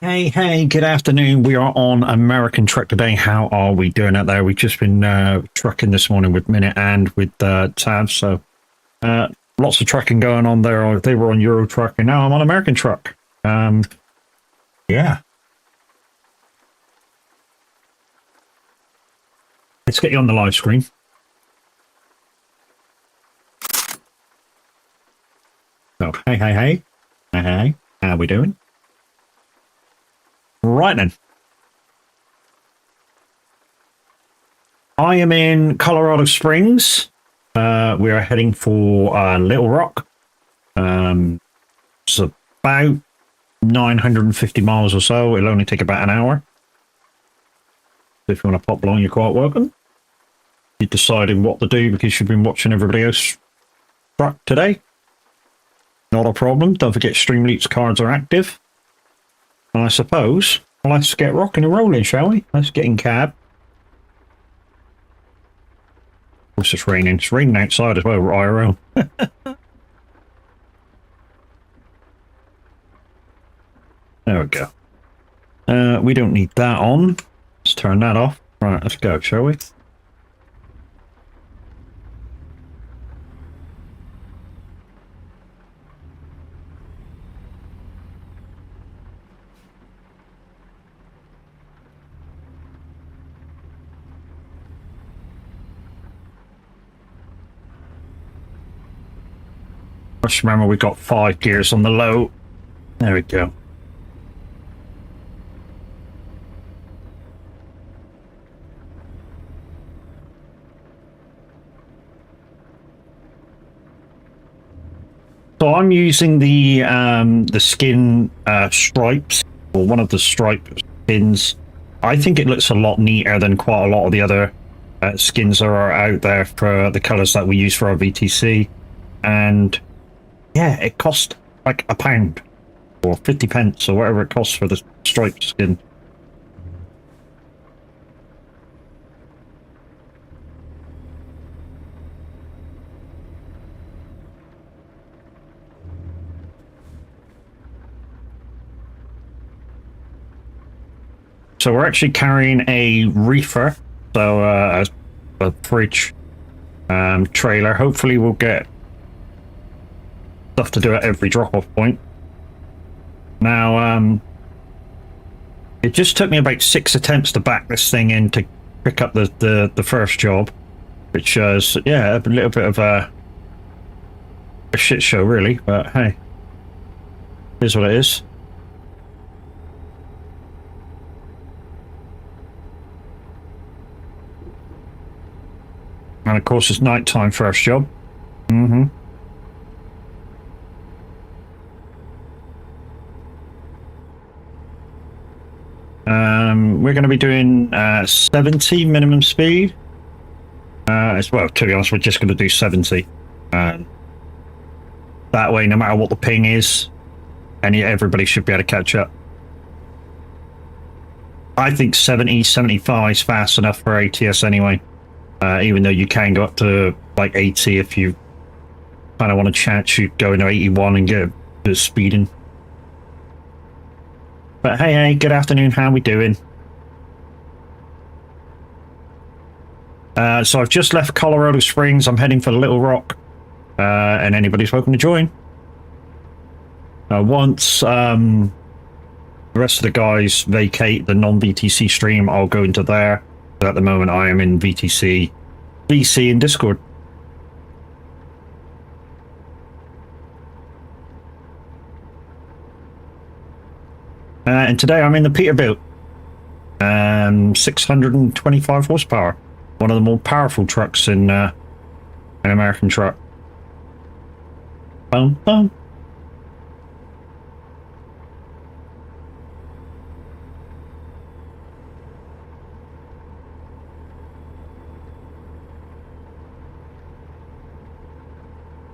Hey, good afternoon. We are on American Truck today. How are we doing out there? We've just been trucking this morning with Minute and with Tab. So lots of trucking going on there. They were on Euro Truck and now I'm on American Truck. Yeah. Let's get you on the live screen. So, hey. How we doing? Right then. I am in Colorado Springs. We are heading for Little Rock. It's about 950 miles or so. It'll only take about an hour. If you want to pop along, you're quite welcome. You're deciding what to do because you've been watching everybody else truck today. Not a problem. Don't forget Streamleap's cards are active. And I suppose let's get rocking and rolling, shall we? Let's get in cab. It's just raining. It's raining outside as well, IRL. There we go. We don't need that on. Let's turn that off. Right, let's go, shall we? Just remember we've got 5 gears on the low. There we go. So I'm using the skin stripes, or one of the stripe skins. I think it looks a lot neater than quite a lot of the other skins that are out there for the colors that we use for our VTC. And yeah, it cost like £1 or 50 pence or whatever it costs for the striped skin. So we're actually carrying a reefer, so a fridge trailer. Hopefully we'll get stuff to do at every drop-off point. Now, it just took me about 6 attempts to back this thing in to pick up the first job, which is, yeah, a little bit of a shit show, really, but hey, here's what it is. And of course, it's nighttime first job. We're going to be doing 70 minimum speed. As well, to be honest, we're just going to do 70. That way, no matter what the ping is, everybody should be able to catch up. I think 70, 75 is fast enough for ATS anyway. Even though you can go up to like 80 if you kind of want to chance you go into 81 and get a bit of speeding. But hey, good afternoon, how we doing? So I've just left Colorado Springs. I'm heading for Little Rock, and anybody's welcome to join. Once the rest of the guys vacate the non-VTC stream, I'll go into there. But at the moment, I am in VTC, VC, and Discord. And today I'm in the Peterbilt, 625 horsepower. One of the more powerful trucks in an American truck. Boom, boom.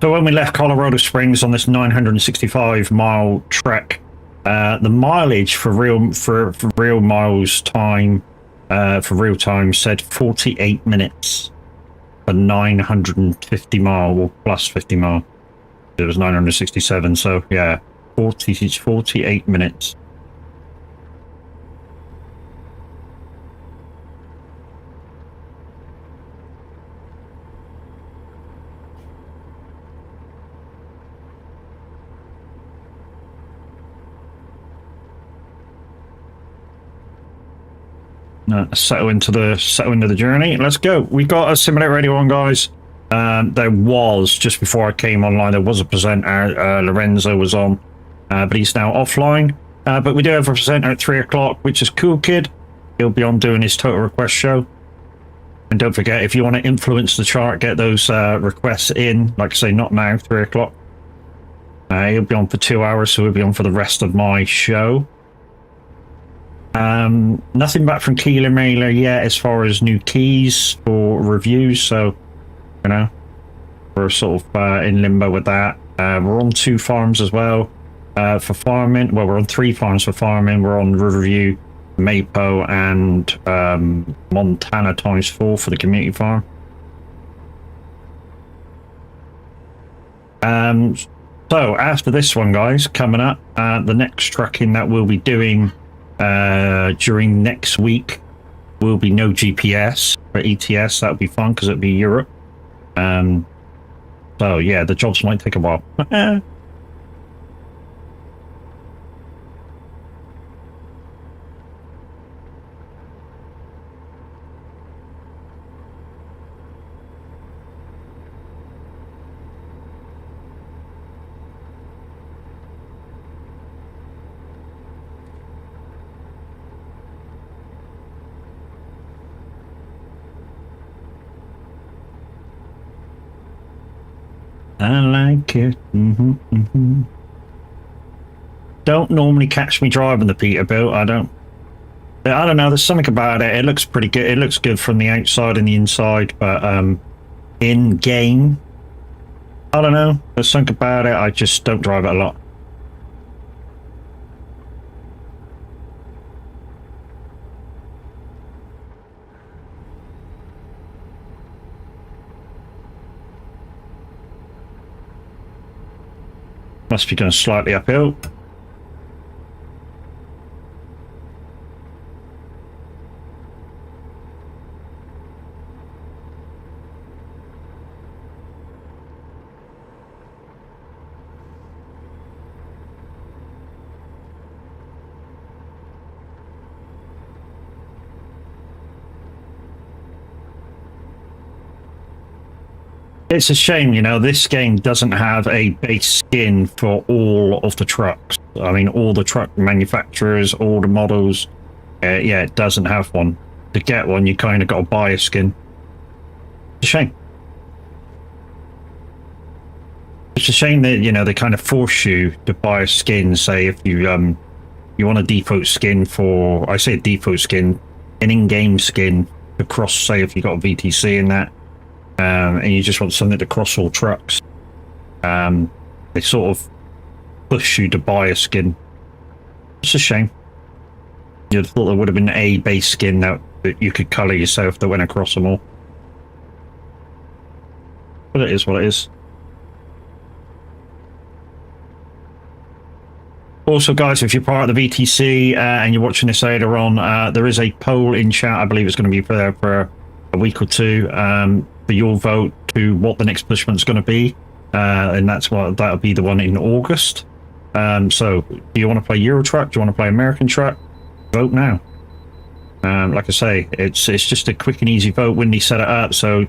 So when we left Colorado Springs on this 965-mile trek, the mileage for real miles time for real time said 48 minutes for 950 mile or plus 50 mile. It was 967, so yeah, 48 minutes. settle into the journey. Let's go. We got a Simulator Radio on, guys. There was, just before I came online, there was a presenter. Lorenzo was on, but he's now offline. But we do have a presenter at 3 o'clock, which is Cool Kid. He'll be on doing his Total Request show. And don't forget, if you want to influence the chart, get those requests in. Like I say, not now, 3 o'clock. He'll be on for 2 hours, so he'll be on for the rest of my show. Nothing back from Keeler Mailer yet as far as new keys for reviews, so, you know, we're sort of in limbo with that. We're on 2 farms as well for farming. Well, we're on 3 farms for farming. We're on Riverview, Mapo, and Montana ×4 for the community farm. So after this one, guys, coming up, the next trucking that we'll be doing during next week will be no GPS for ETS. That'll be fun because it'll be Europe. So yeah, the jobs might take a while. I like it. Don't normally catch me driving the Peterbilt. I don't know. There's something about it. It looks pretty good. It looks good from the outside and the inside, but in game, I don't know. There's something about it. I just don't drive it a lot. Must be going slightly uphill. It's a shame, you know, this game doesn't have a base skin for all of the trucks. I mean, all the truck manufacturers, all the models, yeah, it doesn't have one. To get one, you kind of got to buy a skin. It's a shame. It's a shame that, you know, they kind of force you to buy a skin, say, if you you want a default skin for, I say a default skin, an in-game skin to cross, say, if you got a VTC in that. And you just want something to cross all trucks. They sort of push you to buy a skin. It's a shame. You'd thought there would have been a base skin that you could colour yourself that went across them all. But it is what it is. Also, guys, if you're part of the VTC and you're watching this later on, there is a poll in chat. I believe it's going to be there for a week or two. For your vote to what the next pushment's going to be, and that'll be the one in August. So do you want to play Euro Truck? Do you want to play American Truck? Vote now. Like I say, it's just a quick and easy vote. Wendy set it up, so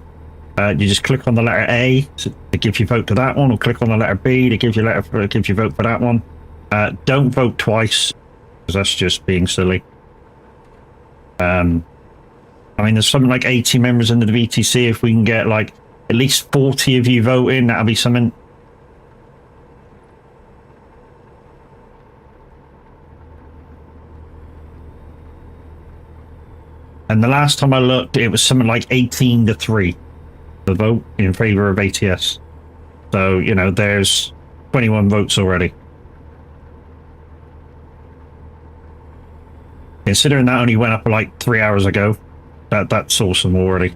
you just click on the letter A to give your vote to that one, or click on the letter B to give your vote for that one. Don't vote twice, because that's just being silly. I mean, there's something like 80 members in the VTC. If we can get like at least 40 of you voting, that'll be something. And the last time I looked, it was something like 18-3, the vote in favor of ATS. So, you know, there's 21 votes already. Considering that only went up like 3 hours ago. That's awesome already.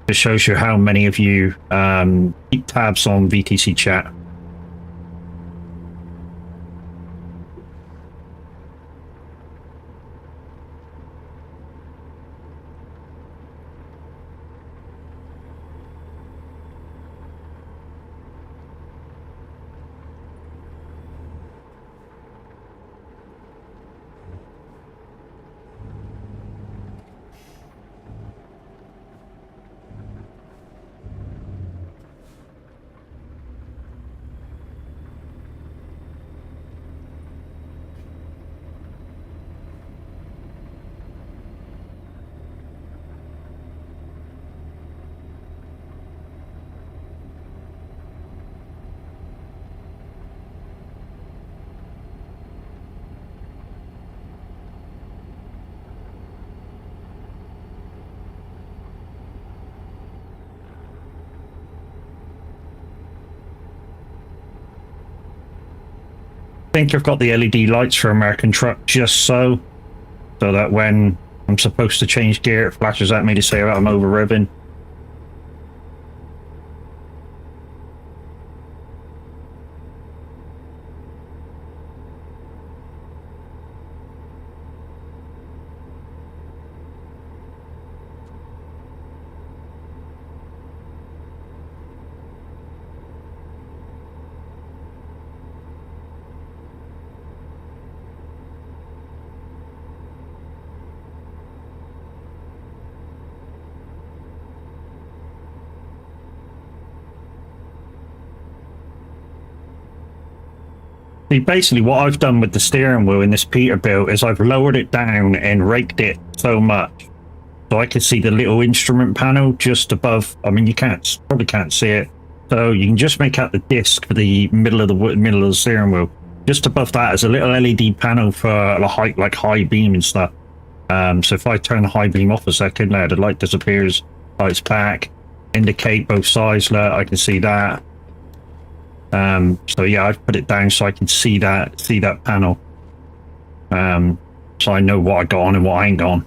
It shows you how many of you keep tabs on VTC chat. think I've got the LED lights for American truck just so that when I'm supposed to change gear, it flashes at me to say I'm over revving. See, basically what I've done with the steering wheel in this Peterbilt is I've lowered it down and raked it so much so I can see the little instrument panel just above. I mean, you probably can't see it, so you can just make out the disc for the middle of the steering wheel. Just above that is a little LED panel for like high beam and stuff. So if I turn the high beam off a second, now the light disappears, lights back, indicate both sides. Look, I can see that. So yeah, I've put it down so I can see that panel. So I know what I got on and what I ain't got on.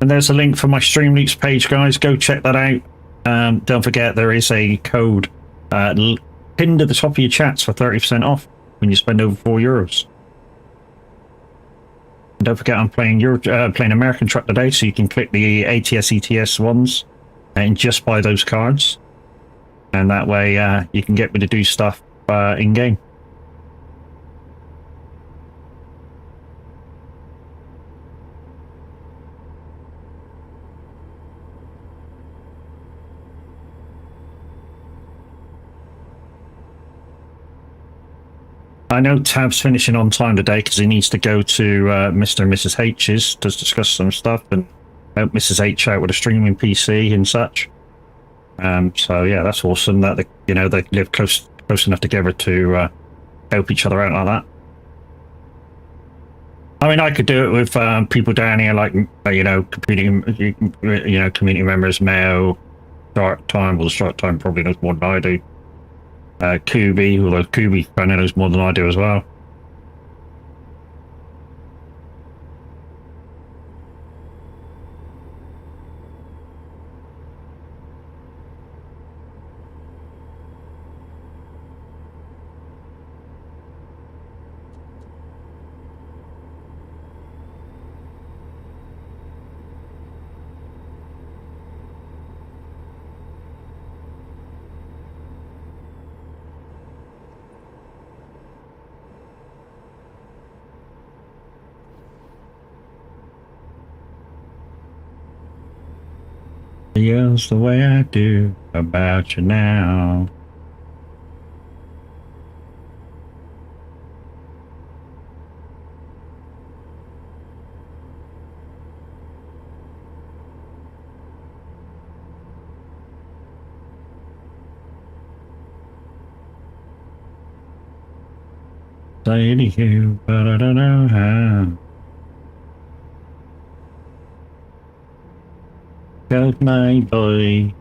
And there's a link for my Streamloops page, guys. Go check that out. Don't forget there is a code pinned at the top of your chats for 30% off when you spend over €4. And don't forget I'm playing American Truck today, so you can click the ATS ETS ones and just buy those cards, and that way you can get me to do stuff in game. I know Tab's finishing on time today because he needs to go to Mr. and Mrs. H's to discuss some stuff and help Mrs. H out with a streaming PC and such. So yeah, that's awesome that they live close enough together to help each other out like that. I mean, I could do it with people down here, like community members, Mel, Start Time. Well, the Start Time probably knows more than I do. Kubi, although Kubi kind of knows more than I do as well. Feels the way I do about you now. Say to you, but I don't know how. Go, my boy.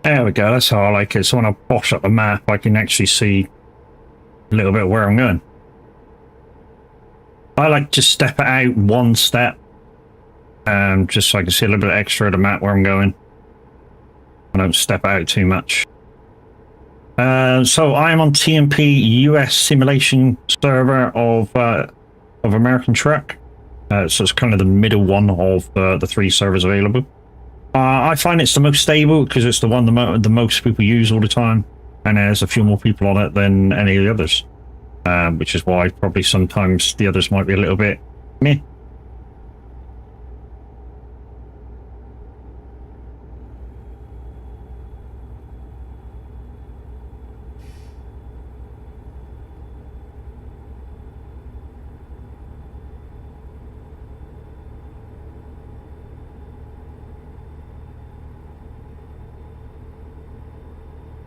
There we go, that's how I like it. So when I bosh up the map, I can actually see a little bit of where I'm going. I like to step it out one step, just so I can see a little bit extra of the map where I'm going. I don't step out too much. So I am on TMP US simulation server of American Truck. So it's kind of the middle one of the three servers available. I find it's the most stable because it's the one the most people use all the time, and there's a few more people on it than any of the others, which is why probably sometimes the others might be a little bit meh.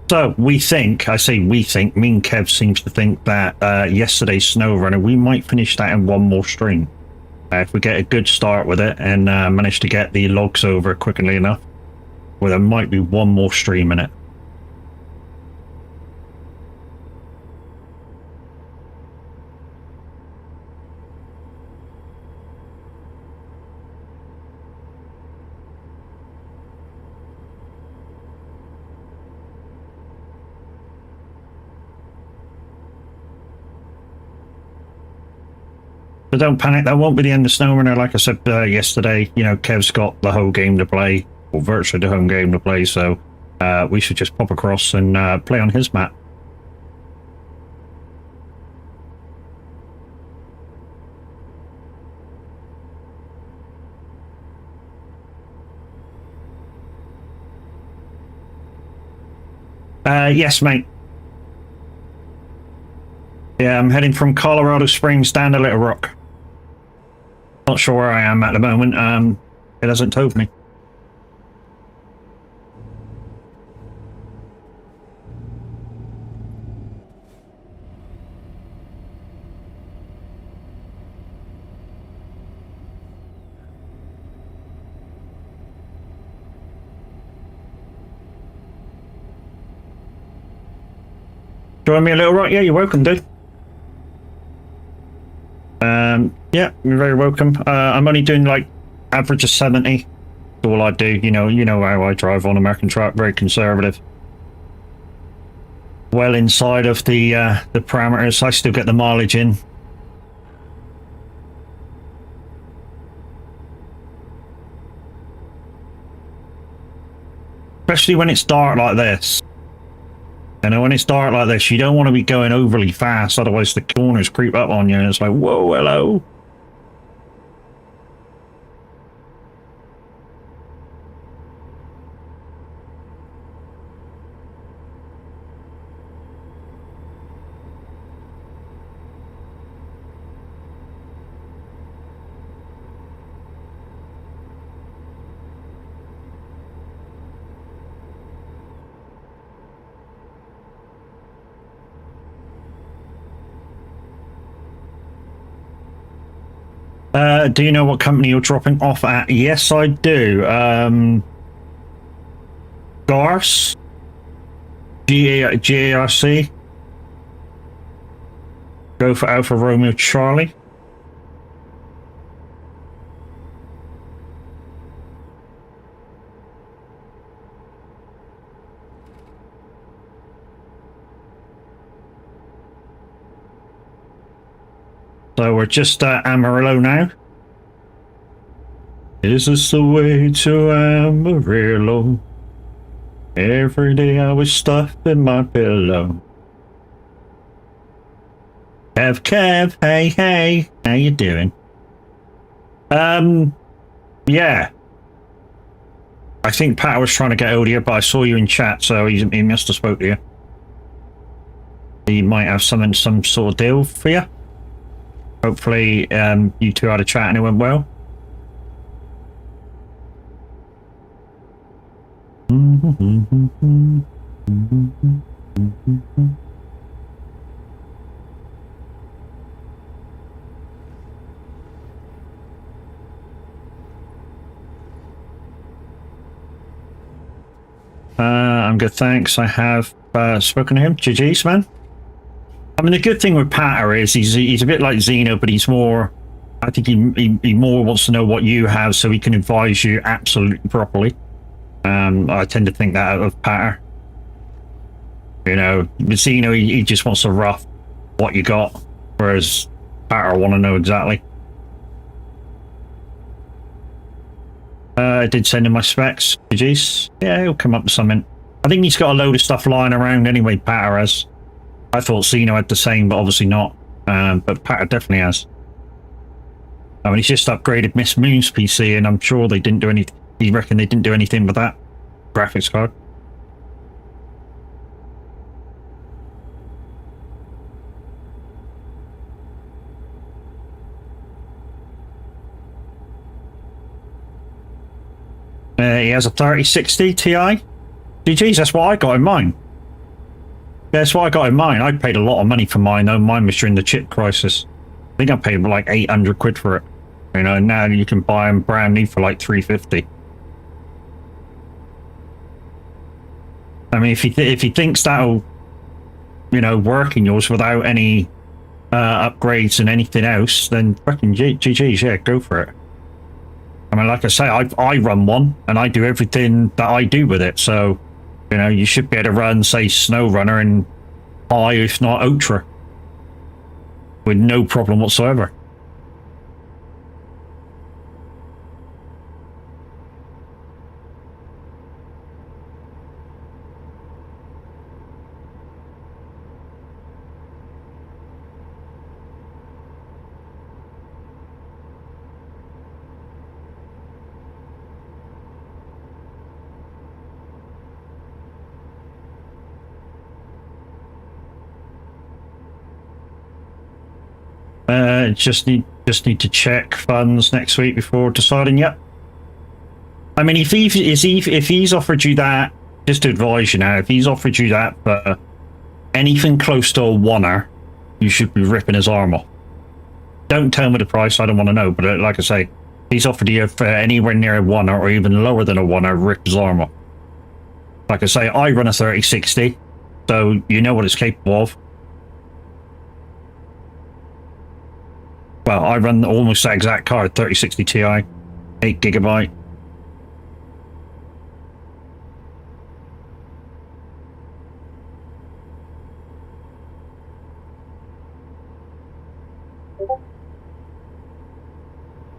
So we think, I say we think, me and Kev seems to think that yesterday's Snow Runner, we might finish that in one more stream. If we get a good start with it and manage to get the logs over quickly enough, well, there might be one more stream in it. So don't panic, that won't be the end of SnowRunner. Like I said yesterday, you know, Kev's got the whole game to play, or virtually the home game to play, so we should just pop across and play on his map. Yes, mate. Yeah, I'm heading from Colorado Springs down to Little Rock. Not sure where I am at the moment. It hasn't told me. Join me a Little Rock? Yeah, you're welcome, dude. Yeah, you're very welcome. I'm only doing like average of 70. That's all I do. You know how I drive on American Truck, very conservative. Well inside of the parameters. I still get the mileage in. Especially when it's dark like this. You know, when it's dark like this, you don't want to be going overly fast, otherwise the corners creep up on you and it's like, whoa, hello. Do you know what company you're dropping off at? Yes, I do. GARC? GARC? Go for Alpha Romeo Charlie. So we're just Amarillo now. Is this the way to Amarillo? Every day I was stuffed in my pillow. Kev, hey, how you doing? Yeah. I think Pat was trying to get hold of you, but I saw you in chat, so he must have spoke to you. He might have some sort of deal for you. Hopefully, you two had a chat and it went well. I'm good, thanks. I have spoken to him. GG's, man. I mean, the good thing with Patter is he's a bit like Xeno, but he's more... I think he more wants to know what you have so he can advise you absolutely properly. I tend to think that of Patter. You know, with Xeno, he just wants to rough what you got, whereas Patter want to know exactly. I did send him my specs. GG's. Yeah, he'll come up with something. I think he's got a load of stuff lying around anyway, Patter has. I thought Xeno had the same, but obviously not. But Patter definitely has. I mean, he's just upgraded Miss Moon's PC, and I'm sure they didn't do anything. You reckon they didn't do anything with that graphics card? He has a 3060 Ti. GG's, that's what I got in mine. That's what I got in mine. I paid a lot of money for mine, though. Mine was during the chip crisis. I think I paid like 800 quid for it. You know, now you can buy them brand new for like 350. I mean, if he thinks that'll, you know, work in yours without any upgrades and anything else, then fucking GG's, yeah, go for it. I mean, like I say, I run one, and I do everything that I do with it, so, you know, you should be able to run, say, SnowRunner and high, if not ultra, with no problem whatsoever. Just need to check funds next week before deciding. Yep. I mean, if he's offered you that, just to advise you now, if he's offered you that for anything close to a oneer, you should be ripping his arm off. Don't tell me the price. I don't want to know. But like I say, if he's offered you for anywhere near a oneer or even lower than a oneer, rip his arm off. Like I say, I run a 3060, so you know what it's capable of. Well, I run almost that exact card, 3060 Ti, 8GB.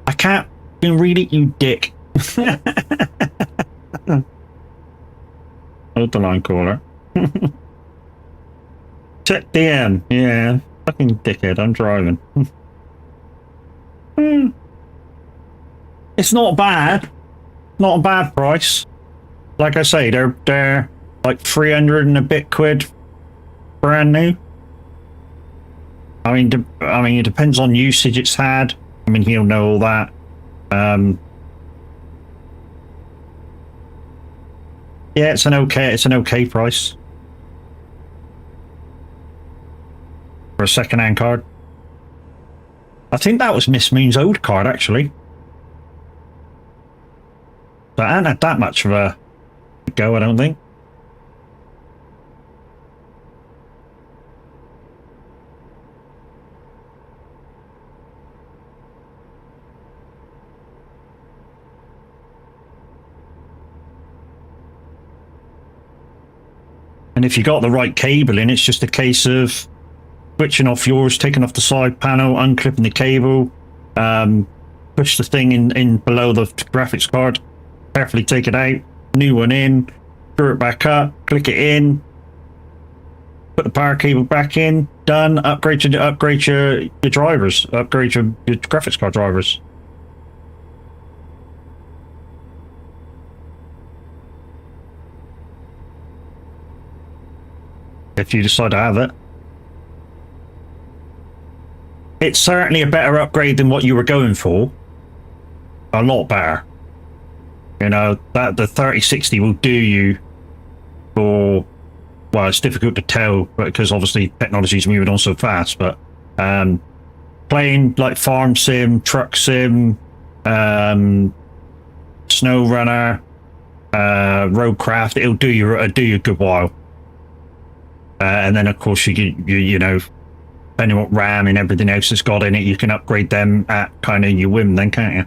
I can't read it, you dick. Hold the line caller. Check DM. Yeah, fucking dickhead, I'm driving. It's not bad. Not a bad price. Like I say, they're like 300 and a bit quid brand new. I mean, it depends on usage it's had. I mean, he'll know all that. Yeah, it's an okay price for a second-hand card. I think that was Miss Moon's old card, actually. But I hadn't had that much of a go, I don't think. And if you got the right cable in, it's just a case of switching off yours, taking off the side panel, unclipping the cable, push the thing in below the graphics card, carefully take it out, new one in, screw it back up, click it in, put the power cable back in, done. Upgrade your drivers, upgrade your graphics card drivers. If you decide to have it. It's certainly a better upgrade than what you were going for. A lot better. You know, that the 3060 will do you for, well, it's difficult to tell because obviously technology is moving on so fast, but playing like farm sim, truck sim, SnowRunner, roadcraft, it'll do you a good while. And then of course you know, depending what RAM and everything else it's got in it, you can upgrade them at kind of your whim then, can't you?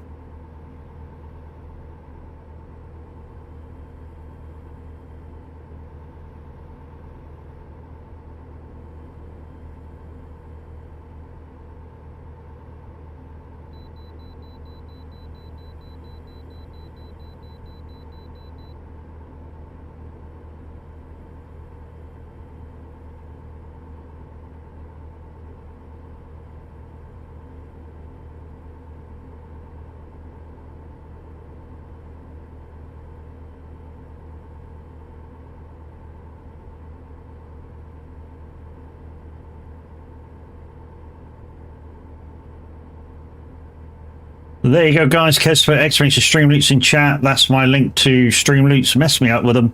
There you go, guys. Kesper X-Range Streamloots in chat. That's my link to Streamloots. Mess me up with them.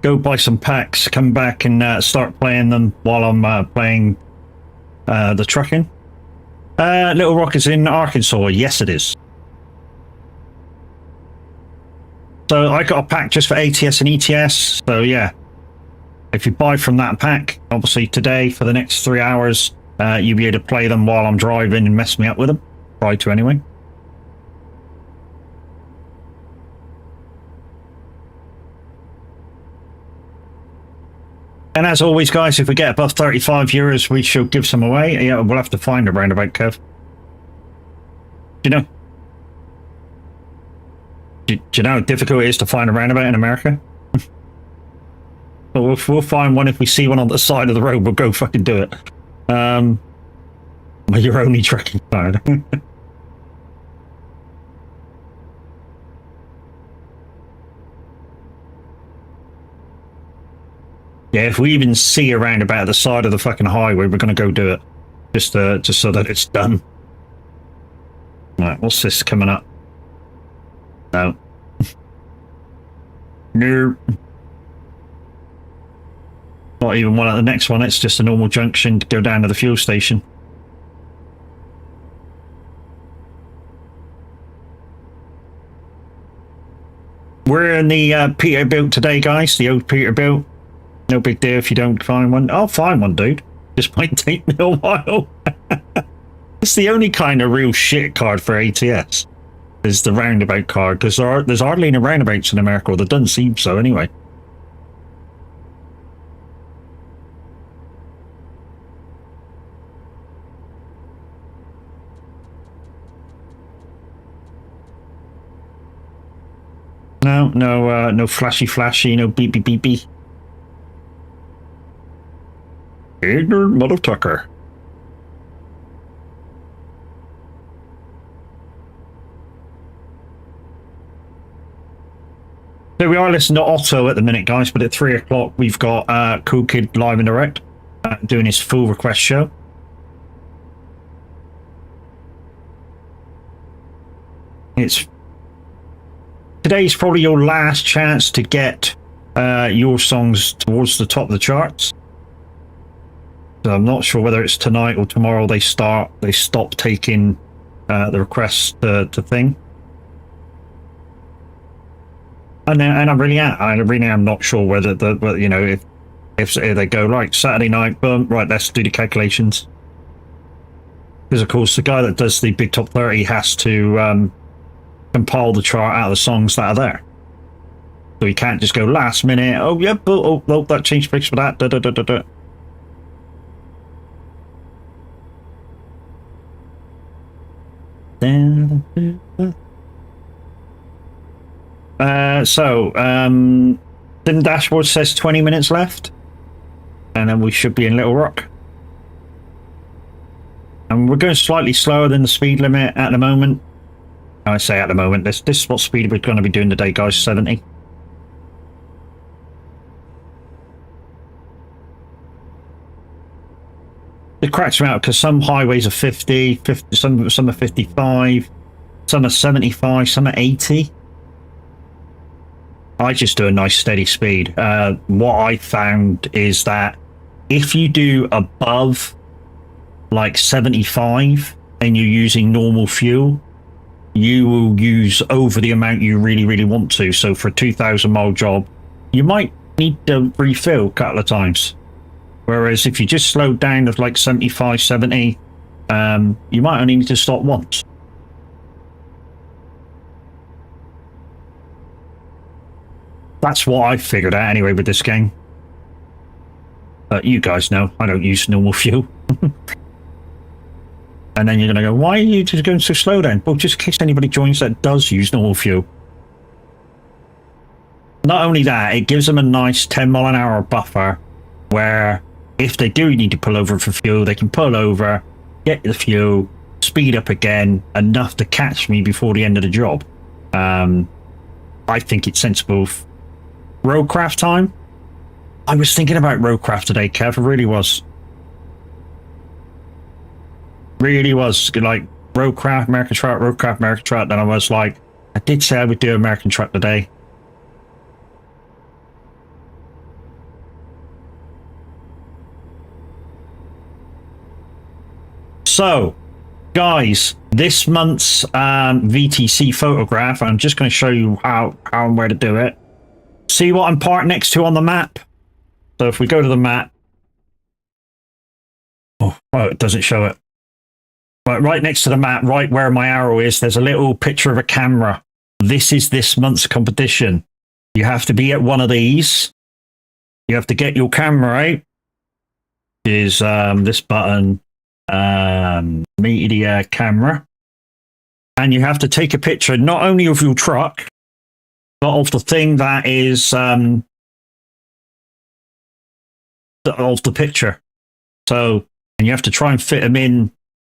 Go buy some packs. Come back and start playing them while I'm playing the trucking. Little Rock is in Arkansas. Yes, it is. So I got a pack just for ATS and ETS. So yeah, if you buy from that pack, obviously today for the next 3 hours, you'll be able to play them while I'm driving and mess me up with them. Try to anyway. And as always, guys, if we get above 35 euros, we shall give some away. Yeah, we'll have to find a roundabout, Kev. Do you know how difficult it is to find a roundabout in America? Well, we'll find one. If we see one on the side of the road, we'll go fucking do it. You're only trekking hard. Yeah, if we even see a roundabout at the side of the fucking highway, we're going to go do it. Just so that it's done. Right, what's this coming up? No. No. Not even one at the next one, it's just a normal junction to go down to the fuel station. We're in the Peterbilt today, guys, the old Peterbilt. No big deal if you don't find one. I'll find one, dude. Just might take me a while. It's the only kind of real shit card for ATS. Is the roundabout card, because there's hardly any roundabouts in America, or there doesn't seem so anyway. No flashy, no beepy. Ignorant motherfucker. So we are listening to Otto at the minute, guys, but at 3 o'clock we've got Cool Kid live and direct, doing his full request show. Today's probably your last chance to get your songs towards the top of the charts. So I'm not sure whether it's tonight or tomorrow they stop taking the requests to thing. And I really am not sure whether you know, if they go right Saturday night, boom, right, let's do the calculations. Because of course the guy that does the big top 30 has to compile the chart out of the songs that are there. So he can't just go last minute. Oh yep, oh that changed fix for that. Sim dashboard says 20 minutes left, and then we should be in Little Rock. And we're going slightly slower than the speed limit at the moment. I say at the moment, this is what speed we're going to be doing today, guys. 70. It cracks me out because some highways are 50, some are 55, some are 75, some are 80. I just do a nice steady speed. What I found is that if you do above like 75 and you're using normal fuel, you will use over the amount you really, really want to. So for a 2,000-mile job, you might need to refill a couple of times. Whereas if you just slow down to like 75, 70, you might only need to stop once. That's what I figured out anyway with this game. But you guys know, I don't use normal fuel. And then you're going to go, why are you just going so slow then? Well, just in case anybody joins that does use normal fuel. Not only that, it gives them a nice 10-mile-an-hour buffer where if they do need to pull over for fuel, they can pull over, get the fuel, speed up again, enough to catch me before the end of the job. I think it's sensible. Roadcraft time? I was thinking about roadcraft today, Kev. I really was. Really was. Like, roadcraft, American truck, roadcraft, American truck. Then I was like, I did say I would do American truck today. So, guys, this month's VTC photograph, I'm just going to show you how and where to do it. See what I'm parked next to on the map? So if we go to the map... Oh, it doesn't show it. But right next to the map, right where my arrow is, there's a little picture of a camera. This is this month's competition. You have to be at one of these. You have to get your camera out. Is this button... media camera, and you have to take a picture not only of your truck but of the thing that is of the picture. So, and you have to try and fit them in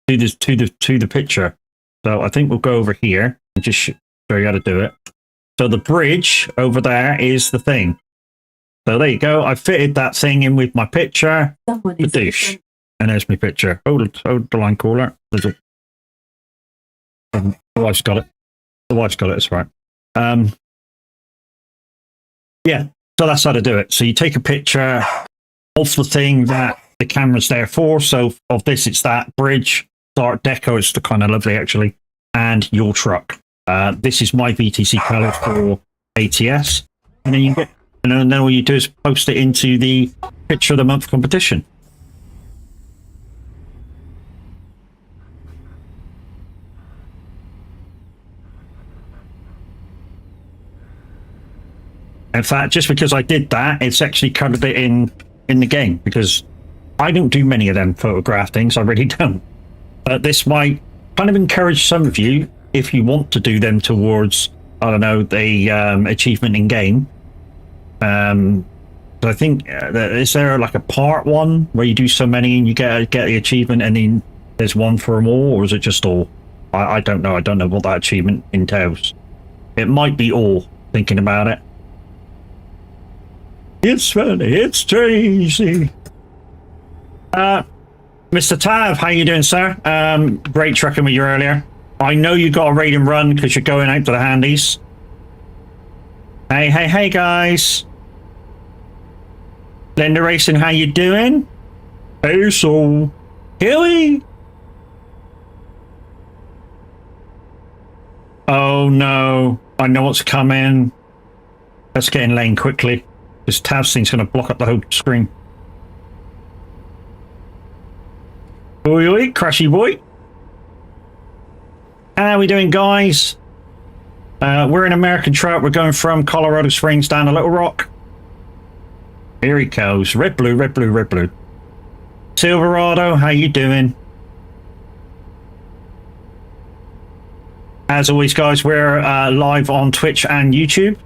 to the picture. So I think we'll go over here and just show you how to do it. So the bridge over there is the thing. So there you go. I fitted that thing in with my picture. The douche. And there's my picture. Hold the line caller. The wife's got it. The wife's got it. It's right. Yeah. So that's how to do it. So you take a picture of the thing that the camera's there for. So of this, it's that bridge, Art Deco. It's kind of lovely actually, and your truck. This is my VTC color for ATS, and then you get, and then all you do is post it into the picture of the month competition. In fact, just because I did that, it's actually covered it in the game, because I don't do many of them photograph things. I really don't. But this might kind of encourage some of you, if you want to do them towards, I don't know, the achievement in game. So I think, is there like a part one where you do so many and you get the achievement, and then there's one for them all, or is it just all? I don't know. I don't know what that achievement entails. It might be all, thinking about it. It's funny, it's Tracy. Mr. Tav, how you doing, sir? Great trucking with you earlier. I know you got a raid and run because you're going out to the handies. Hey, guys. Linda Racing, how you doing? Hey, so. Huey. Oh, no. I know what's coming. Let's get in lane quickly. This tab thing's going to block up the whole screen. Oi, crashy boy. How are we doing, guys? We're in American truck. We're going from Colorado Springs down to Little Rock. Here he goes. Red, blue, red, blue, red, blue. Silverado, how you doing? As always, guys, we're live on Twitch and YouTube.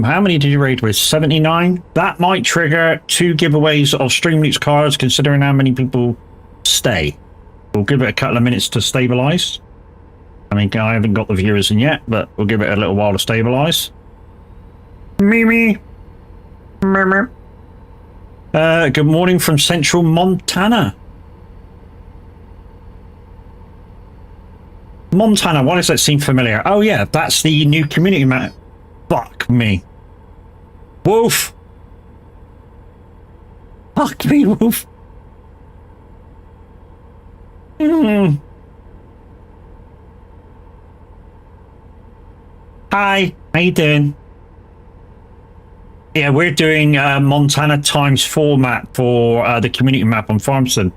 How many did you raid with? 79? That might trigger 2 giveaways of Streamloots cards, considering how many people stay. We'll give it a couple of minutes to stabilize. I mean, I haven't got the viewers in yet, but we'll give it a little while to stabilize. Mimi. Good morning from central Montana. Montana, why does that seem familiar? Oh yeah, that's the new community map. Fuck me. Wolf. Fuck me, Wolf. Mm. Hi, how you doing? Yeah, we're doing Montana times 4 map for the community map on Farmstead.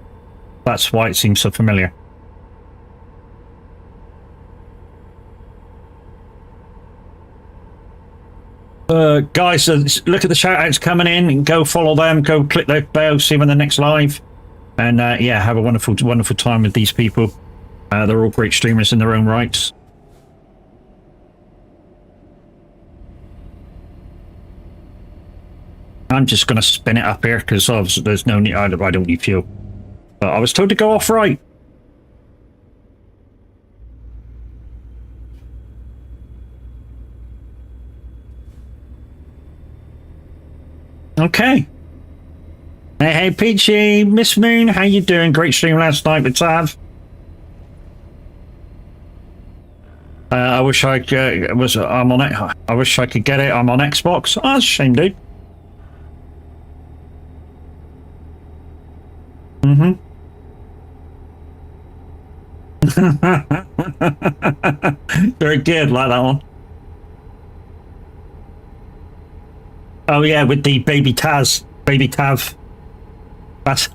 That's why it seems so familiar. Guys, look at the shout outs coming in and go follow them, go click the bell, see when the next live. And yeah, have a wonderful, wonderful time with these people. They're all great streamers in their own rights. I'm just going to spin it up here because there's no need, I don't need fuel. But I was told to go off right. Okay. Hey, Peachy, Miss Moon, how you doing? Great stream last night with Tav. I wish I I'm on it. I wish I could get it. I'm on Xbox. Oh, that's a shame, dude. Mm-hmm. Very good, like that one. Oh yeah, with the baby Taz, baby Tav. That's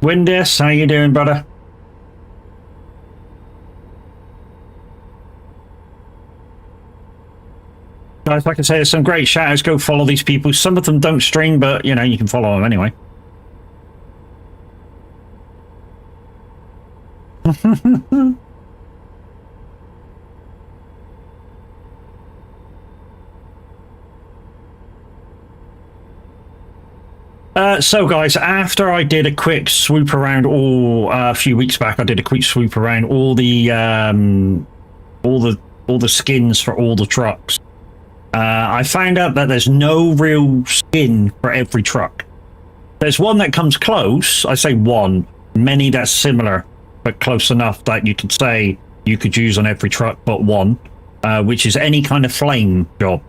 Windus, how you doing, brother? Guys, like I say, there's some great shout-outs. Go follow these people. Some of them don't stream, but, you know, you can follow them anyway. So, guys, after I did a quick swoop around a few weeks back, I did a quick swoop around all the skins for all the trucks. I found out that there's no real skin for every truck. There's one that comes close. I say one. Many that's similar, but close enough that you could say you could use on every truck but one, which is any kind of flame job.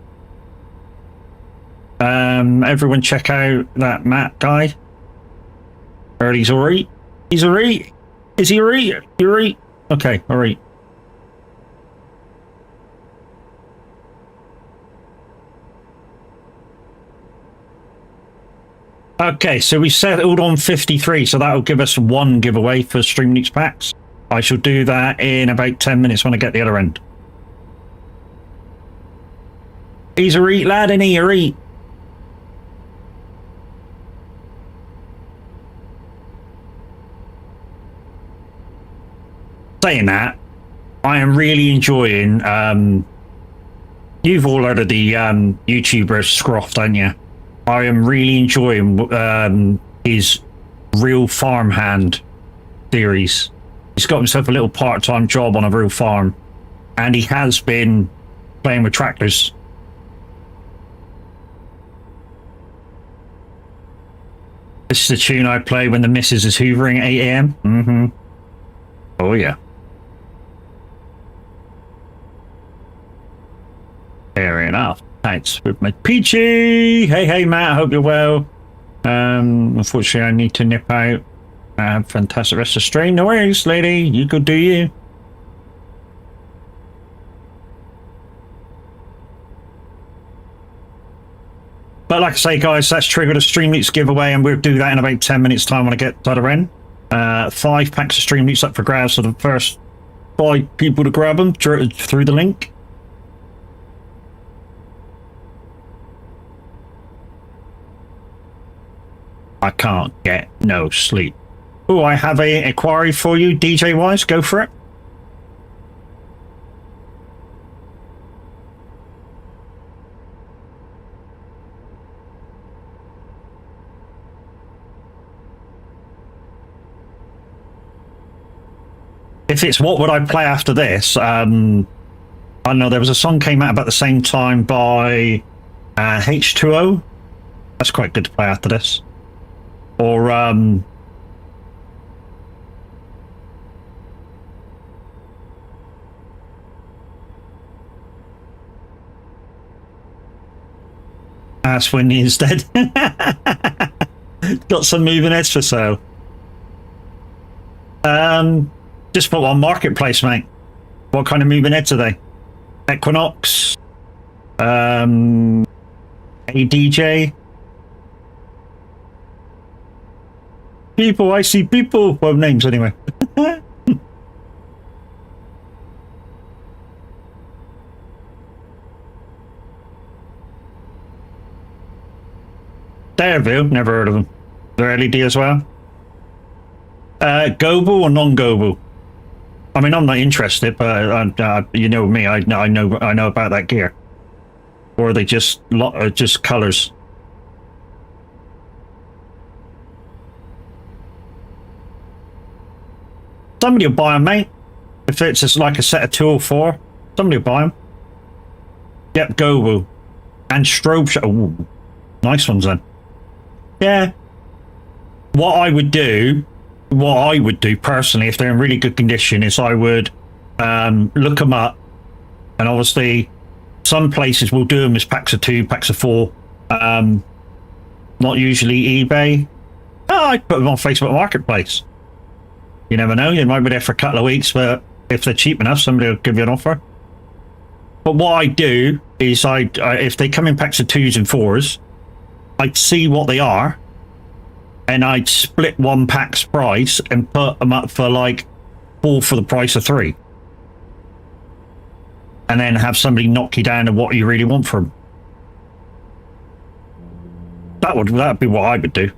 Everyone check out that Matt guy. He's alright. He's alright. Is he alright? You alright? Okay, alright. Okay, so we settled on 53, so that'll give us one giveaway for Stream Nukes packs. I shall do that in about 10 minutes when I get the other end. He's alright, lad, and he alright. Saying that, I am really enjoying you've all heard of the YouTuber Scroff, don't you? I am really enjoying his Real Farmhand series. He's got himself a little part-time job on a real farm, and he has been playing with tractors. This is the tune I play when the missus is hoovering at 8 AM. Mm-hmm. Oh yeah. Fair enough. Thanks with my Peachy. Hey Matt, I hope you're well. Unfortunately I need to nip out. Fantastic rest of the stream. No worries, lady. You go do you. But like I say, guys, that's triggered a Stream Nukes giveaway, and we'll do that in about 10 minutes time when I get to the other end. 5 packs of Stream Nukes up for grabs, so the first 5 people to grab them through the link. I can't get no sleep. Oh, I have a inquiry for you, DJ Wise. Go for it. If it's what would I play after this, I don't know, there was a song came out about the same time by H2O. That's quite good to play after this. Or ask Winnie instead. Got some moving heads for sale. Just put on Marketplace, mate. What kind of moving heads are they? Equinox, ADJ. People, I see people. Well, names anyway. Dareville, never heard of them. They're LED as well. Goble or non-Goble? I mean, I'm not interested, but you know me. I know about that gear. Or are they just colors? Somebody will buy them, mate. If it's just like a set of 2 or 4, somebody will buy them. Yep, Goble and strobe show. Ooh, nice ones then. Yeah. What I would do personally, if they're in really good condition, is I would look them up, and obviously some places will do them as packs of 2, packs of 4. Not usually eBay. Oh, I put them on Facebook Marketplace. You never know, you might be there for a couple of weeks, but if they're cheap enough, somebody will give you an offer. But what I do is if they come in packs of 2s and 4s, I'd see what they are, and I'd split one pack's price and put them up for like 4 for the price of 3. And then have somebody knock you down to what you really want from them. That'd be what I would do.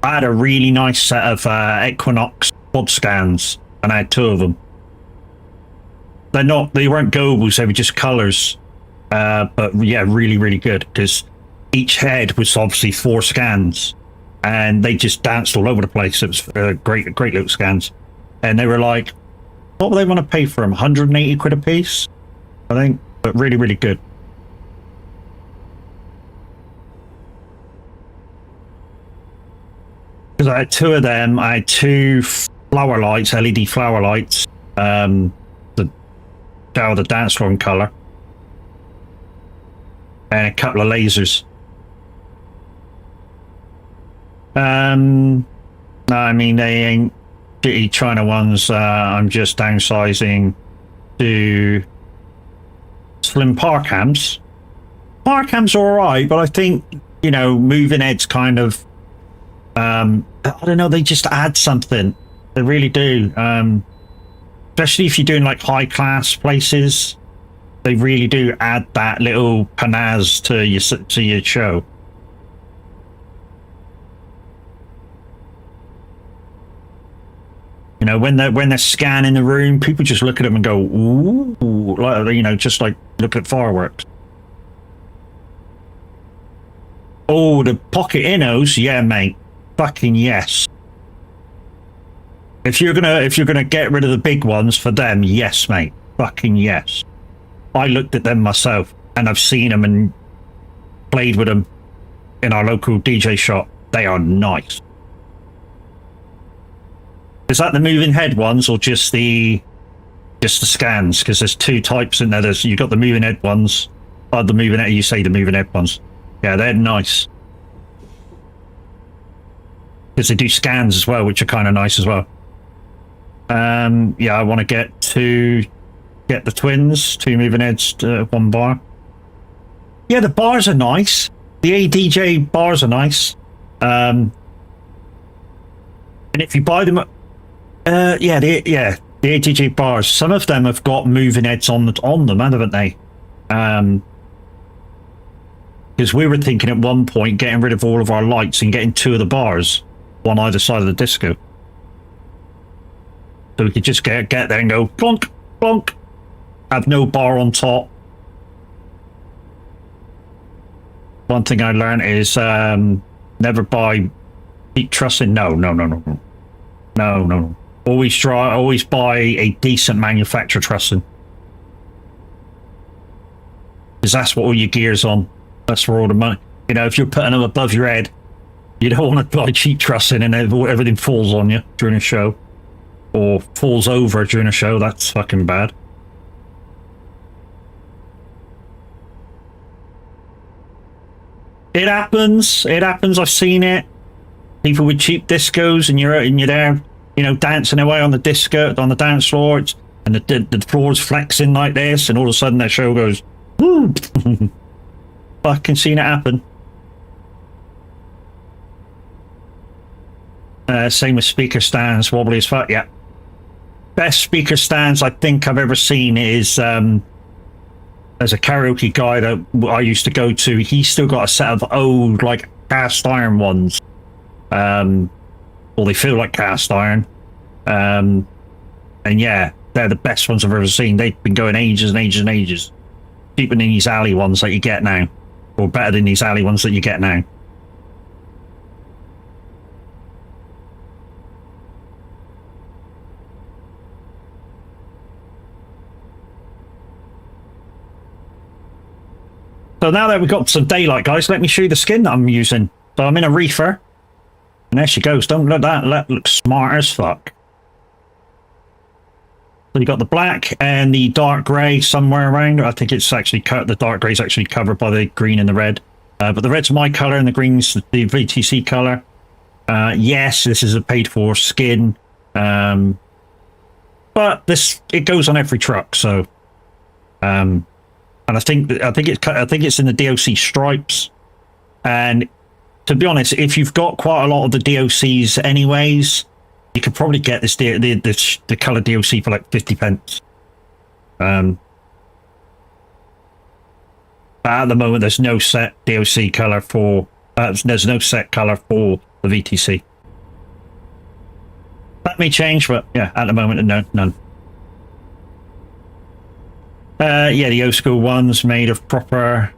I had a really nice set of Equinox quad scans, and I had 2 of them. They weren't Gobles, they were just colors. But yeah, really, really good, because each head was obviously 4 scans, and they just danced all over the place. It was great little scans. And they were like, what would they want to pay for them? 180 quid a piece, I think, but really, really good. Because I had 2 of them. I had 2 flower lights, LED flower lights, the dance floor in colour, and a couple of lasers. No, I mean, they ain't shitty China ones. I'm just downsizing to slim par cams. Par cams are alright, but I think, you know, moving heads kind of, I don't know, they just add something. They really do. Especially if you're doing like high class places, they really do add that little panache to your show. You know, when they're scanning the room, people just look at them and go, ooh, like, you know, just like look at fireworks. Oh, the pocket innos, yeah, mate. Fucking yes. If you're gonna get rid of the big ones for them, yes, mate. Fucking yes. I looked at them myself, and I've seen them and played with them in our local DJ shop. They are nice. Is that the moving head ones or just the scans? Because there's 2 types in there. You've got the moving head ones. Oh, the moving head. You say the moving head ones. Yeah, they're nice. Because they do scans as well, which are kind of nice as well. Yeah, I want to get the twins, 2 moving heads, 1 bar. Yeah, the bars are nice. The ADJ bars are nice. And if you buy them, the ADJ bars, some of them have got moving heads on them, haven't they? Because we were thinking at one point getting rid of all of our lights and getting 2 of the bars, one either side of the disco. So we could just get there and go plonk, plonk, have no bar on top. One thing I learned is never buy heat trussing. No. Always buy a decent manufacturer trussing. Because that's what all your gear's on. That's where all the money. You know, if you're putting them above your head, you don't want to buy cheap trussing and everything falls on you during a show. or falls over during a show, that's fucking bad. It happens. It happens. I've seen it. People with cheap discos, and you're there, you know, dancing away on the disco on the dance floor, and the floor's flexing like this, and all of a sudden their show goes. Fucking seen it happen. Same with speaker stands, wobbly as fuck. Yeah. Best speaker stands I think I've ever seen is there's a karaoke guy that I used to go to. He's still got a set of old like cast iron ones. Well, they feel like cast iron. And yeah, they're the best ones I've ever seen. They've been going ages and ages and ages. Cheaper than these alley ones that you get now, or better than these alley ones that you get now. So now that we've got some daylight, guys, let me show you the skin that I'm using. So I'm in a reefer. And there she goes. Don't let that look smart as fuck. So you got the black and the dark grey somewhere around. I think it's actually the dark grey is actually covered by the green and the red. But the red's my colour and the green's the VTC colour. Yes, this is a paid-for skin. But it goes on every truck, so and I think it's in the DOC stripes. And to be honest, if you've got quite a lot of the DOCs anyways, you could probably get this the colour DOC for like 50 pence. At the moment, there's no set DOC colour for there's no set colour for the VTC. That may change, but yeah, at the moment, no, none. Yeah, the old school ones made of proper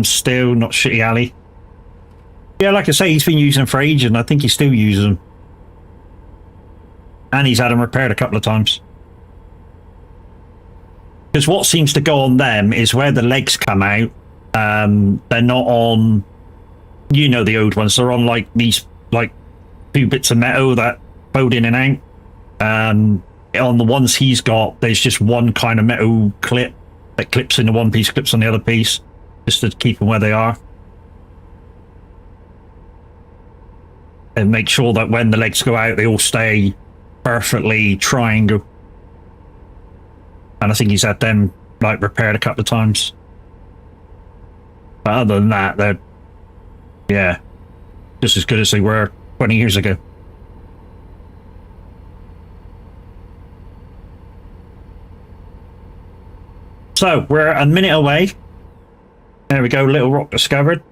steel, not shitty alley. Yeah, like I say, he's been using them for ages, and I think he still uses them. And he's had them repaired a couple of times. Because what seems to go on them is where the legs come out, they're not on, you know, the old ones. They're on like these, like, two bits of metal that fold in and out. On the ones he's got, there's just one kind of metal clip that clips in the one piece, clips on the other piece, just to keep them where they are. And make sure that when the legs go out, they all stay perfectly triangle. And I think he's had them like repaired a couple of times. But other than that, they're, yeah, just as good as they were 20 years ago. So we're a minute away. There we go, Little Rock discovered.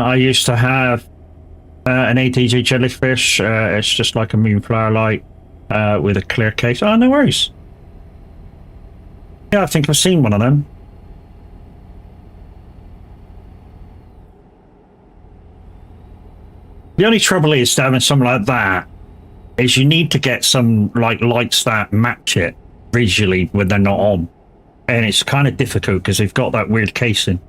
I used to have an ATG jellyfish. It's just like a moonflower light with a clear case. Oh, no worries. Yeah, I think I've seen one of them. The only trouble is having something like that is you need to get some like lights that match it visually when they're not on. And it's kind of difficult because they've got that weird casing.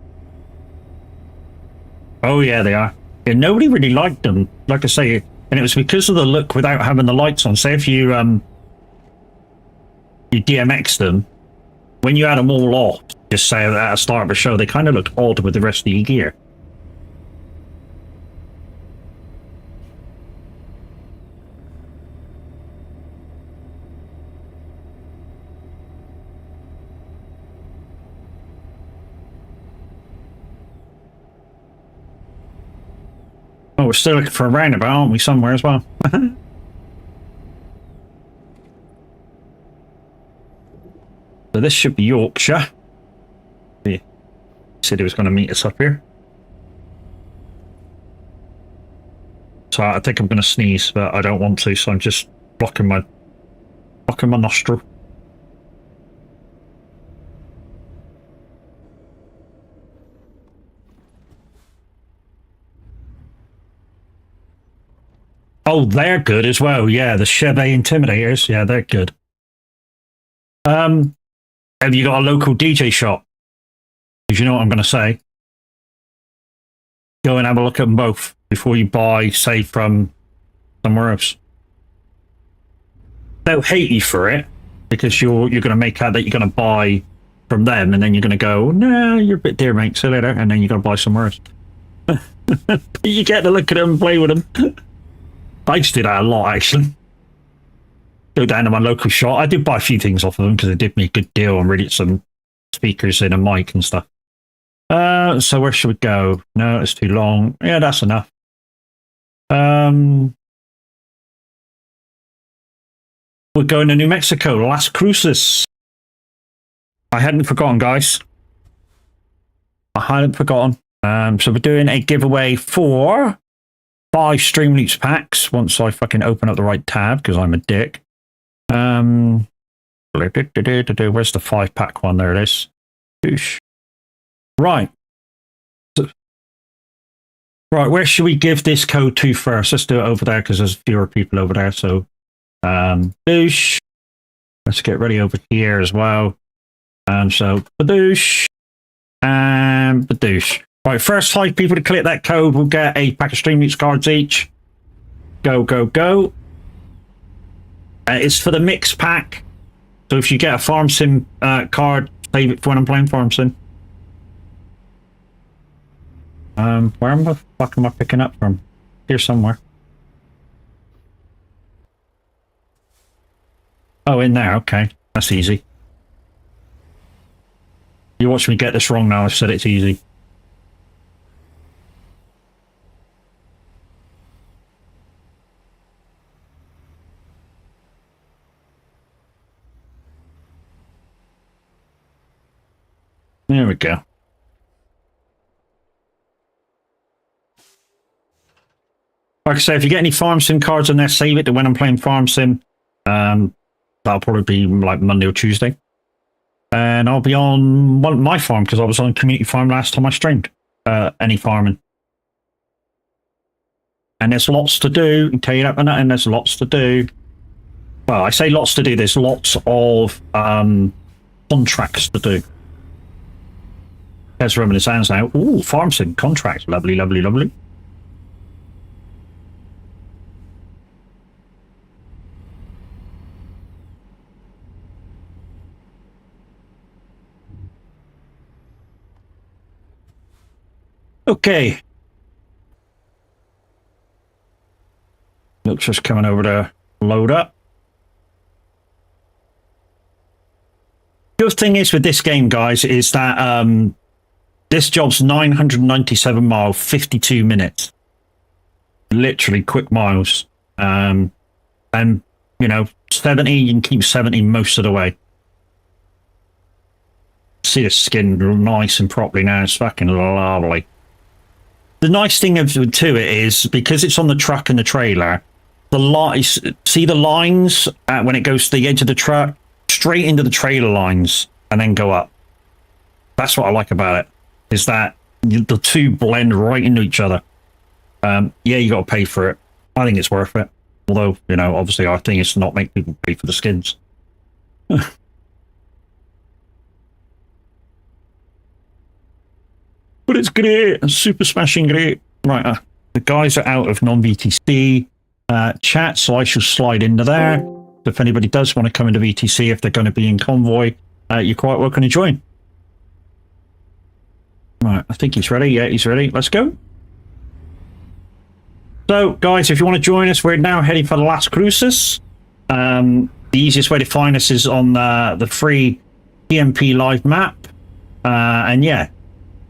Oh yeah, they are. Yeah, nobody really liked them, like I say, and it was because of the look without having the lights on. Say if you DMX them, when you had them all off, just say at the start of a show, they kind of looked odd with the rest of your gear. Oh, we're still looking for a roundabout, aren't we, somewhere as well? So this should be Yorkshire. He said he was going to meet us up here. So I think I'm going to sneeze, but I don't want to, so I'm just blocking my nostril. Oh, they're good as well. Yeah, the Chevy Intimidators. Yeah, they're good. Have you got a local DJ shop? Because you know what I'm going to say. Go and have a look at them both before you buy, say, from somewhere else. They'll hate you for it because you're going to make out that you're going to buy from them, and then you're going to go, "No, you're a bit dear, mate. See you later," and then you're going to buy somewhere else. You get to look at them and play with them. I used to do that a lot, actually. Go down to my local shop. I did buy a few things off of them because they did me a good deal on really some speakers and a mic and stuff. So where should we go? No, it's too long. Yeah, that's enough. We're going to New Mexico, Las Cruces. I hadn't forgotten, guys. I hadn't forgotten. So we're doing a giveaway for 5 Streamloops packs once I fucking open up the right tab because I'm a dick. Where's the 5-pack one? There it is. Oosh. Right. Right, where should we give this code to first? Let's do it over there because there's fewer people over there. So, badoosh. Let's get ready over here as well. So, badoosh and badoosh. Right, first 5 people to click that code will get a pack of Streamloops cards each. Go, go, go. It's for the mix pack. So if you get a Farm Sim card, save it for when I'm playing Farm Sim. Where the fuck am I picking up from? Here somewhere. Oh, in there. Okay. That's easy. You watch me get this wrong now. I've said it's easy. There we go. Like I say, if you get any Farm Sim cards in there, save it to when I'm playing Farm Sim. That'll probably be like Monday or Tuesday. And I'll be on my farm because I was on Community Farm last time I streamed. Any farming. And there's lots to do. I can tell you that, and there's lots to do. Well, I say lots to do. There's lots of contracts to do. Let's rubbing his hands now. Ooh, Farm Sim contracts. Lovely, lovely, lovely. Okay. Looks just coming over to load up. Good thing is with this game, guys, is that this job's 997 miles, 52 minutes. Literally quick miles. And, you know, 70, you can keep 70 most of the way. See the skin nice and properly now. It's fucking lovely. The nice thing to it is, because it's on the truck and the trailer, see the lines when it goes to the edge of the truck? Straight into the trailer lines and then go up. That's what I like about it, is that the two blend right into each other. Yeah, you got to pay for it. I think it's worth it. Although, you know, obviously our thing is to not make people pay for the skins. But it's great. Super smashing great. Right, the guys are out of non-VTC chat, so I shall slide into there. If anybody does want to come into VTC, if they're going to be in Convoy, you're quite welcome to join. Right, I think he's ready. Yeah, he's ready. Let's go. So, guys, if you want to join us, we're now heading for Las Cruces. The easiest way to find us is on the free PMP live map. And yeah,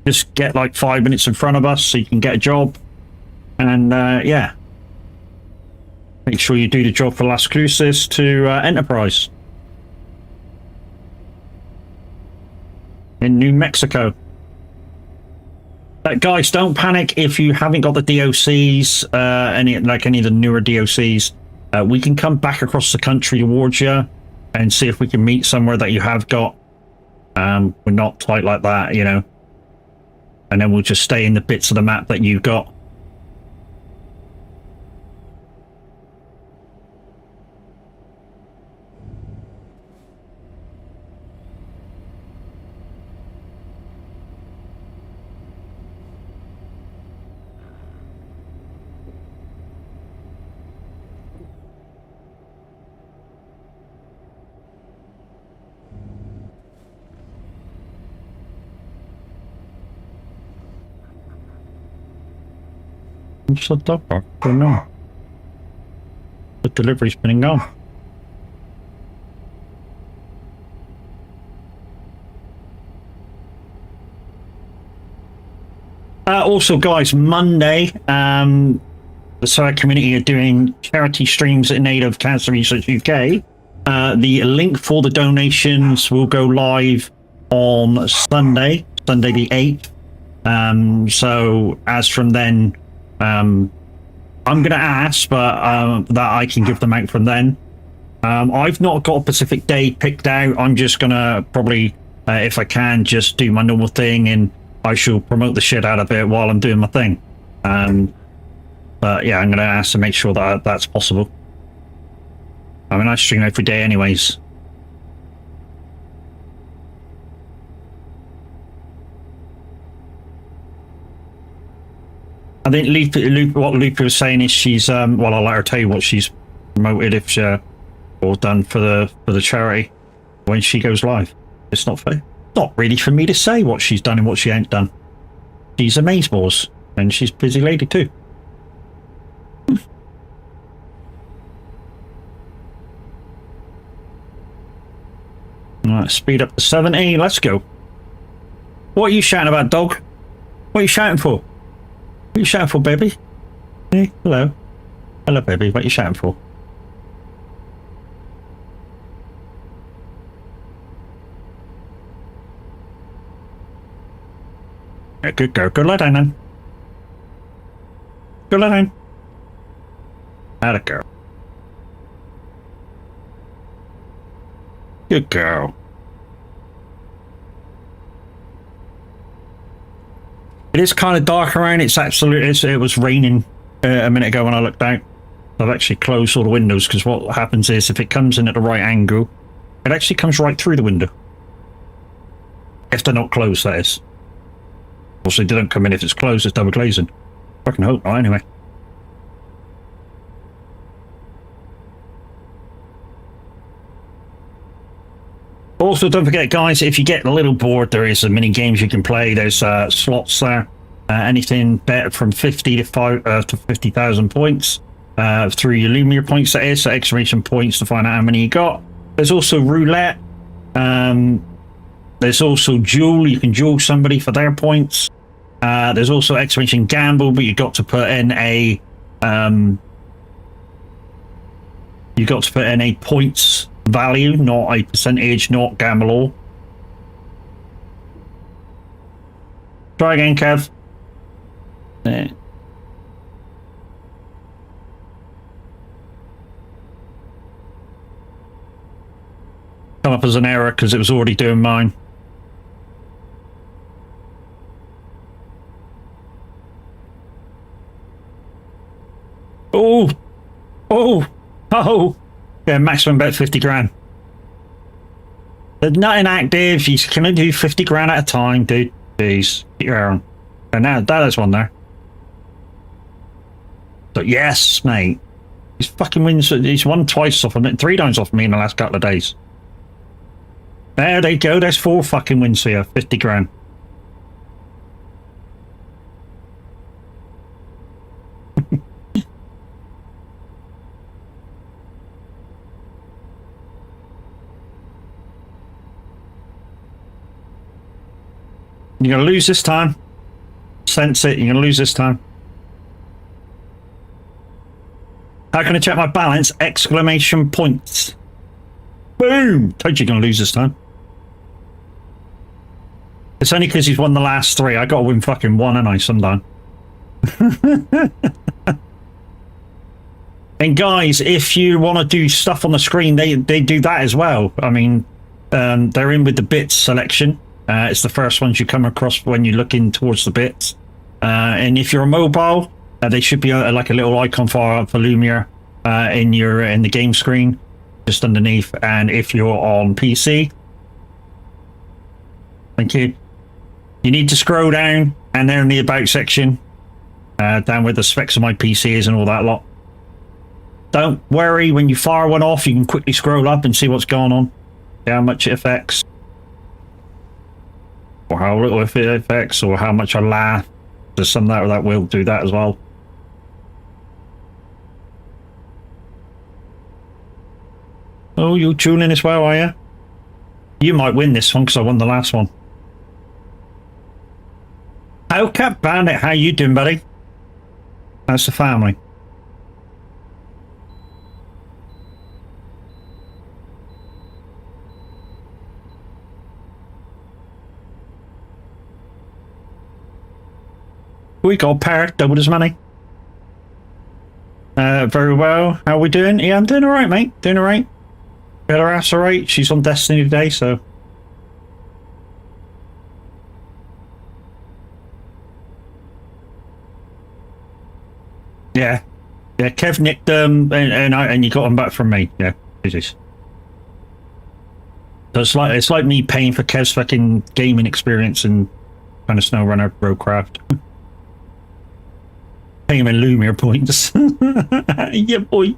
just get like 5 minutes in front of us so you can get a job. And yeah, make sure you do the job for Las Cruces to Enterprise in New Mexico. Guys, don't panic if you haven't got the DOCs, any of the newer DOCs. We can come back across the country towards you and see if we can meet somewhere that you have got. We're not tight like that, you know. And then we'll just stay in the bits of the map that you've got. What's the dog bark? I don't know. The delivery's been and gone. Also, guys, Monday, the Surrey community are doing charity streams in aid of Cancer Research UK. The link for the donations will go live on Sunday the 8th. So as from then, I'm going to ask, but that I can give them out from then. I've not got a specific day picked out. I'm just going to probably, if I can, just do my normal thing, and I shall promote the shit out of it while I'm doing my thing. But yeah, I'm going to ask to make sure that that's possible. I mean, I stream every day anyways. I think what Lupa was saying is she's, well, I'll let her tell you what she's promoted if she, or done for the charity when she goes live. It's not fair. Not really for me to say what she's done and what she ain't done. She's amazeballs, and she's a busy lady too. Alright, speed up to 70, let's go. What are you shouting about, dog? What are you shouting for? What are you shouting for, baby? Hey, hello. Hello, baby, what are you shouting for? Yeah, good girl. Go lie down then. Go lie down. Atta girl. Good girl. It is kind of dark around. It's absolutely. It was raining a minute ago when I looked out. I've actually closed all the windows because what happens is if it comes in at the right angle, it actually comes right through the window. If they're not closed, that is. Obviously, they don't come in if it's closed. It's double glazing. Fucking hope not. Anyway. Also, don't forget, guys, if you get a little bored, there is mini games you can play. There's slots there. Anything better from 50 to 50,000 points through your Lumiere points. That is, so exclamation points to find out how many you got. There's also roulette. There's also duel. You can duel somebody for their points. There's also exclamation gamble, but you got to put in a points value, not a percentage, not gamble all. Try again, Kev. There. Come up as an error because it was already doing mine. Oh, oh, oh. Yeah, maximum bet 50 grand. There's nothing active. You can only do 50 grand at a time, dude. Jeez, get your hair on. And now that is one there. But yes, mate. He's fucking wins. He's won twice off of me, 3 times off me in the last couple of days. There they go. There's 4 fucking wins for you. 50 grand. You're going to lose this time. Sense it. You're going to lose this time. How can I check my balance? Exclamation points. Boom! Told you you're going to lose this time. It's only because he's won the last 3. I got to win fucking 1, and I sometime. And guys, if you want to do stuff on the screen, they do that as well. I mean, they're in with the bits selection. It's the first ones you come across when you're looking towards the bits. And if you're a mobile, they should be like a little icon for Lumiere in the game screen, just underneath. And if you're on PC, thank you. You need to scroll down, and they're in the about section, down where the specs of my PC is and all that lot. Don't worry, when you fire one off, you can quickly scroll up and see what's going on, see how much it affects. Or how little if it affects, or how much I laugh. There's some that will do that as well. Oh, you're tuning as well, are you? You might win this one because I won the last one. Oh, Cat Bandit, how you doing, buddy? How's the family? We got Parrot, doubled his money. Very well. How are we doing? Yeah, I'm doing all right, mate. Doing all right. Got her ass all right. She's on Destiny today, so. Yeah. Yeah, Kev nicked and you got them back from me. Yeah, Jesus. So it's like me paying for Kev's fucking gaming experience and kind of SnowRunner Roadcraft. Pay him in Lumiere points. Yeah, boy.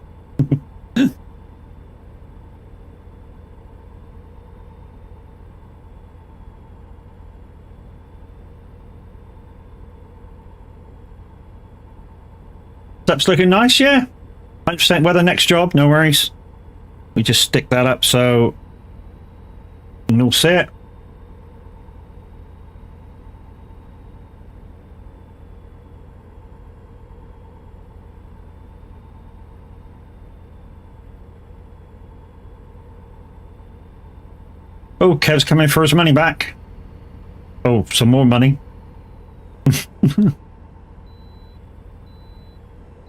That's looking nice, yeah. 100% weather next job, no worries. We just stick that up so you'll see it. Oh, Kev's coming for his money back. Oh, some more money.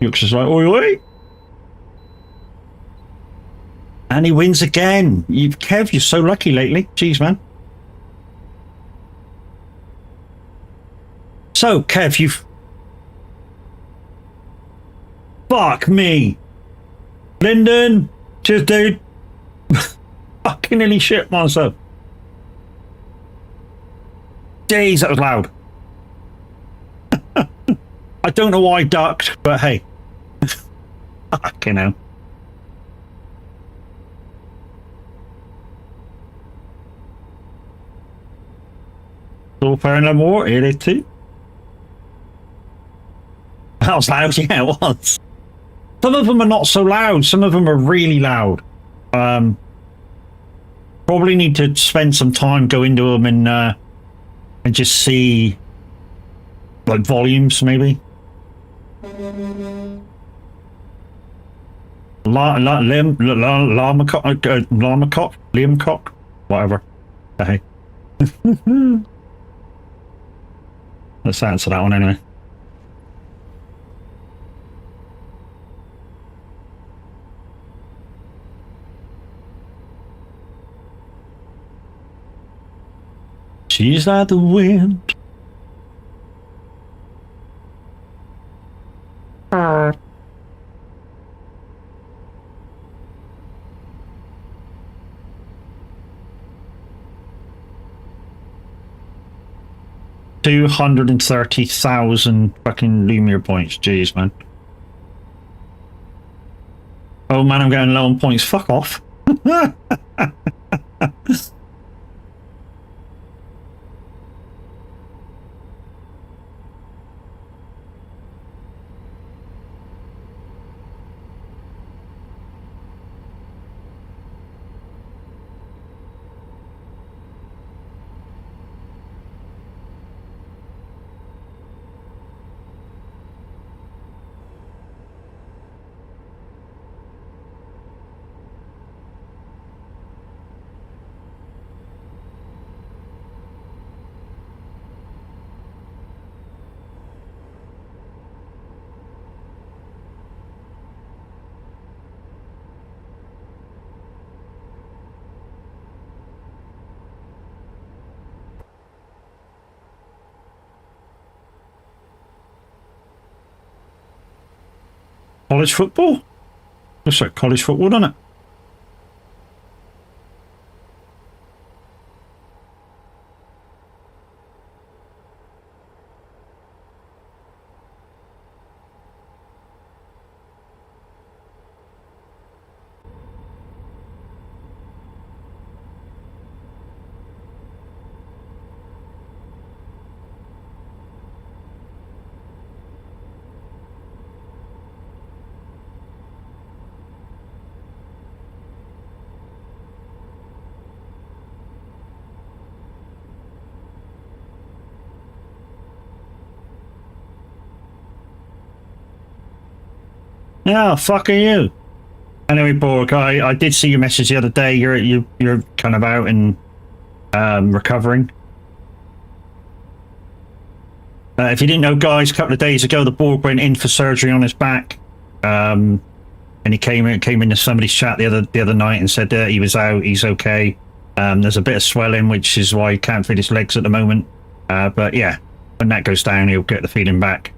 Yuks is like, oi, oi. And he wins again. Kev, you're so lucky lately. Jeez, man. So, Kev, you've... Fuck me. Lyndon. Cheers, dude. Fucking nearly shit myself. Jeez, that was loud. I don't know why I ducked, but hey. Fucking hell. All fair no more, 82. That was loud, yeah, it was. Some of them are not so loud, some of them are really loud. Probably need to spend some time, go into them and just see like volumes maybe. Liam Cock, whatever. Hey. Let's answer that one anyway. She's like the wind. 230,000 fucking Lumiere points. Jeez, man. Oh man, I'm getting low on points. Fuck off. College football? Looks like college football, doesn't it? Yeah, fuck are you? Anyway, Borg, I did see your message the other day. You're kind of out and recovering. If you didn't know, guys, a couple of days ago, the Borg went in for surgery on his back. And he came into somebody's chat the other night and said he was out, he's okay. There's a bit of swelling, which is why he can't feel his legs at the moment. But yeah, when that goes down, he'll get the feeling back.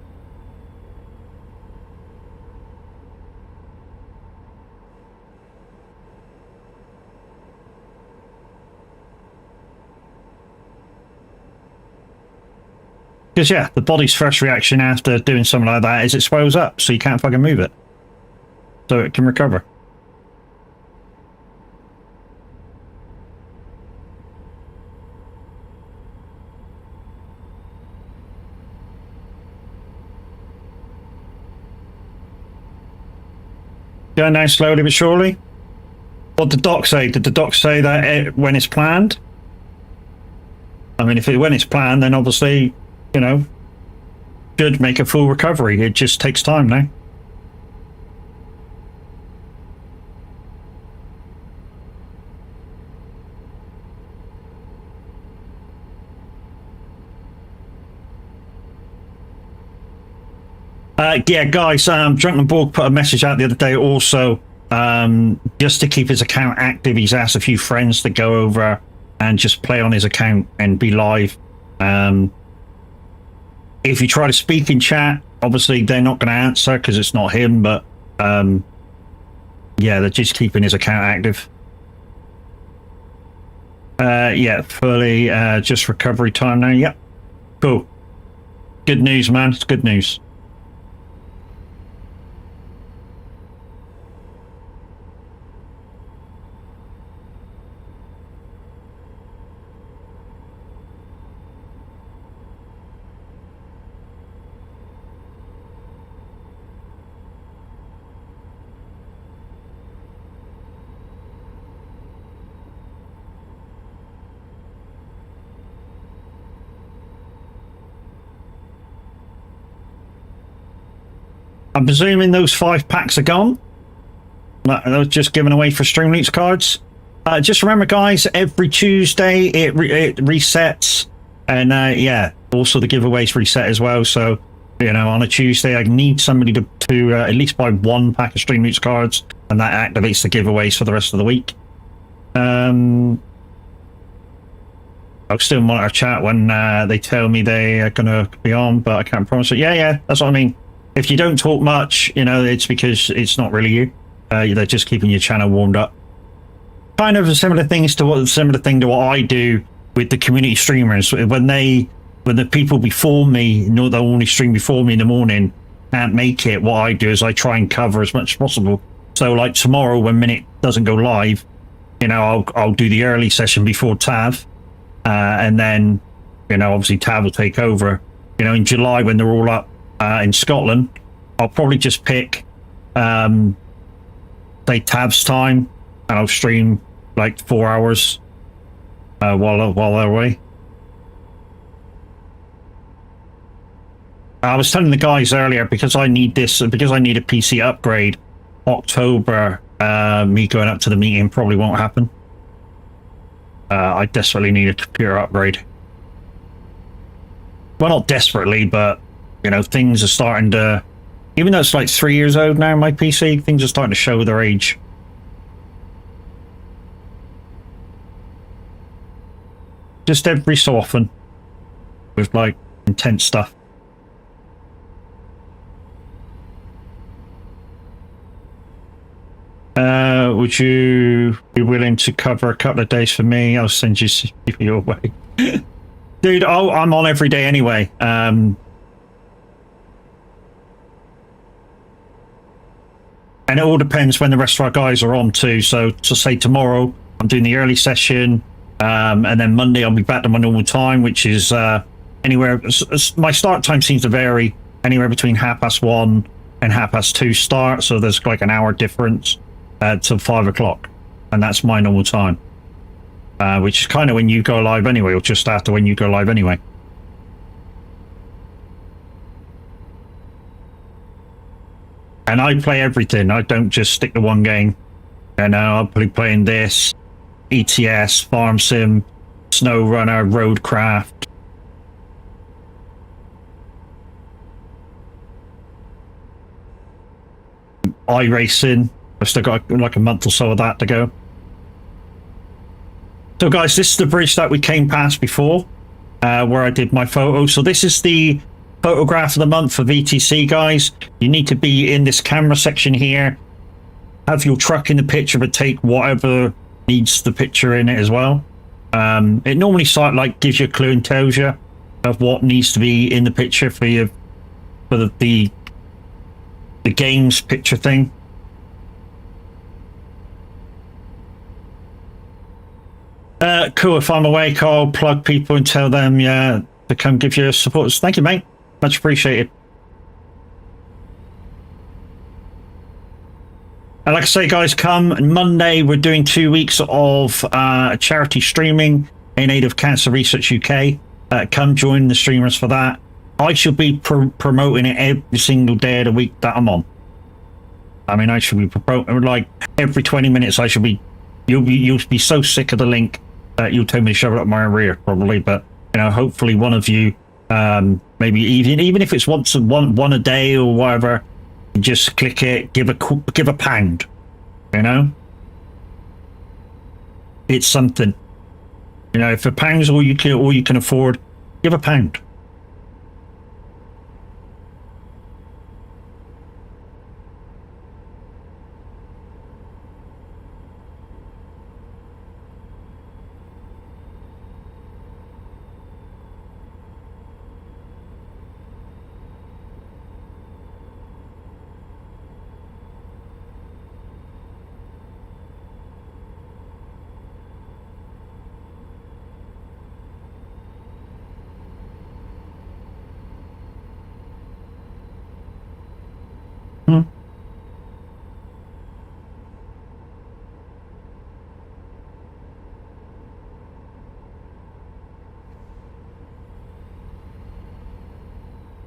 Because yeah, the body's first reaction after doing something like that is it swells up, so you can't fucking move it. So it can recover. Going down slowly but surely. What did the doc say? Did the doc say that when it's planned? I mean, when it's planned, then obviously, you know, should make a full recovery. It just takes time now. Yeah, guys, Drunken Borg put a message out the other day also, just to keep his account active. He's asked a few friends to go over and just play on his account and be live. If you try to speak in chat, obviously they're not going to answer because it's not him, but yeah, they're just keeping his account active. Yeah, fully just recovery time now. Yep, cool. Good news, man. It's good news. I'm presuming those 5 packs are gone. Those just given away for Stream Leaks cards. Just remember, guys, every Tuesday it resets, and yeah, also the giveaways reset as well. So, you know, on a Tuesday, I need somebody to at least buy 1 pack of Stream Leaks cards, and that activates the giveaways for the rest of the week. I'll still monitor chat when they tell me they are going to be on, but I can't promise it. Yeah, that's what I mean. If you don't talk much, you know, it's because it's not really you. They're just keeping your channel warmed up. Kind of a similar thing to what I do with the community streamers. When the people before me, you know, the only stream before me in the morning, can't make it, what I do is I try and cover as much as possible. So like tomorrow when Minute doesn't go live, you know, I'll do the early session before Tav, and then, you know, obviously Tav will take over. You know, in July when they're all up in Scotland, I'll probably just pick say Tav's time, and I'll stream like 4 hours while they're away. I was telling the guys earlier, because I need a PC upgrade, October, me going up to the meeting probably won't happen. I desperately need a computer upgrade. Well, not desperately, but you know, things are starting to, even though it's like 3 years old now, my PC, things are starting to show their age. Just every so often, with like intense stuff. Would you be willing to cover a couple of days for me? I'll send you your way. Dude, I'm on every day anyway. And it all depends when the rest of our guys are on too. So to say tomorrow, I'm doing the early session, and then Monday I'll be back to my normal time, which is anywhere. My start time seems to vary anywhere between 1:30 and 2:30 start. So there's like an hour difference till 5 o'clock, and that's my normal time, which is kind of when you go live anyway, or just after when you go live anyway. And I play everything. I don't just stick to one game. And I'll be playing this, ETS, Farm Sim, Snow Runner, Roadcraft. iRacing. I've still got like a month or so of that to go. So guys, this is the bridge that we came past before, where I did my photo. So this is the photograph of the month for VTC, guys. You need to be in this camera section here, have your truck in the picture, but take whatever needs the picture in it as well. It normally gives you a clue and tells you of what needs to be in the picture for you, for the game's picture thing. Cool. If I'm awake, I'll plug people and tell them, yeah, to come give you support. Thank you, mate. Much appreciated. And like I say, guys, come Monday, we're doing 2 weeks of charity streaming in aid of Cancer Research UK. Come join the streamers for that. I shall be promoting it every single day of the week that I'm on. I mean, I should be promoting like every 20 minutes. I should be. You'll be so sick of the link that you'll tell me to shove it up my rear, probably. But you know, hopefully one of you, maybe even if it's one a day or whatever, just click it, give a pound. You know, it's something. You know, if a pound's all you can afford, give a pound.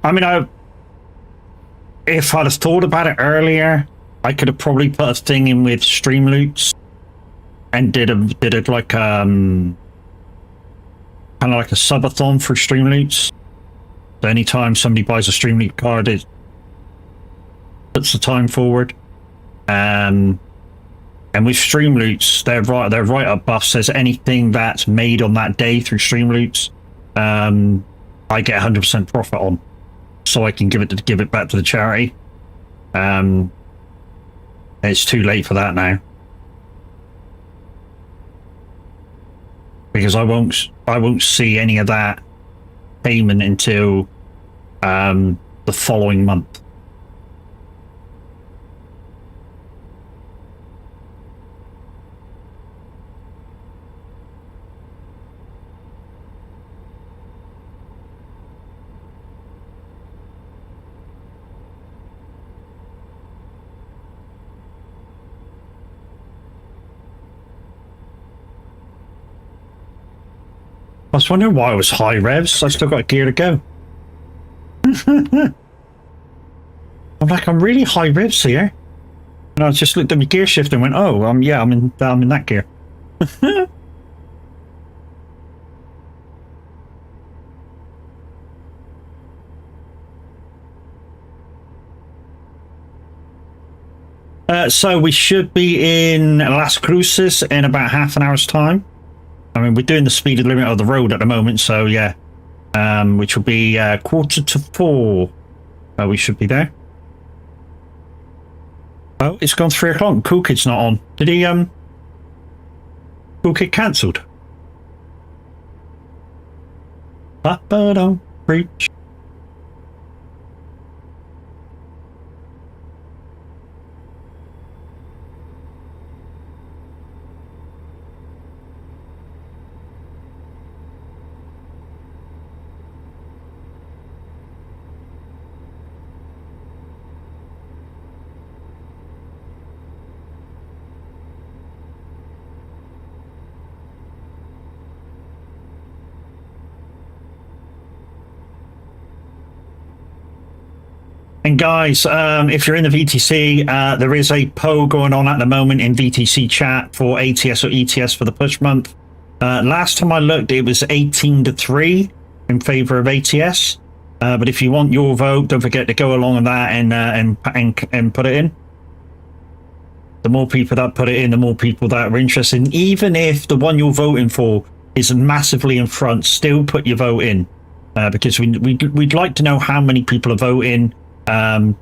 I mean, if I'd have thought about it earlier, I could have probably put a thing in with Streamloots and did it like kind of like a subathon for Streamloots. So anytime somebody buys a Streamloot card, it puts the time forward. And with Streamloots, they're right up buff. Says anything that's made on that day through Streamloots, I get 100% profit on. So I can give it back to the charity. It's too late for that now, because I won't see any of that payment until the following month. I was wondering why it was high revs. I still got gear to go. I'm like, I'm really high revs here. And I just looked at my gear shift and went, oh, yeah, I'm in that gear. So we should be in Las Cruces in about half an hour's time. I mean, we're doing the speed limit of the road at the moment, so yeah, which will be 3:45. We should be there. Oh, it's gone 3 o'clock. Cool Kid's not on. Did he? Cool Kid cancelled. Papa don't preach. And guys, if you're in the VTC, there is a poll going on at the moment in VTC chat for ATS or ETS for the push month. Last time I looked, it was 18-3 in favor of ATS. But if you want your vote, don't forget to go along with that and put it in. The more people that put it in, the more people that are interested. And even if the one you're voting for is massively in front, still put your vote in, because we'd like to know how many people are voting. You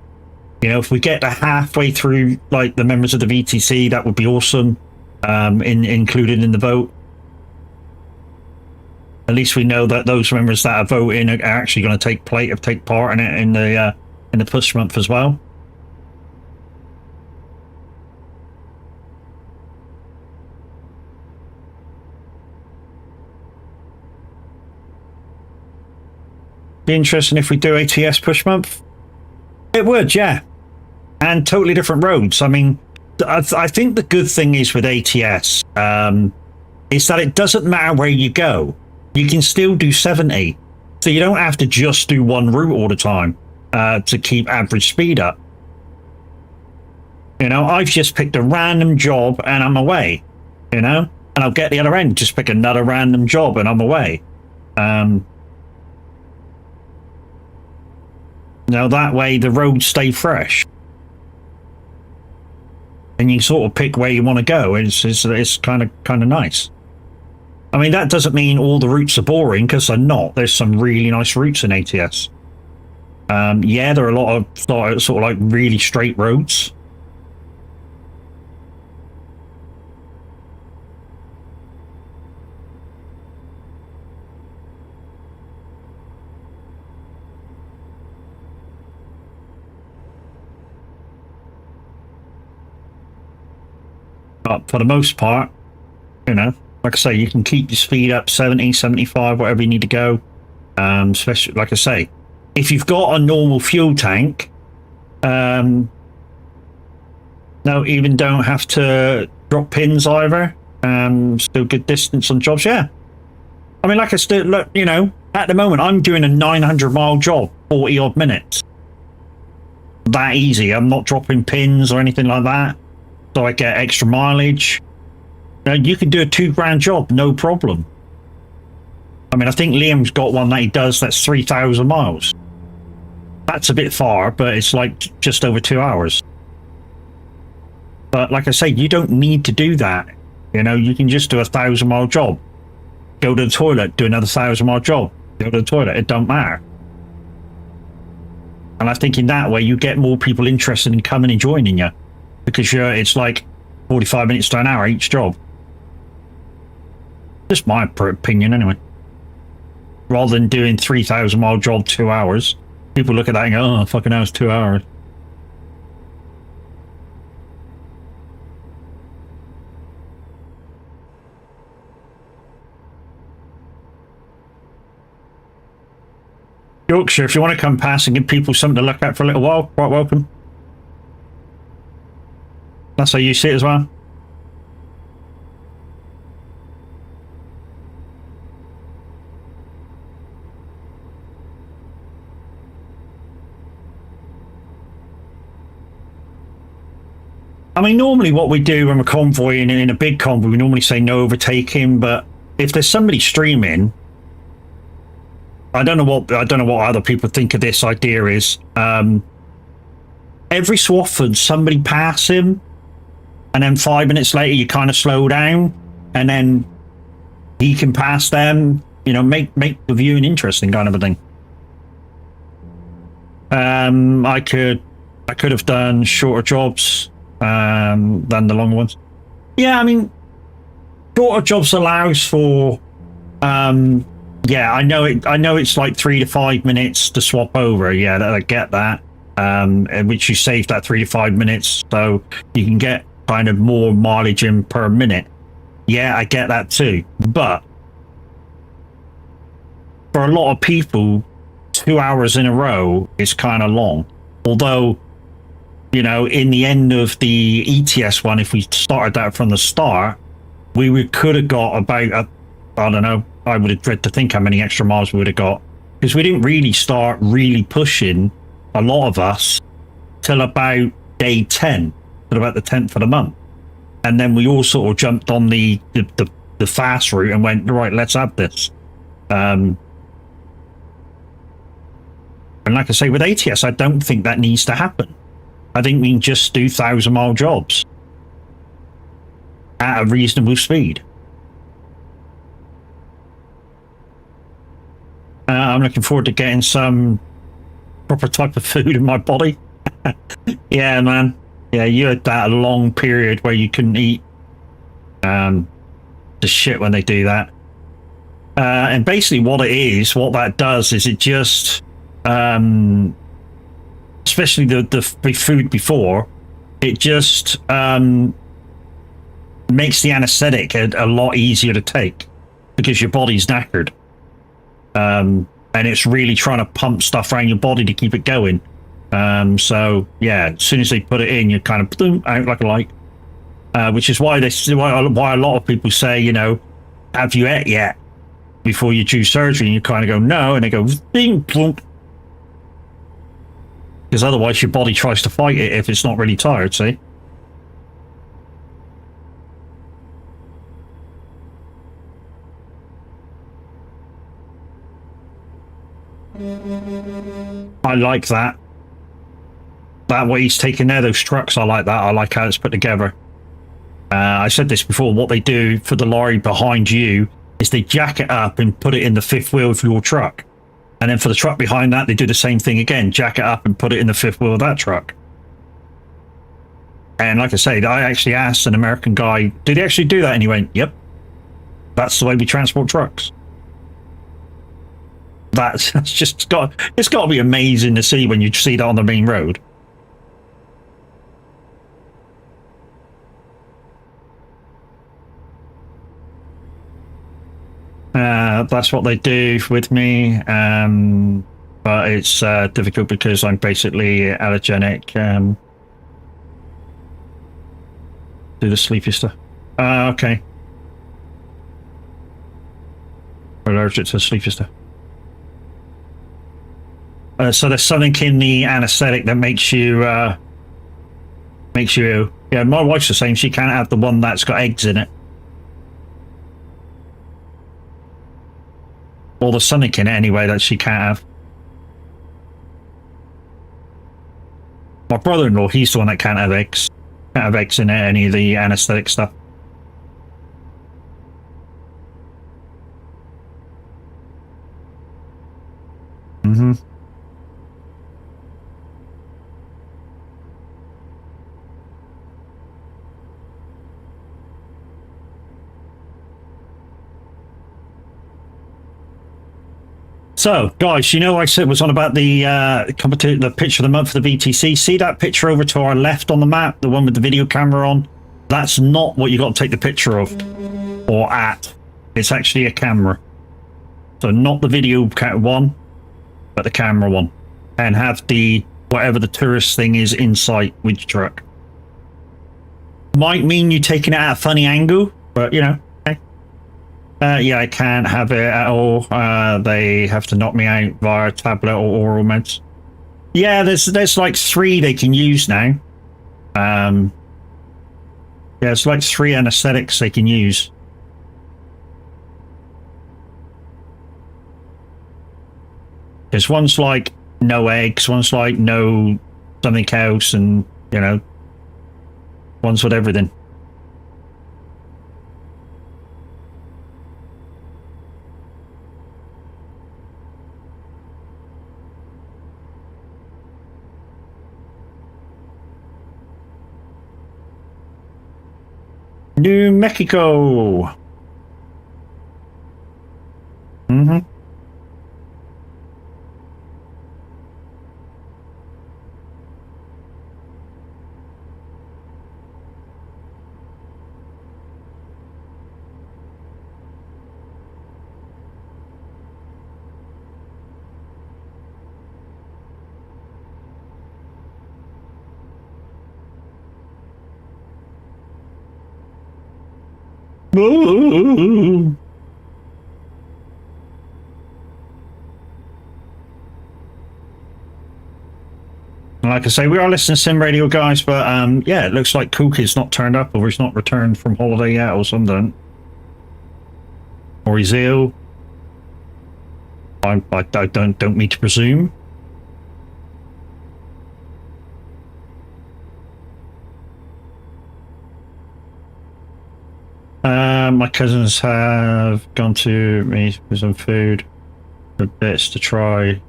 know, if we get to halfway through, like the members of the VTC, that would be awesome. Included in the vote. At least we know that those members that are voting are actually going to take part in it in the push month as well. Be interesting if we do ATS push month. It would, yeah, and totally different roads. I mean, I think the good thing is with ATS is that it doesn't matter where you go. You can still do 70, so you don't have to just do one route all the time to keep average speed up. You know, I've just picked a random job and I'm away. You know, and I'll get the other end, just pick another random job and I'm away. Now that way the roads stay fresh, and you sort of pick where you want to go. It's kind of nice. I mean, that doesn't mean all the routes are boring, because they're not. There's some really nice routes in ATS. Yeah, there are a lot of sort of like really straight roads. But for the most part, you know, like I say, you can keep your speed up 70, 75, whatever you need to go. Especially, like I say, if you've got a normal fuel tank, no, even don't have to drop pins either. Still good distance on jobs, yeah. I mean, like I still look, you know, at the moment, I'm doing a 900-mile job, 40 odd minutes. That easy. I'm not dropping pins or anything like that, so I get extra mileage. You can do a $2,000 job, no problem. I mean, I think Liam's got one that he does that's 3,000 miles. That's a bit far, but it's like just over 2 hours. But like I say, you don't need to do that. You know, you can just do a 1,000-mile job. Go to the toilet, do another 1,000-mile job. Go to the toilet, it don't matter. And I think in that way, you get more people interested in coming and joining you, because it's like 45 minutes to an hour each job. Just my opinion, anyway. Rather than doing 3,000-mile job 2 hours, people look at that and go, "Oh, fucking hell, it's 2 hours." Yorkshire, if you want to come past and give people something to look at for a little while, quite welcome. That's how you see it as well. I mean, normally what we do when we're convoying in a big convoy, we normally say no overtaking, but if there's somebody streaming, I don't know what other people think of this idea is. Every so often somebody pass him, and then 5 minutes later you kind of slow down, and then he can pass them. You know, make the viewing interesting, kind of a thing. I could have done shorter jobs than the longer ones. Yeah, I mean, shorter jobs allows for yeah, I know it's like 3 to 5 minutes to swap over. Yeah, I get that. Which you save that 3 to 5 minutes, so you can get kind of more mileage in per minute. Yeah, I get that too. But for a lot of people, 2 hours in a row is kind of long. Although, you know, in the end of the ETS one, if we started that from the start, we could have got about, I don't know, I would have dread to think how many extra miles we would have got, because we didn't really start really pushing a lot of us, till about day 10, till about the 10th of the month. And then we all sort of jumped on the fast route and went, right, let's have this. And like I say, with ATS, I don't think that needs to happen. I think we can just do 1,000-mile jobs at a reasonable speed. I'm looking forward to getting some proper type of food in my body. Yeah, man. Yeah, you had that long period where you couldn't eat. The shit when they do that. And basically what what that does is it just, especially the food before, it just makes the anesthetic a lot easier to take because your body's knackered. And it's really trying to pump stuff around your body to keep it going. So yeah, as soon as they put it in, you're kind of boom, out like a light. Which is why why a lot of people say, you know, have you ate yet before you do surgery? And you kind of go no, and they go ding plump, because otherwise your body tries to fight it if it's not really tired. See. I like that. That what he's taking there, those trucks, I like that. I like how it's put together. I said this before, what they do for the lorry behind you is they jack it up and put it in the fifth wheel of your truck. And then for the truck behind that, they do the same thing again, jack it up and put it in the fifth wheel of that truck. And like I say, I actually asked an American guy, did he actually do that? And he went, yep, that's the way we transport trucks. That's just it's got to be amazing to see when you see that on the main road. That's what they do with me, but it's difficult because I'm basically allergenic to the sleepy stuff. Okay. Allergic to the sleepy stuff. So there's something in the anesthetic that makes you, yeah, my wife's the same, she can't have the one that's got eggs in it. Or there's something in it anyway that she can't have. My brother-in-law, he's the one that can't have eggs. Can't have eggs in it, any of the anesthetic stuff. Mm-hmm. So, guys, you know I said was on about the picture of the month for the VTC. See that picture over to our left on the map, the one with the video camera on? That's not what you got to take the picture of or at. It's actually a camera. So not the video one, but the camera one. And have the whatever the tourist thing is in sight with your truck. Might mean you taking it at a funny angle, but you know. Yeah, I can't have it at all. They have to knock me out via tablet or oral meds. Yeah, there's like 3 they can use now. Yeah, it's like 3 anesthetics they can use. There's one's like no eggs, one's like no something else, and you know, one's with everything. New Mexico. Mm-hmm. Ooh. like I say, we are listening to Sim Radio, guys, but yeah, it looks like Cookie's not turned up, or he's not returned from holiday yet, or something. Or he's ill. I don't mean to presume. My cousins have gone to me for some food, for bits to try.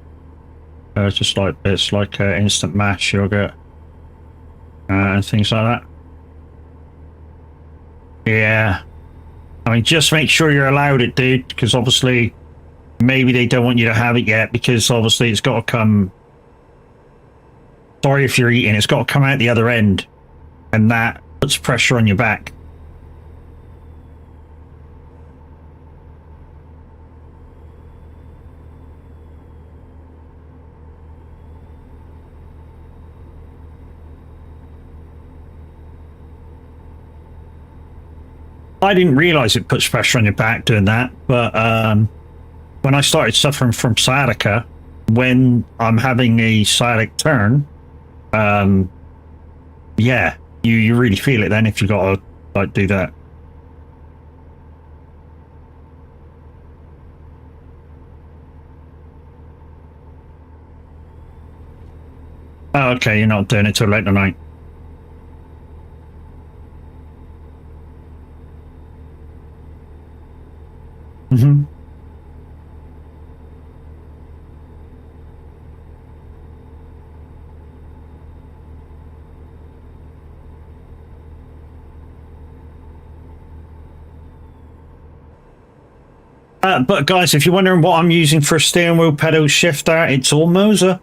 Just like bits like instant mash yogurt and things like that. Yeah. I mean, just make sure you're allowed it, dude, because obviously maybe they don't want you to have it yet, because obviously it's got to come... Sorry if you're eating, it's got to come out the other end, and that puts pressure on your back. I didn't realize it puts pressure on your back doing that, but when I started suffering from sciatica, when I'm having a sciatic turn, yeah, you really feel it then if you got to like do that. Oh, okay, you're not doing it till late tonight. Mm-hmm. But guys, if you're wondering what I'm using for a steering wheel pedal shifter, it's all Moser.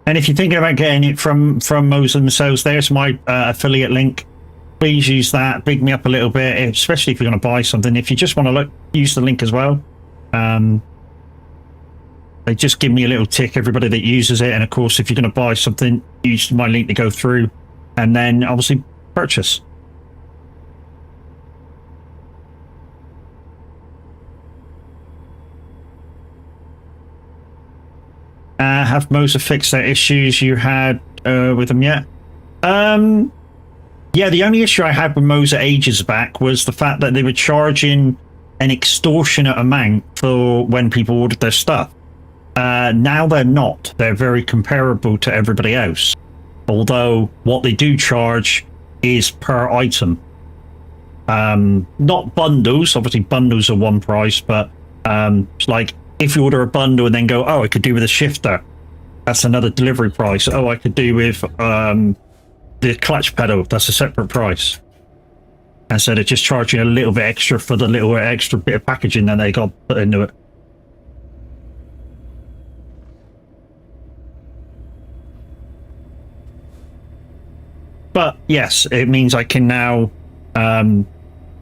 And if you're thinking about getting it from Moser themselves, there's my affiliate link. Please use that. Big me up a little bit, especially if you're going to buy something. If you just want to use the link as well. They just give me a little tick, everybody that uses it. And of course, if you're going to buy something, use my link to go through and then obviously purchase. Have Moser fixed their issues you had with them yet? Yeah, the only issue I had with Moser ages back was the fact that they were charging an extortionate amount for when people ordered their stuff. Now they're not. They're very comparable to everybody else. Although what they do charge is per item. Not bundles. Obviously bundles are one price, but it's like if you order a bundle and then go, oh, I could do with a shifter, that's another delivery price. Oh, I could do with the clutch pedal, that's a separate price. And so they're just charging a little bit extra for the little extra bit of packaging that they got put into it. But yes, it means I can now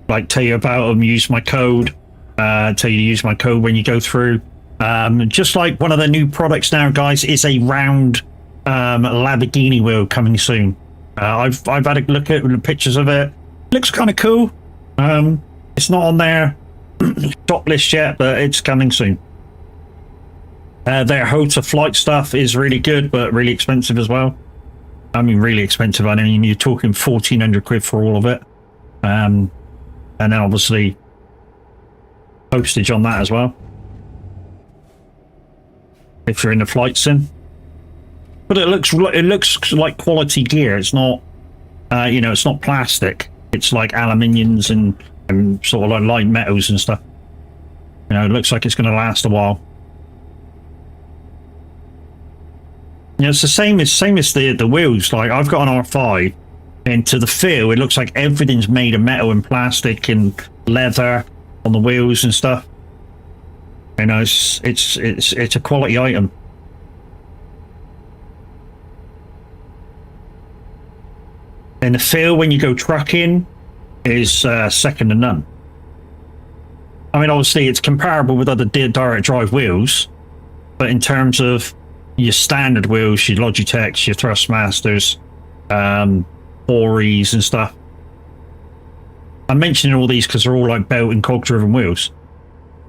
like tell you about them, use my code, tell you to use my code when you go through. Just like one of the new products now, guys, is a round Lamborghini wheel coming soon. I've had a look at the pictures of it. Looks kind of cool. It's not on their top list yet, but it's coming soon. Their Hota flight stuff is really good, but really expensive as well. I mean, really expensive. I mean, you're talking 1,400 quid for all of it. And then obviously postage on that as well, if you're in the flight sim. But it looks like quality gear. It's not, you know, it's not plastic. It's like aluminiums and sort of like light metals and stuff. You know, it looks like it's going to last a while. You know, it's the same as the wheels. Like I've got an R5, and to the feel, it looks like everything's made of metal and plastic and leather on the wheels and stuff. You know, it's a quality item. And the feel when you go trucking is second to none. I mean, obviously it's comparable with other direct drive wheels, but in terms of your standard wheels, your Logitechs, your Thrustmasters, Auris and stuff. I'm mentioning all these because they're all like belt and cog driven wheels.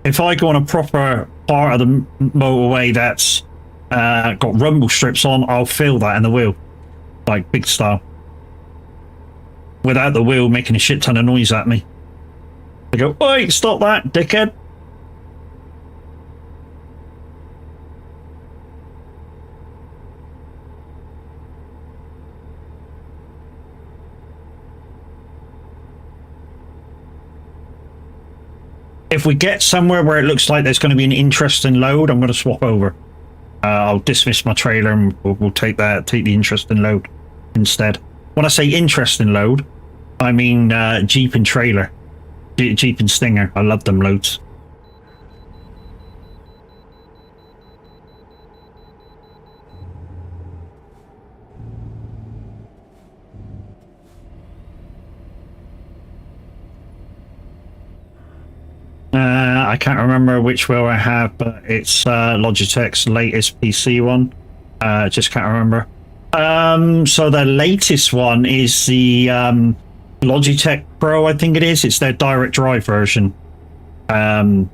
If I go on a proper part of the motorway that's got rumble strips on, I'll feel that in the wheel, like big style. Without the wheel making a shit ton of noise at me. I go, oi, stop that, dickhead. If we get somewhere where it looks like there's going to be an interesting load, I'm going to swap over. I'll dismiss my trailer and we'll take the interesting load instead. When I say interesting load, I mean Jeep and trailer. Jeep and Stinger. I love them loads. I can't remember which wheel I have, but it's Logitech's latest PC one. Just can't remember. So the latest one is the Logitech Pro, I think it is. It's their direct drive version. When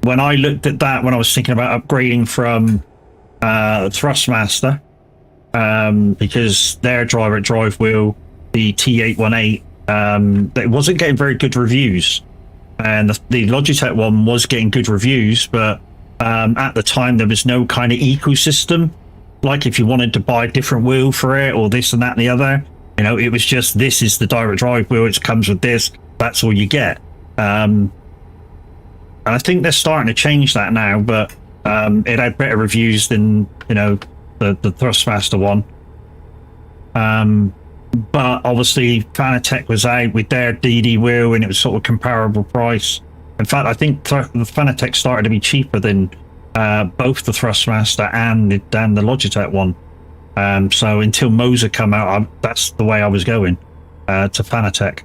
I looked at that, when I was thinking about upgrading from Thrustmaster, because their direct drive wheel, the T818, it wasn't getting very good reviews. And the Logitech one was getting good reviews, but at the time there was no kind of ecosystem. Like if you wanted to buy a different wheel for it or this and that and the other, you know, it was just, this is the direct drive wheel, it comes with this, that's all you get. And I think they're starting to change that now, but it had better reviews than, you know, the Thrustmaster one. But obviously Fanatec was out with their DD wheel and it was sort of comparable price. In fact, I think the Fanatec started to be cheaper than both the Thrustmaster and the Logitech one. So until Moser come out, that's the way I was going, to Fanatec.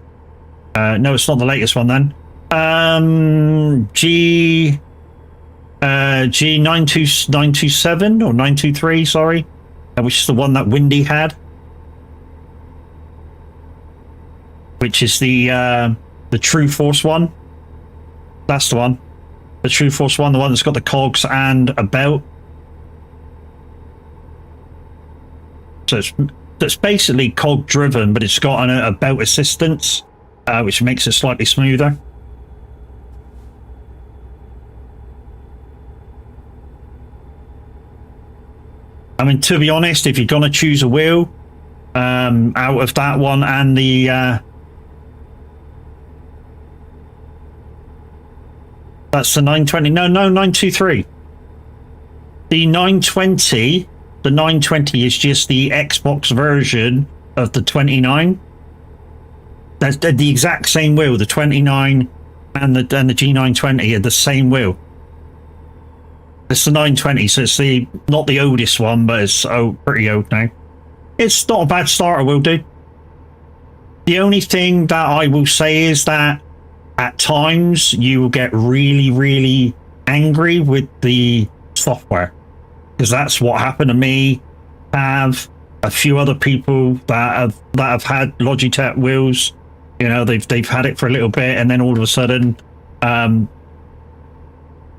No, it's not the latest one then. G927 or 923, sorry, which is the one that Windy had. Which is the True Force one. That's the one. The True Force one, the one that's got the cogs and a belt. So it's basically cog driven, but it's got a belt assistance, which makes it slightly smoother. I mean, to be honest, if you're gonna choose a wheel out of that one and the that's the 920. No, 923. The 920. The 920 is just the Xbox version of the 29. That's the exact same wheel. The 29 and the G920 are the same wheel. It's the 920, so it's not the oldest one, but it's pretty old now. It's not a bad starter wheel, dude. The only thing that I will say is that at times you will get really, really angry with the software, because that's what happened to me. Have a few other people that have had Logitech wheels. You know, they've had it for a little bit, and then all of a sudden,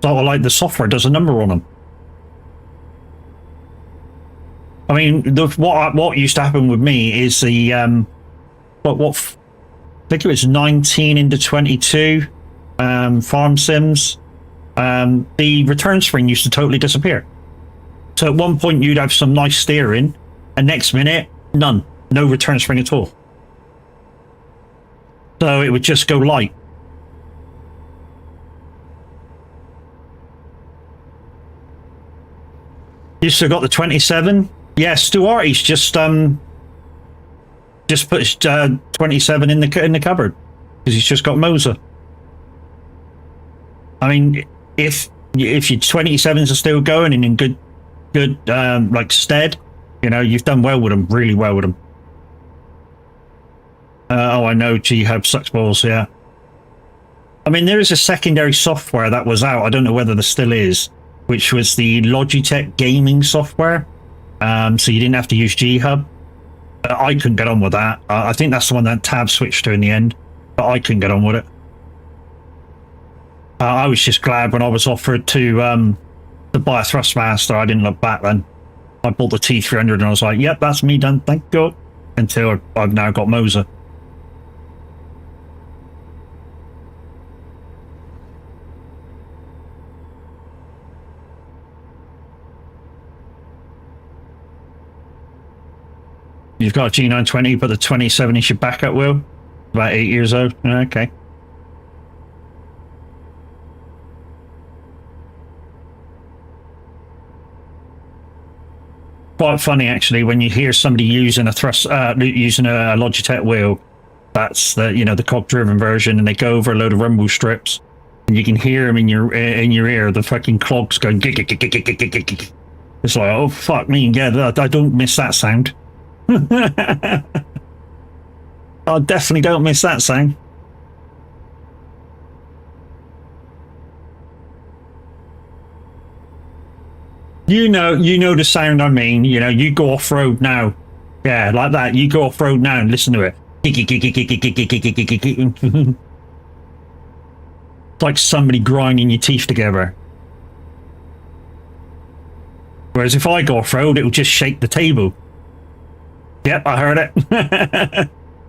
sort of like the software does a number on them. I mean, what used to happen with me is the I think it was 19 into 22 farm sims. The return spring used to totally disappear. So at one point you'd have some nice steering, and next minute, none. No return spring at all. So it would just go light. You still got the 27? Yeah, Stuarte's just put 27 in the cupboard because he's just got Moser. I mean, if your 27s are still going and in good like stead, you know, you've done well with them, really well with them. Oh, I know, G-Hub sucks balls, yeah. I mean, there is a secondary software that was out, I don't know whether there still is, which was the Logitech gaming software. So you didn't have to use G-Hub. I couldn't get on with that. I think that's the one that Tab switched to in the end, but I couldn't get on with it. I was just glad when I was offered to buy a Thrustmaster. I didn't look back then. I bought the T300 and I was like, yep, that's me done, thank God. Until I've now got Moser. You've got a G920, but the 27 is your backup wheel. About 8 years old. Okay. Quite funny actually when you hear somebody using a Logitech wheel. That's the the cog driven version, and they go over a load of rumble strips, and you can hear them in your ear. The fucking clogs going. It's like, oh fuck me, yeah, I don't miss that sound. I definitely don't miss that sound. You know the sound I mean. You go off road now, yeah, like that. You go off road now and listen to it. It's like somebody grinding your teeth together. Whereas if I go off road, it will just shake the table. Yep, I heard it.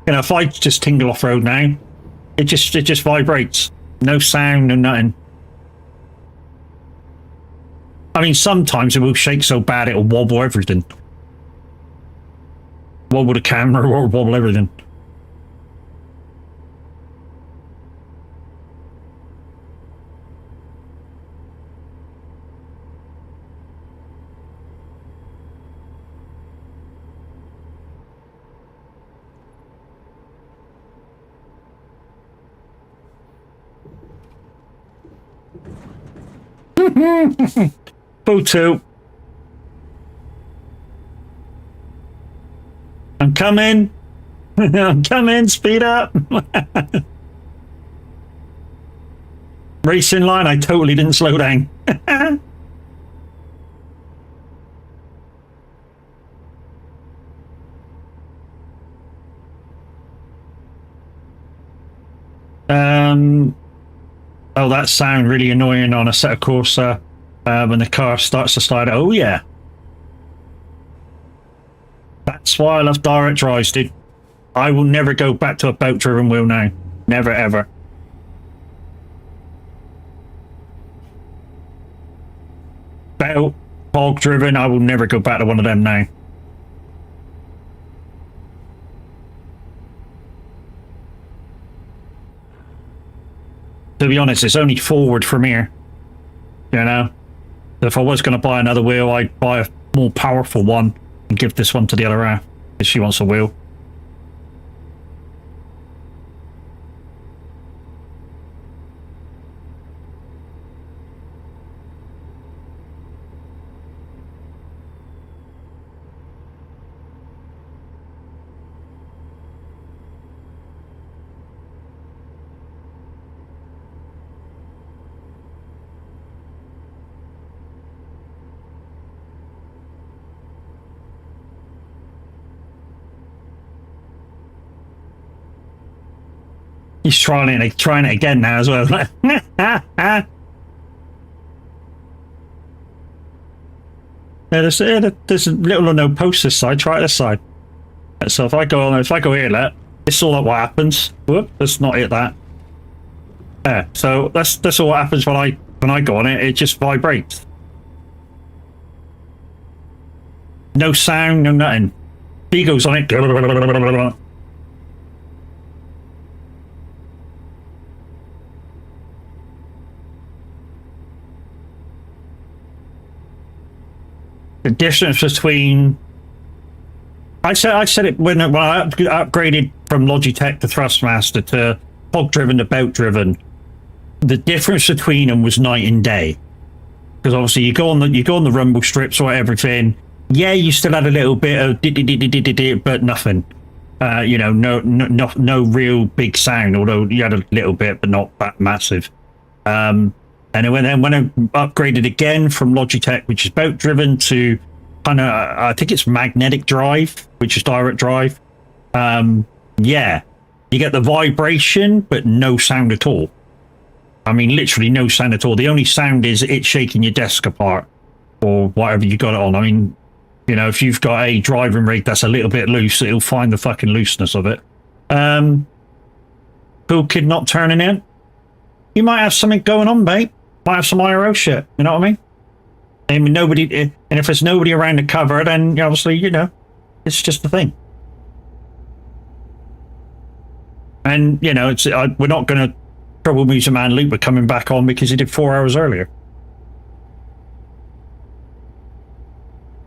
If I just tingle off road now, it just vibrates. No sound, no nothing. I mean, sometimes it will shake so bad it'll wobble everything. Wobble the camera or wobble everything. Photo. I'm coming. I'm coming. Speed up. Racing line. I totally didn't slow down. Oh, that sound really annoying on a set of Corsa when the car starts to slide. Oh yeah, that's why I love direct drives, dude. I will never go back to a belt-driven wheel now. Never ever. Belt, hog-driven. I will never go back to one of them now. To be honest, it's only forward from here. If I was going to buy another wheel, I'd buy a more powerful one and give this one to the other half if she wants a wheel. He's trying it again now as well. There's a little or no post this side. Try it this side. So if I go here, it's all what happens. Whoop, let's not hit that. Yeah. So that's all what happens when I go on it. It just vibrates. No sound, no nothing. He goes on it. The difference between I said it when I upgraded from Logitech to Thrustmaster to hog driven to belt driven. The difference between them was night and day. Because obviously you go on the rumble strips or everything. Yeah, you still had a little bit of but nothing. No real big sound. Although you had a little bit, but not that massive. And when I upgraded again from Logitech, which is belt driven, to kind of, I think it's magnetic drive, which is direct drive. Yeah, you get the vibration, but no sound at all. I mean, literally no sound at all. The only sound is it shaking your desk apart or whatever you got it on. I mean, you know, if you've got a driving rig that's a little bit loose, it'll find the fucking looseness of it. Cool kid not turning in. You might have something going on, mate. Might have some IRO shit. You know what I mean? I mean, nobody, and if there's nobody around to cover, then obviously, you know, it's just a thing. And, you know, we're not going to trouble Music Man Luke with coming back on because he did 4 hours earlier.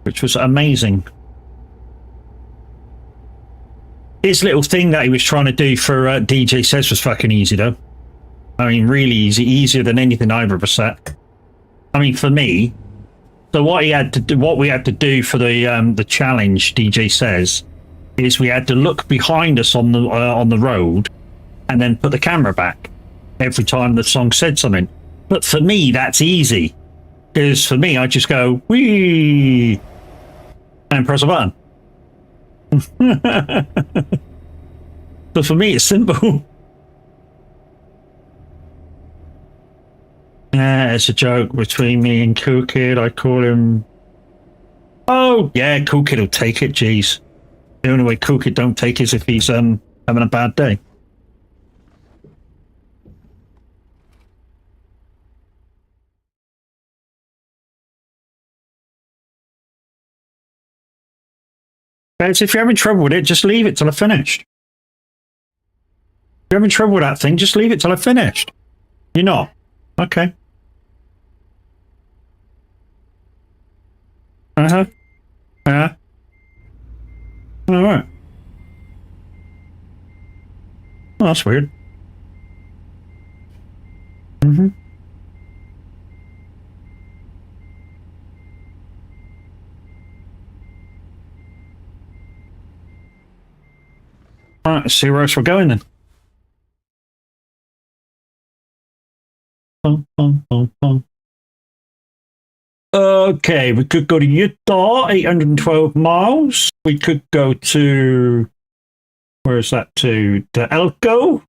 Which was amazing. His little thing that he was trying to do for DJ Says was fucking easy, though. I mean, really easy. Easier than anything I've ever set. I mean, for me... So what we had to do for the challenge, DJ Says, is we had to look behind us on the road, and then put the camera back every time the song said something. But for me, that's easy, because for me, I just go wee and press a button. So for me, it's simple. Yeah, it's a joke between me and Cool Kid. I call him... Oh, yeah, Cool Kid will take it, jeez. The only way Cool Kid don't take is if he's having a bad day. But if you're having trouble with it, just leave it till I finished. If you're having trouble with that thing, just leave it till I finished. You're not? Okay. Uh-huh. Yeah. All right. Oh, that's weird. Mm-hmm. All right, let's see where else we're going then. Okay, we could go to Utah, 812 miles. We could go to... Where is that to? To Elko?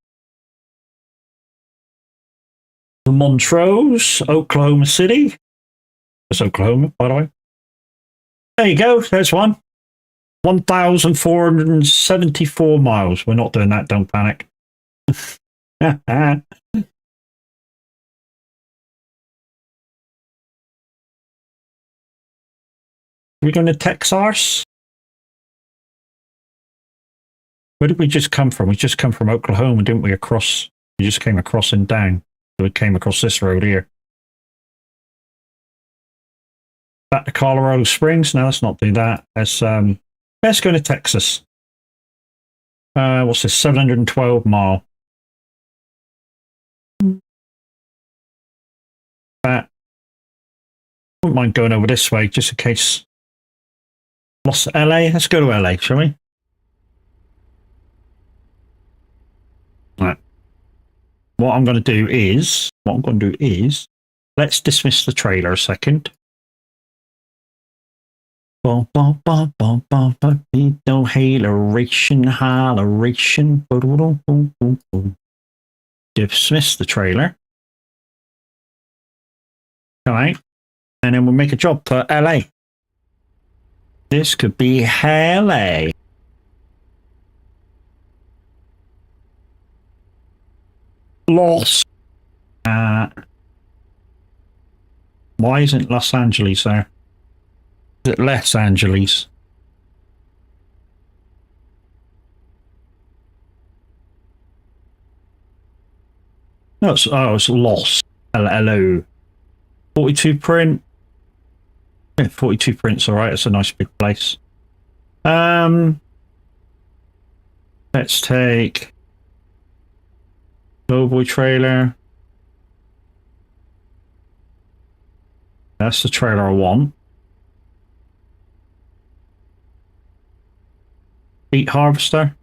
Montrose, Oklahoma City. That's Oklahoma, by the way. There you go, there's one. 1,474 miles. We're not doing that, don't panic. We're going to Texas? Where did we just come from? We just come from Oklahoma, didn't we? Across. We just came across and down. So we came across this road here. Back to Colorado Springs? No, let's not do that. Let's go to Texas. What's this? 712 mile. I wouldn't mind going over this way just in case. LA? Let's go to LA, shall we? Right. What I'm going to do is, let's dismiss the trailer a second. No haloration. Dismiss the trailer. All right. And then we'll make a job for LA. This could be LA. Lost. Why isn't Los Angeles there? Is it Los Angeles? No, it's lost. Hello. 42 print. Yeah, 42 print's alright. It's a nice big place. Let's take Convoy trailer. That's the trailer I want. Beet harvester.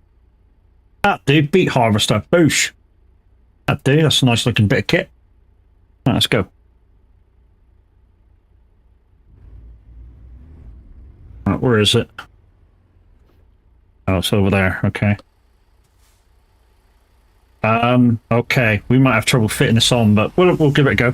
That do, beet harvester. Boosh. That do, that's a nice looking bit of kit. Right, let's go. Right, where is it? Oh, it's over there. Okay. Okay. We might have trouble fitting this on, but we'll give it a go.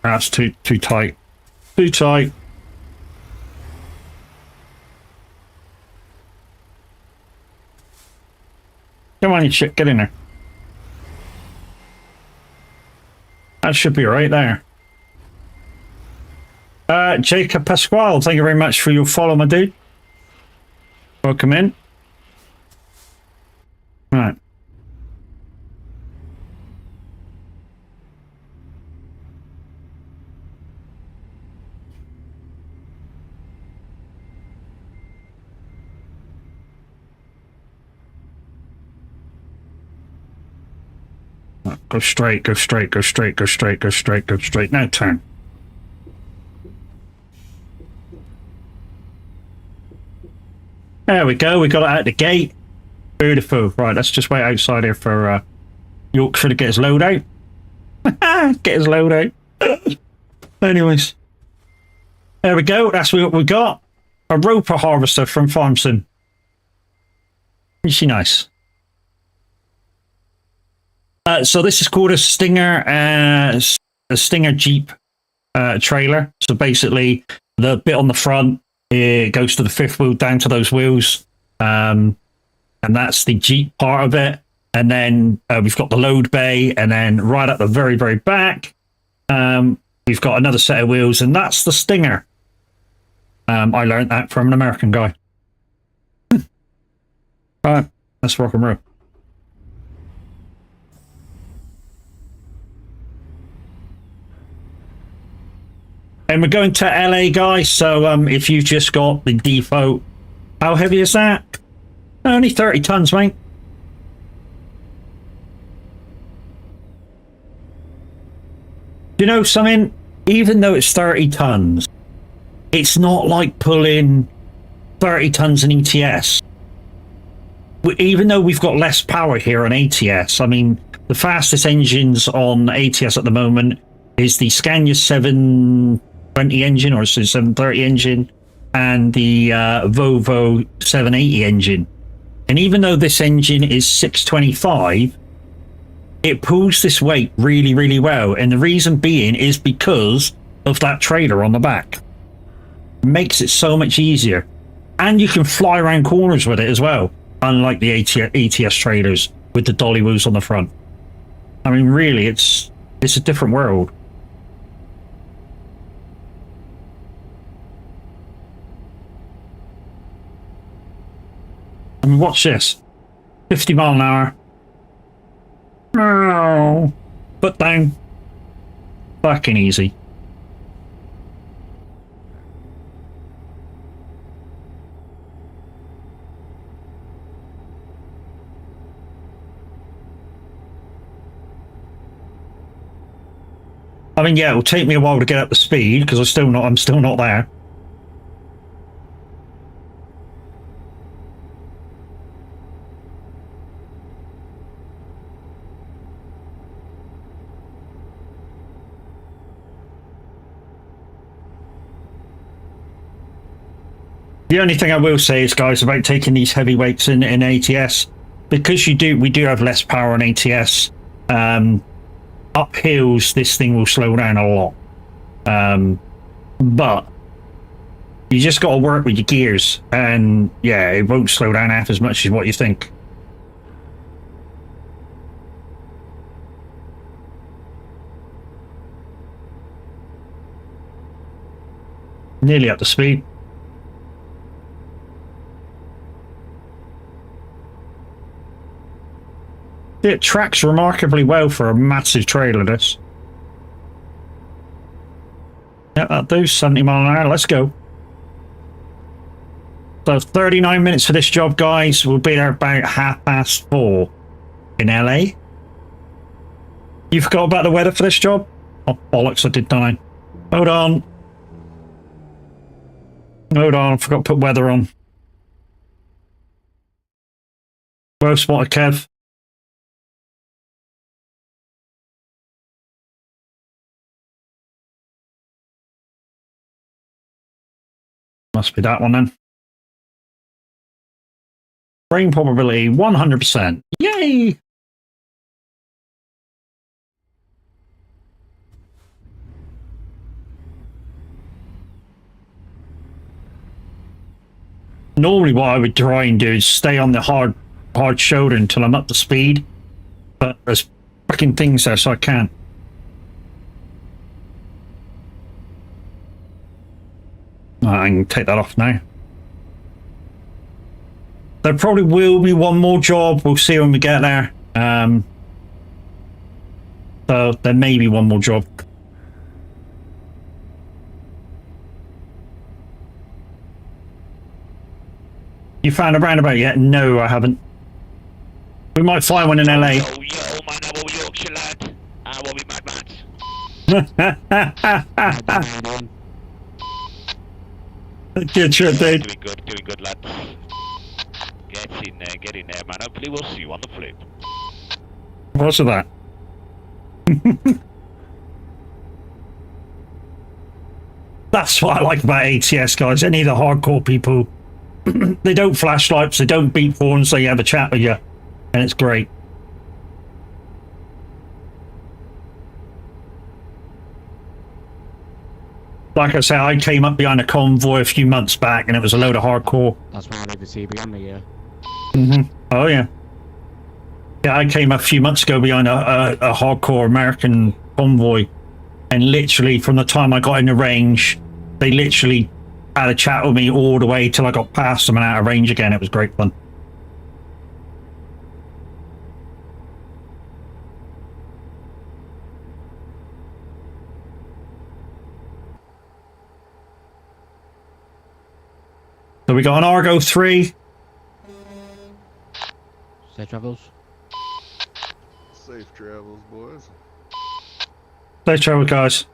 That's too tight. Too tight. Come on, you shit, get in there. That should be right there. Jacob Pasquale, thank you very much for your follow, my dude. Welcome in. Right. Go straight, go straight, go straight, go straight, go straight, go straight. Now turn. There we go. We got it out the gate. Beautiful. Right, let's just wait outside here for Yorkshire to get his load out. Get his load out. Anyways. There we go. That's what we got. A roper harvester from Farmson. Is she nice? So this is called a Stinger Jeep trailer. So basically, the bit on the front, it goes to the fifth wheel down to those wheels, and that's the Jeep part of it. And then we've got the load bay, and then right at the very, very back, we've got another set of wheels, and that's the Stinger. I learned that from an American guy. All right, let's rock and roll. And we're going to LA, guys. So if you've just got the default, how heavy is that? Only 30 tons, mate. You know something? Even though it's 30 tons, it's not like pulling 30 tons in ETS. Even though we've got less power here on ATS, I mean, the fastest engines on ATS at the moment is the Scania 720 engine or 730 engine and the Volvo 780 engine. And even though this engine is 625, it pulls this weight really, really well. And the reason being is because of that trailer on the back. It makes it so much easier. And you can fly around corners with it as well, unlike the ATS trailers with the dolly wheels on the front. I mean, really, it's a different world. I mean, watch this. 50 mile an hour. No. Foot down. Fucking easy. I mean, yeah, it'll take me a while to get up to speed because I'm still not there. The only thing I will say is, guys, about taking these heavy weights in ATS, because we do have less power on ATS. Up hills, this thing will slow down a lot. But you just got to work with your gears, and yeah, it won't slow down half as much as what you think. Nearly up to speed. It tracks remarkably well for a massive trailer, this. Yeah, that'll do. 70 mile an hour. Let's go. So 39 minutes for this job, guys. We'll be there about 4:30 in LA. You forgot about the weather for this job? Oh, bollocks, I did, don't I? Hold on. Hold on, I forgot to put weather on. Well spotted, Kev. Must be that one then. Rain probability 100%. Yay! Normally what I would try and do is stay on the hard shoulder until I'm up to speed. But there's fucking things there, so I can't. I can take that off now. There probably will be one more job. We'll see when we get there. So there may be one more job. You found a roundabout yet? No, I haven't. We might find one in LA. Yo, man, how are Yorkshire lad? How are we, mad man? Good shit, dude. Doing good, lad. Get in there, man. Hopefully we'll see you on the flip. What's that? That's what I like about ATS, guys. Any of the hardcore people, they don't flash lights, they don't beep horns, they have a chat with you, and it's great. Like I said, I came up behind a convoy a few months back, and it was a load of hardcore. That's why I need the CB on me, yeah. Oh, yeah. Yeah, I came a few months ago behind a hardcore American convoy, and literally from the time I got in the range, they literally had a chat with me all the way till I got past them and out of range again. It was great fun. So we got an Argo 3. Safe travels. Safe travels, boys. Safe travel, guys.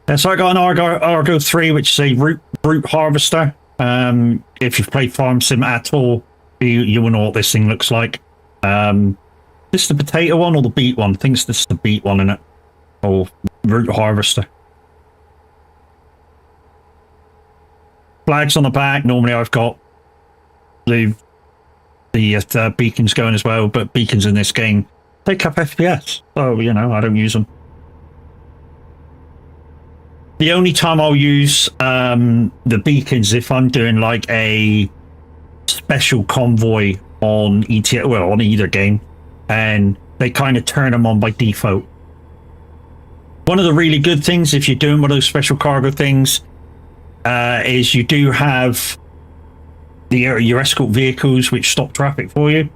Yeah, so I got an Argo 3, which is a root harvester. If you've played Farm Sim at all, you will know what this thing looks like. This the potato one or the beet one? I think this is the beet one, isn't it? Or root harvester. Flags on the back. Normally I've got the beacons going as well, but beacons in this game take up FPS, so you know I don't use them. The only time I'll use the beacons if I'm doing like a special convoy on ETS, well, on either game, and they kind of turn them on by default. One of the really good things if you're doing one of those special cargo things is you do have your escort vehicles which stop traffic for you,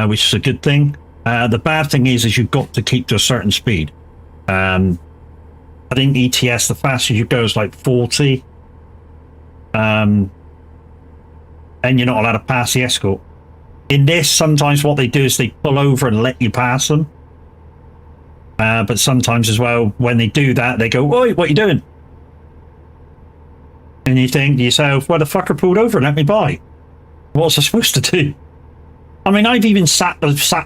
which is a good thing. The bad thing is you've got to keep to a certain speed. I think ETS, the fastest you go is like 40. And you're not allowed to pass the escort. In this, sometimes what they do is they pull over and let you pass them. But sometimes as well, when they do that, they go, "Oi, what are you doing?" And you think to yourself, "Well, the fucker pulled over and let me by. What's I supposed to do?" I mean, I've even sat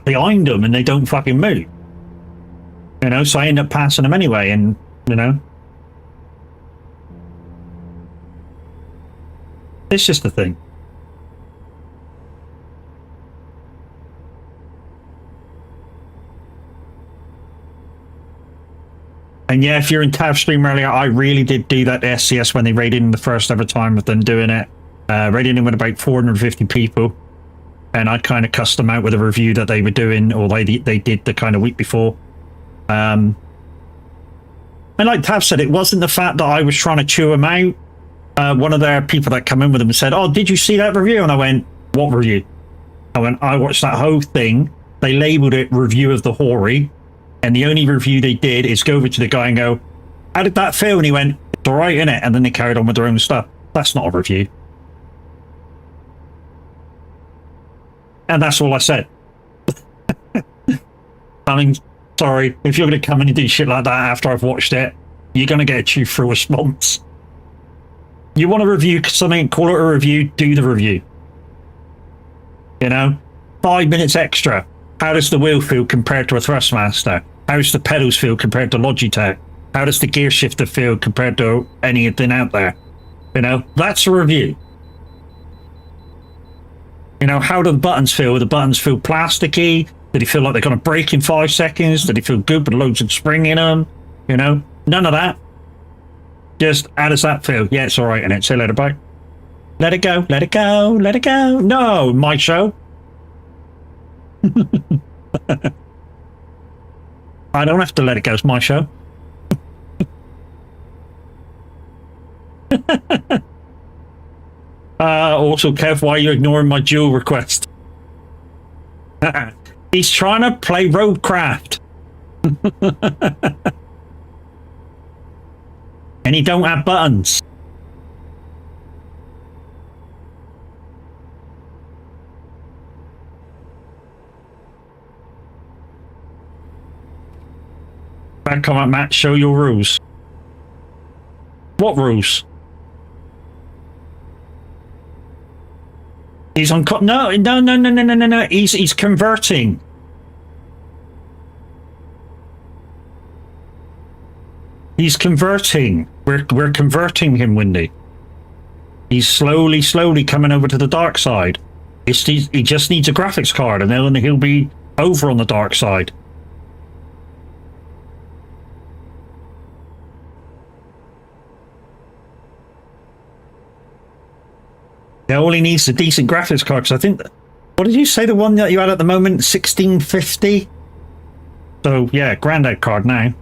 behind them and they don't fucking move. You know, so I end up passing them anyway, and, you know. It's just a thing. And yeah, if you're in Tav stream earlier, I really did do that to SCS when they raided in the first ever time of them doing it. Raided in with about 450 people. And I kind of cussed them out with a review that they were doing, or they did the kind of week before. And like Tav said, it wasn't the fact that I was trying to chew them out. One of their people that come in with them said, "Oh, did you see that review?" And I went, "What review?" I went, "I watched that whole thing. They labeled it Review of the Hoary. And the only review they did is go over to the guy and go, 'How did that feel?' And he went, 'It's all right, innit?' And then they carried on with their own stuff. That's not a review." And that's all I said. I mean, sorry, if you're going to come in and do shit like that after I've watched it, you're going to get a chew through response. You want to review something, call it a review, do the review. You know, 5 minutes extra. How does the wheel feel compared to a Thrustmaster? How does the pedals feel compared to Logitech? How does the gear shifter feel compared to anything out there? You know, that's a review. You know, how do the buttons feel? Do the buttons feel plasticky? Did he feel like they're going to break in 5 seconds? Did he feel good with loads of spring in them? You know, none of that. Just, how does that feel? Yeah, it's all right, and say let it bye. Let it go, let it go, let it go. No, my show. I don't have to let it go, it's my show. Also, Kev, why are you ignoring my duel request? He's trying to play Roadcraft. And he don't have buttons. Bad comment, Matt. Show your rules. What rules? He's on. No. He's converting. He's converting. We're converting him, Windy. He's slowly coming over to the dark side. He just needs a graphics card, and then he'll be over on the dark side. Yeah, all he needs is a decent graphics card, because I think... What did you say the one that you had at the moment? 1650? So, yeah, Grandad card now.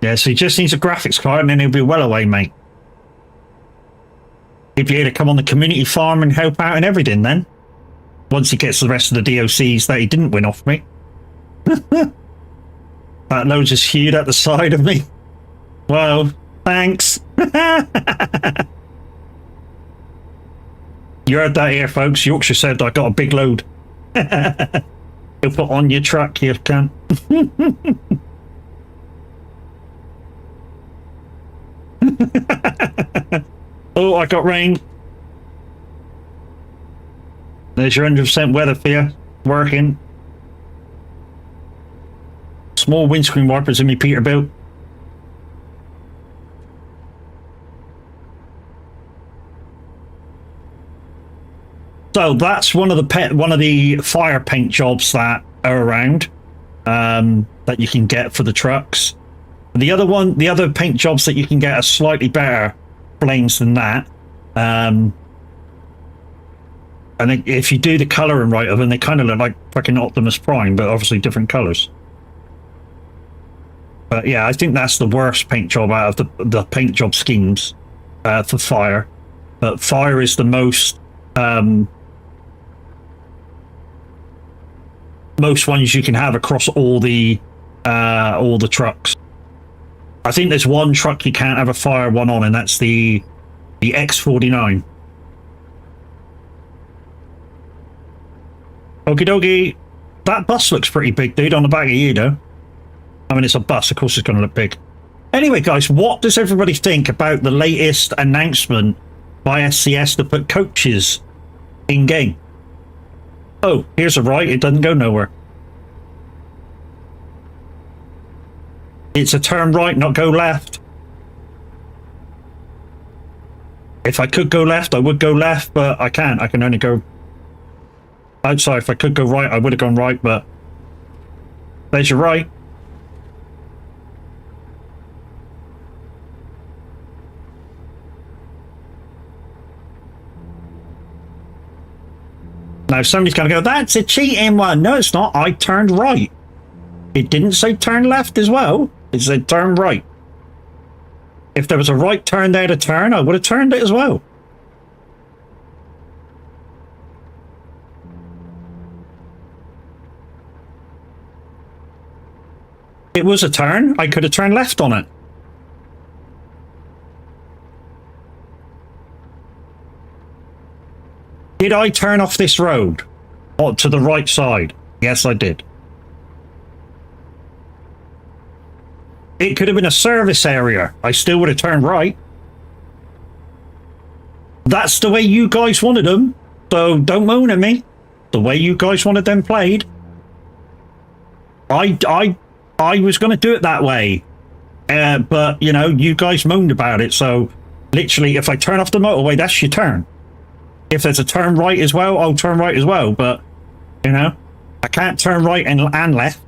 Yeah, so he just needs a graphics card, and then he'll be well away, mate. He'll be able to come on the community farm and help out and everything, then. Once he gets the rest of the DOCs that he didn't win off me. That load just hewed at the side of me. Well, thanks. You heard that here, folks. Yorkshire said I got a big load. You'll put on your truck, you can. Oh, I got rain. There's your 100% weather fear working. Small windscreen wipers in me Peterbilt. So that's one of the fire paint jobs that are around that you can get for the trucks. The other paint jobs that you can get are slightly better flames than that. And if you do the colouring right of them, they kind of look like fucking Optimus Prime, but obviously different colours. But yeah, I think that's the worst paint job out of the paint job schemes for fire. But fire is the most ones you can have across all the trucks. I think there's one truck you can't have a fire one on, and that's the X49. Okie dokie. That bus looks pretty big, dude, on the back of you, though. I mean, it's a bus, of course it's going to look big. Anyway, guys, what does everybody think about the latest announcement by SCS to put coaches in-game? Oh, here's a right, it doesn't go nowhere. It's a turn right, not go left. If I could go left, I would go left, but I can't. I can only go... I'm sorry, if I could go right, I would have gone right, but... There's your right. Now somebody's going to go, that's a cheating one. No, it's not. I turned right. It didn't say turn left as well. It said turn right. If there was a right turn there to turn, I would have turned it as well. It was a turn. I could have turned left on it. Did I turn off this road? Or to the right side? Yes, I did. It could have been a service area. I still would have turned right. That's the way you guys wanted them. So don't moan at me. The way you guys wanted them played. I was going to do it that way. But, you know, you guys moaned about it. So literally, if I turn off the motorway, that's your turn. If there's a turn right as well, I'll turn right as well. But, you know, I can't turn right and left.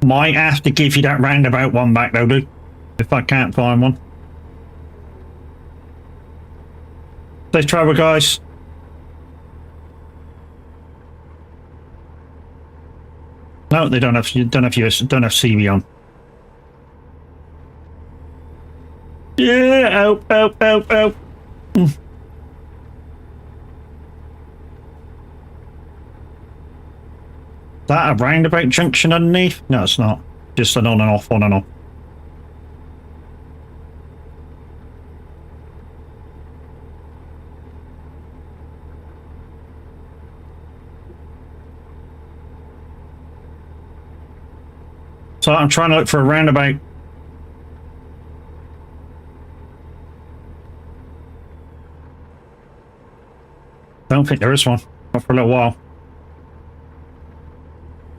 Might have to give you that roundabout one back though, dude. If I can't find one. Safe travel, guys. No, they don't have CV on. Yeah, oh. That a roundabout junction underneath? No, it's not. Just an on and off, on and off. So I'm trying to look for a roundabout. Don't think there is one. Not for a little while.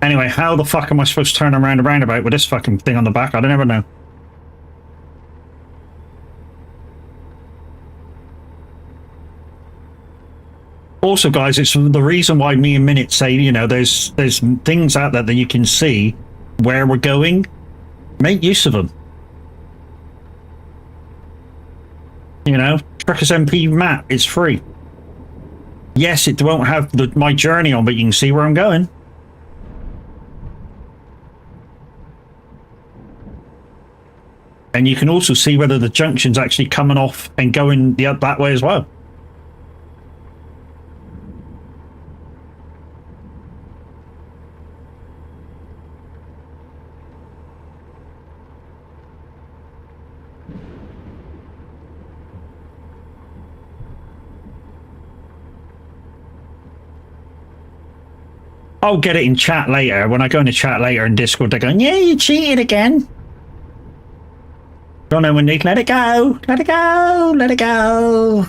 Anyway, how the fuck am I supposed to turn around a roundabout with this fucking thing on the back? I don't ever know. Also, guys, it's the reason why me and Minute say, you know, there's things out there that you can see where we're going. Make use of them. You know, Truckers MP map is free. Yes, it won't have my journey on, but you can see where I'm going. And you can also see whether the junction's actually coming off and going that way as well. I'll get it in chat later. When I go into chat later in Discord, they're going, yeah, you cheated again. Don't know when they let it go, let it go, let it go.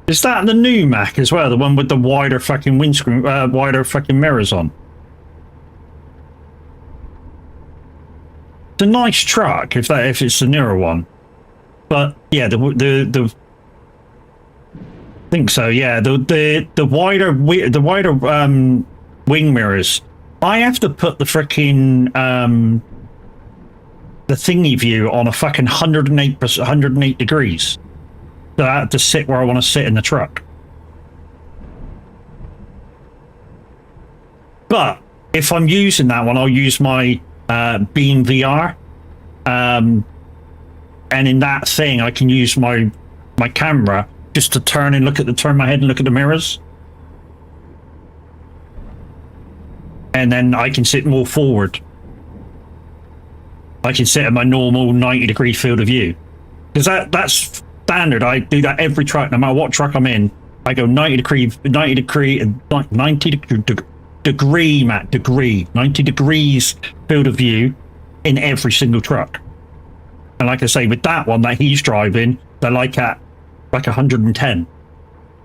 Is that the new Mac as well? The one with the wider fucking windscreen, wider fucking mirrors on? It's a nice truck if it's the newer one. But yeah, the I think so. Yeah, the wider wing mirrors. I have to put the freaking the thingy view on a fucking 108 degrees. So I have to sit where I want to sit in the truck. But if I'm using that one, I'll use my Beam VR. And in that thing, I can use my camera just to turn my head and look at the mirrors. And then I can sit more forward. I can sit at my normal 90-degree field of view. Because that's standard. I do that every truck, no matter what truck I'm in. I go 90 degrees field of view in every single truck. And like I say, with that one that he's driving, they're like at 110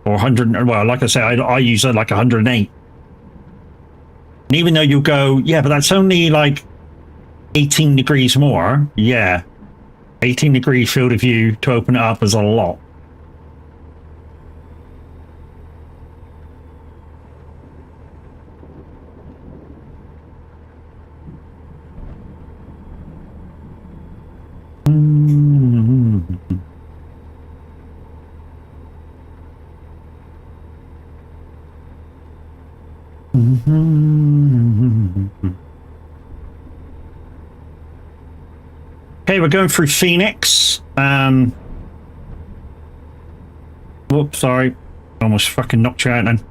or 100. Well, like I say, I use it like 108. And even though you go, yeah, but that's only like 18 degrees more. Yeah. 18-degree field of view to open it up is a lot. Okay, we're going through Phoenix. Whoops, sorry. Almost fucking knocked you out then.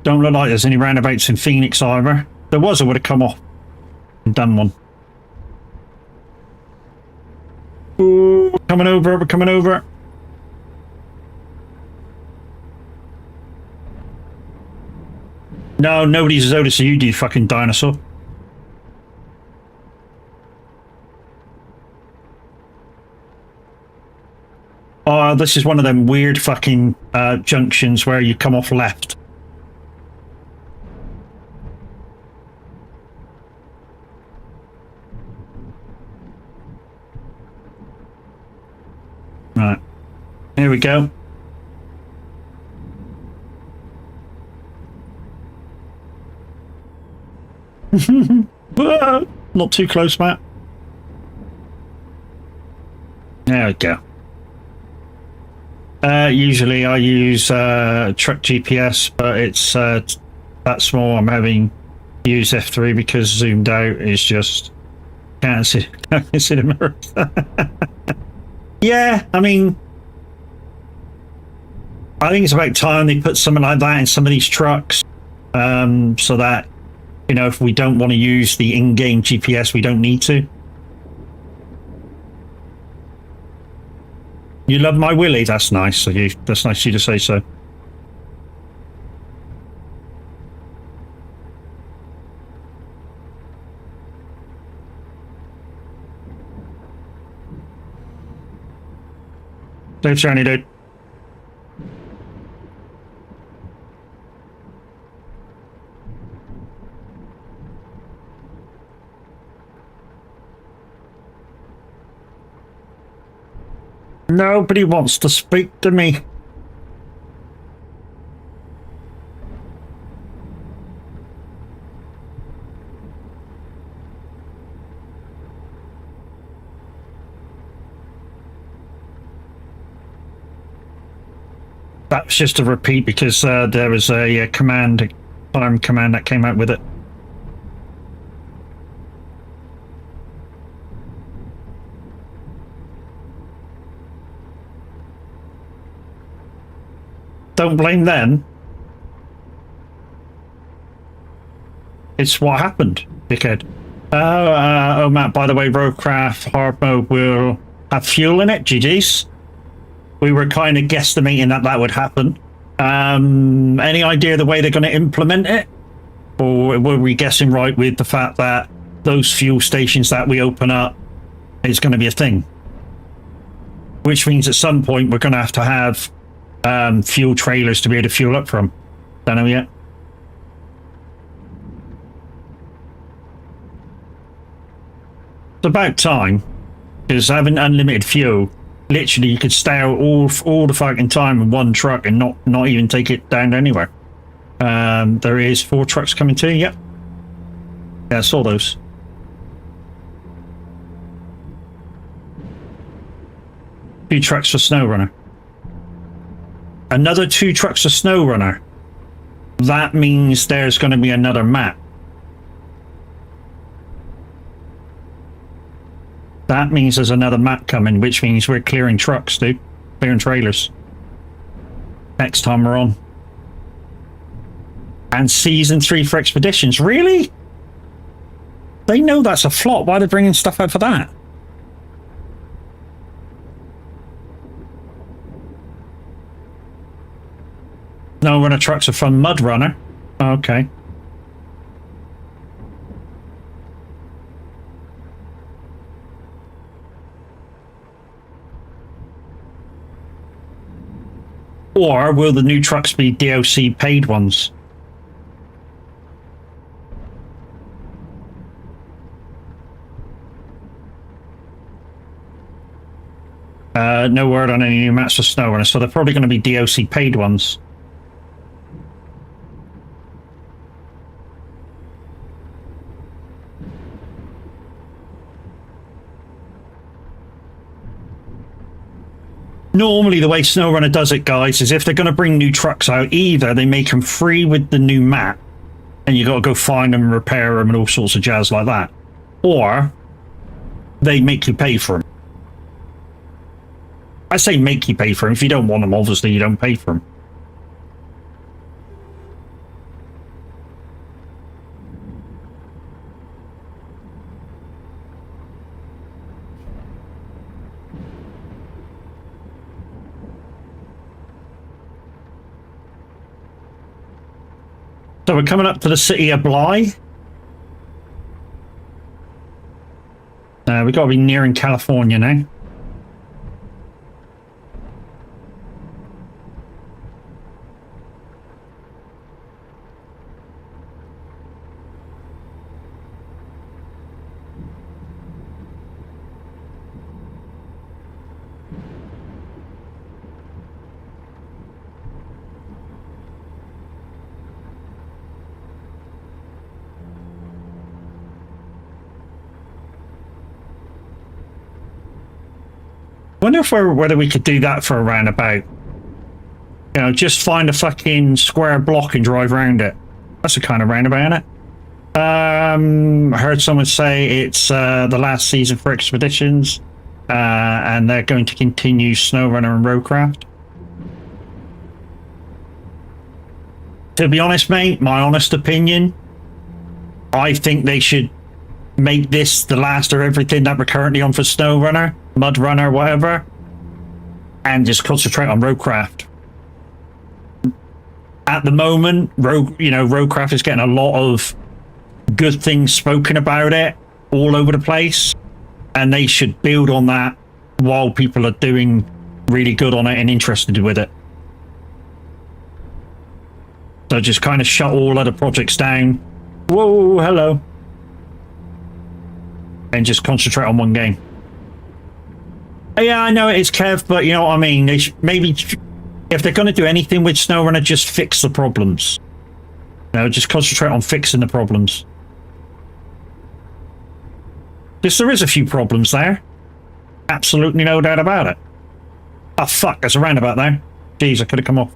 Don't look like there's any roundabouts in Phoenix either. There was, I would have come off and done one. Ooh, we're coming over, we're coming over. No, nobody's as old as you do, fucking dinosaur. Oh, this is one of them weird fucking junctions where you come off left. Right. Here we go. Not too close, Matt. There we go. Usually I use truck GPS, but it's that small. I'm having to use F3 because zoomed out is just can't see the mirrors. Yeah, I mean, I think it's about time they put something like that in some of these trucks, so that, you know, if we don't want to use the in-game GPS, we don't need to. You love my Willie? That's nice of you. That's nice of you to say so. Safe journey, dude. Nobody wants to speak to me. That was just a repeat because there was a command that came out with it. Don't blame them. It's what happened, dickhead. Oh, Matt, by the way, Roadcraft hard mode will have fuel in it. GG's. We were kind of guesstimating that would happen. Any idea the way they're going to implement it? Or were we guessing right with the fact that those fuel stations that we open up is going to be a thing? Which means at some point we're going to have fuel trailers to be able to fuel up from. Don't know yet. It's about time, because having unlimited fuel, literally you could stay out all the fucking time in one truck and not even take it down anywhere. There is 4 trucks coming too. Yep. Yeah, I saw those. Two trucks for SnowRunner. Another 2 trucks for SnowRunner. That means there's going to be another map. That means there's another map coming, which means we're clearing trucks, dude. Clearing trailers. Next time we're on. And Season 3 for Expeditions. Really? They know that's a flop. Why are they bringing stuff out for that? No runner trucks are from Mud Runner. Okay. Or will the new trucks be DLC paid ones? No word on any new maps for SnowRunner, so they're probably going to be DLC paid ones. Normally the way SnowRunner does it, guys, is if they're going to bring new trucks out, either they make them free with the new map and you got to go find them and repair them and all sorts of jazz like that, or they make you pay for them. I say make you pay for them. If you don't want them, obviously you don't pay for them. So we're coming up to the city of Bly. We've got to be nearing California now. Wonder if whether we could do that for a roundabout. You know, just find a fucking square block and drive around it. That's a kind of roundabout, isn't it? I heard someone say it's the last season for expeditions, and they're going to continue SnowRunner and Roadcraft. To be honest, mate, my honest opinion, I think they should make this the last of everything that we're currently on for SnowRunner, MudRunner, whatever, and just concentrate on Roadcraft. At the moment, Roadcraft is getting a lot of good things spoken about it all over the place, and they should build on that while people are doing really good on it and interested with it. So just kind of shut all other projects down. Whoa, hello. And just concentrate on one game. Yeah, I know it is, Kev, but you know what I mean? They maybe, if they're going to do anything with SnowRunner, just fix the problems. You know, just concentrate on fixing the problems. Because there is a few problems there. Absolutely no doubt about it. Oh, fuck, there's a roundabout there. Jeez, I could have come off.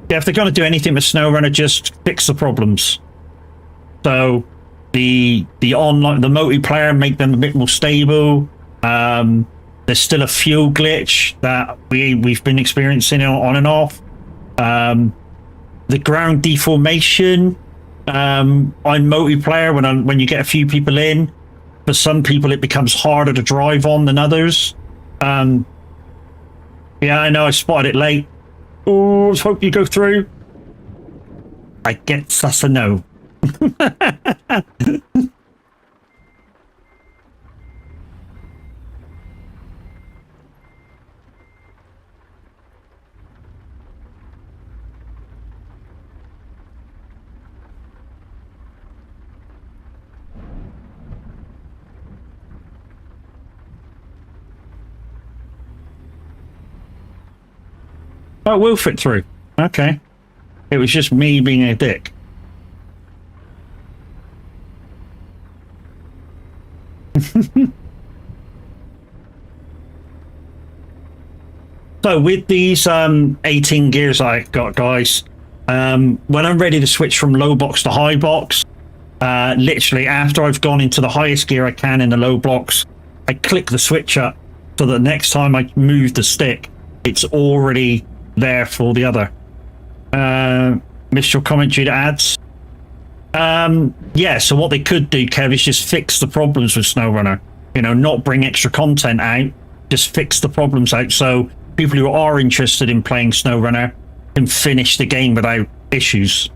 Yeah, if they're going to do anything with SnowRunner, just fix the problems. So the online, the multiplayer, make them a bit more stable. There's still a fuel glitch that we've been experiencing on and off. The ground deformation on multiplayer, when you get a few people in, for some people it becomes harder to drive on than others. Yeah, I know I spotted it late. Oh, let's hope you go through. I guess that's a no. Oh, we'll fit through. Okay. It was just me being a dick. So with these 18 gears I got, guys, when I'm ready to switch from low box to high box, literally after I've gone into the highest gear I can in the low box, I click the switch up so that next time I move the stick, it's already there for the other. Missed your commentary to ads. Yeah, so what they could do, Kev, is just fix the problems with SnowRunner. You know, not bring extra content out, just fix the problems out so people who are interested in playing SnowRunner can finish the game without issues.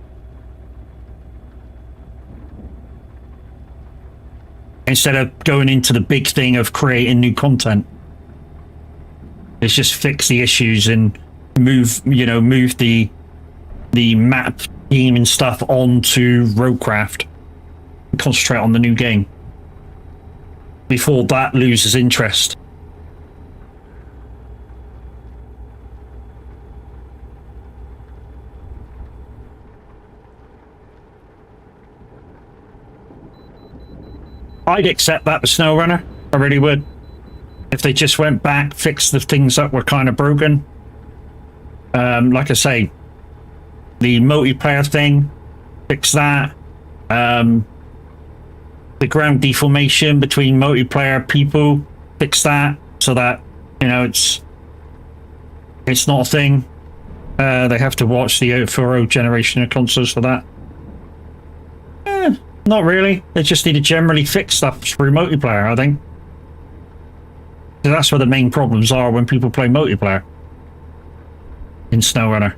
Instead of going into the big thing of creating new content. It's just fix the issues and move the map team and stuff onto Roadcraft and concentrate on the new game before that loses interest. I'd accept that with SnowRunner. I really would. If they just went back, fixed the things that were kind of broken. Like I say, the multiplayer thing, fix that. The ground deformation between multiplayer people, fix that so that, you know, it's not a thing. They have to watch the 04 generation of consoles for that. Not really. They just need to generally fix stuff through multiplayer, I think. So that's where the main problems are when people play multiplayer in SnowRunner.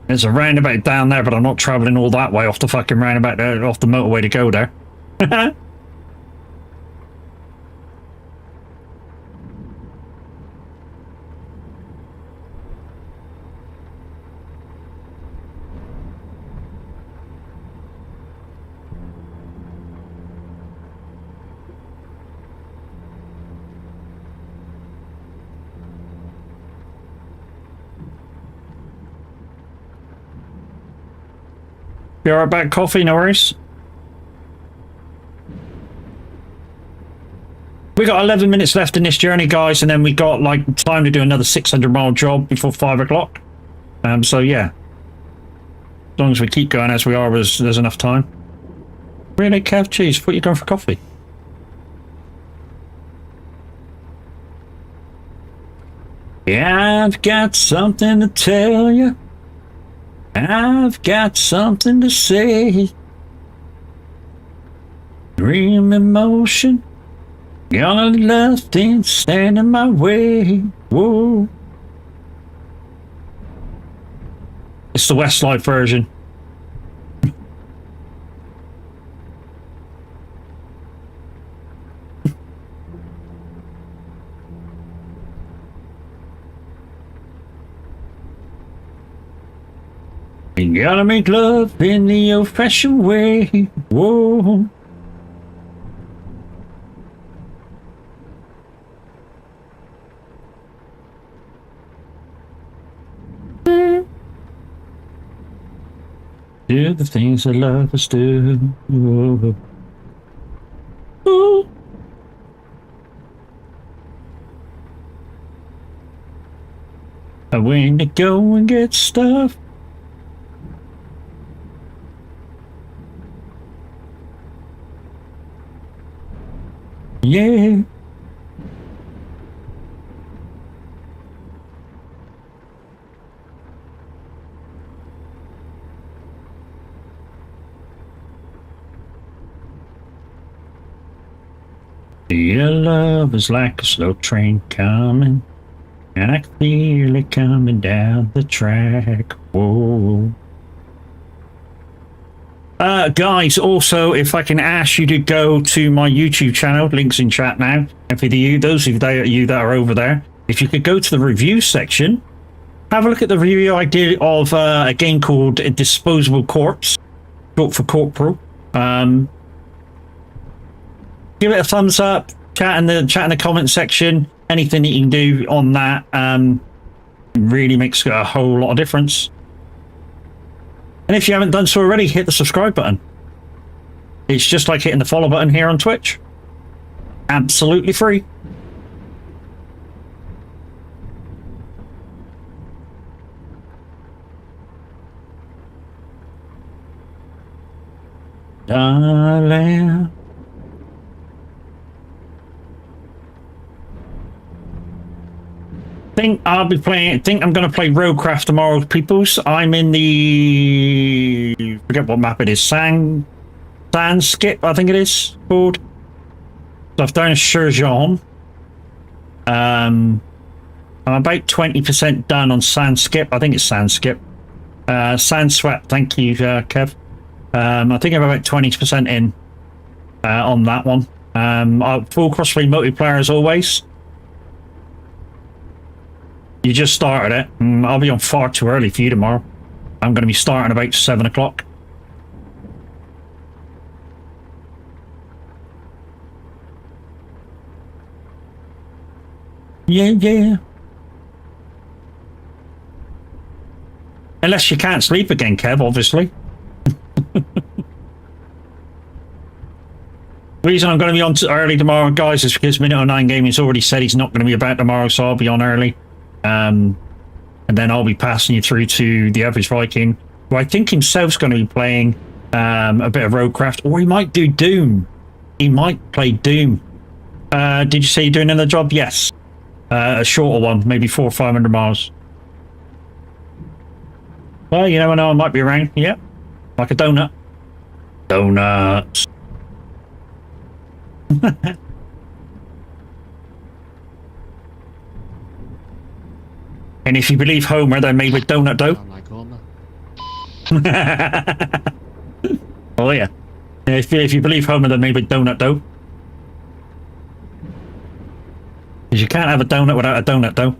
There's a roundabout down there, but I'm not travelling all that way off the fucking roundabout, off the motorway to go there. You alright about coffee? No worries. We got 11 minutes left in this journey, guys, and then we got like time to do another 600-mile job before 5 o'clock. So yeah, as long as we keep going as we are, there's enough time. Really, Kev? Cheese, thought you going for coffee. Yeah, I've got something to tell you. I've got something to say. Dream in motion. Gonna let things stand in my way. Whoa. It's the Westlife version. You gotta make love in the old-fashioned way. Whoa. Do the things that lovers do. Whoa. Ooh. And when you go and get stuff. Yeah. Your love is like a slow train coming, and I can feel it coming down the track. Whoa. Guys, also, if I can ask you to go to my YouTube channel, links in chat now, and for those of you that are over there, if you could go to the review section, have a look at the review I did of a game called Disposable Corpse, short for Corporal. Give it a thumbs up, chat in the comment section, anything that you can do on that really makes a whole lot of difference. And if you haven't done so already, hit the subscribe button. It's just like hitting the follow button here on Twitch. Absolutely free. Darling. Think I'm gonna play Roadcraft tomorrow, peoples. I'm in the forget what map it is. Sand Skip, I think it is called. So I've done Surgeon. I'm about 20% done on Sand Skip. I think it's Sand Skip. Sand Sweat, thank you, Kev. I think I'm about 20% in on that one. Full crossplay multiplayer as always. You just started it. I'll be on far too early for you tomorrow. I'm going to be starting about 7 o'clock. Yeah, yeah. Unless you can't sleep again, Kev, obviously. The reason I'm going to be on early tomorrow, guys, is because Minute 09 Gaming's already said he's not going to be about tomorrow, so I'll be on early. And then I'll be passing you through to the Average Viking, who I think himself's going to be playing a bit of Roadcraft, or he might do Doom. He might play Doom. Did you say you're doing another job? Yes. A shorter one, maybe 400 or 500 miles. Well, you never know, I might be around. Yeah. Like a donut. Donuts. And if you believe Homer, they're made with donut dough. Sound like Homer. Oh yeah. If you believe Homer, they're made with donut dough. Because you can't have a donut without a donut dough.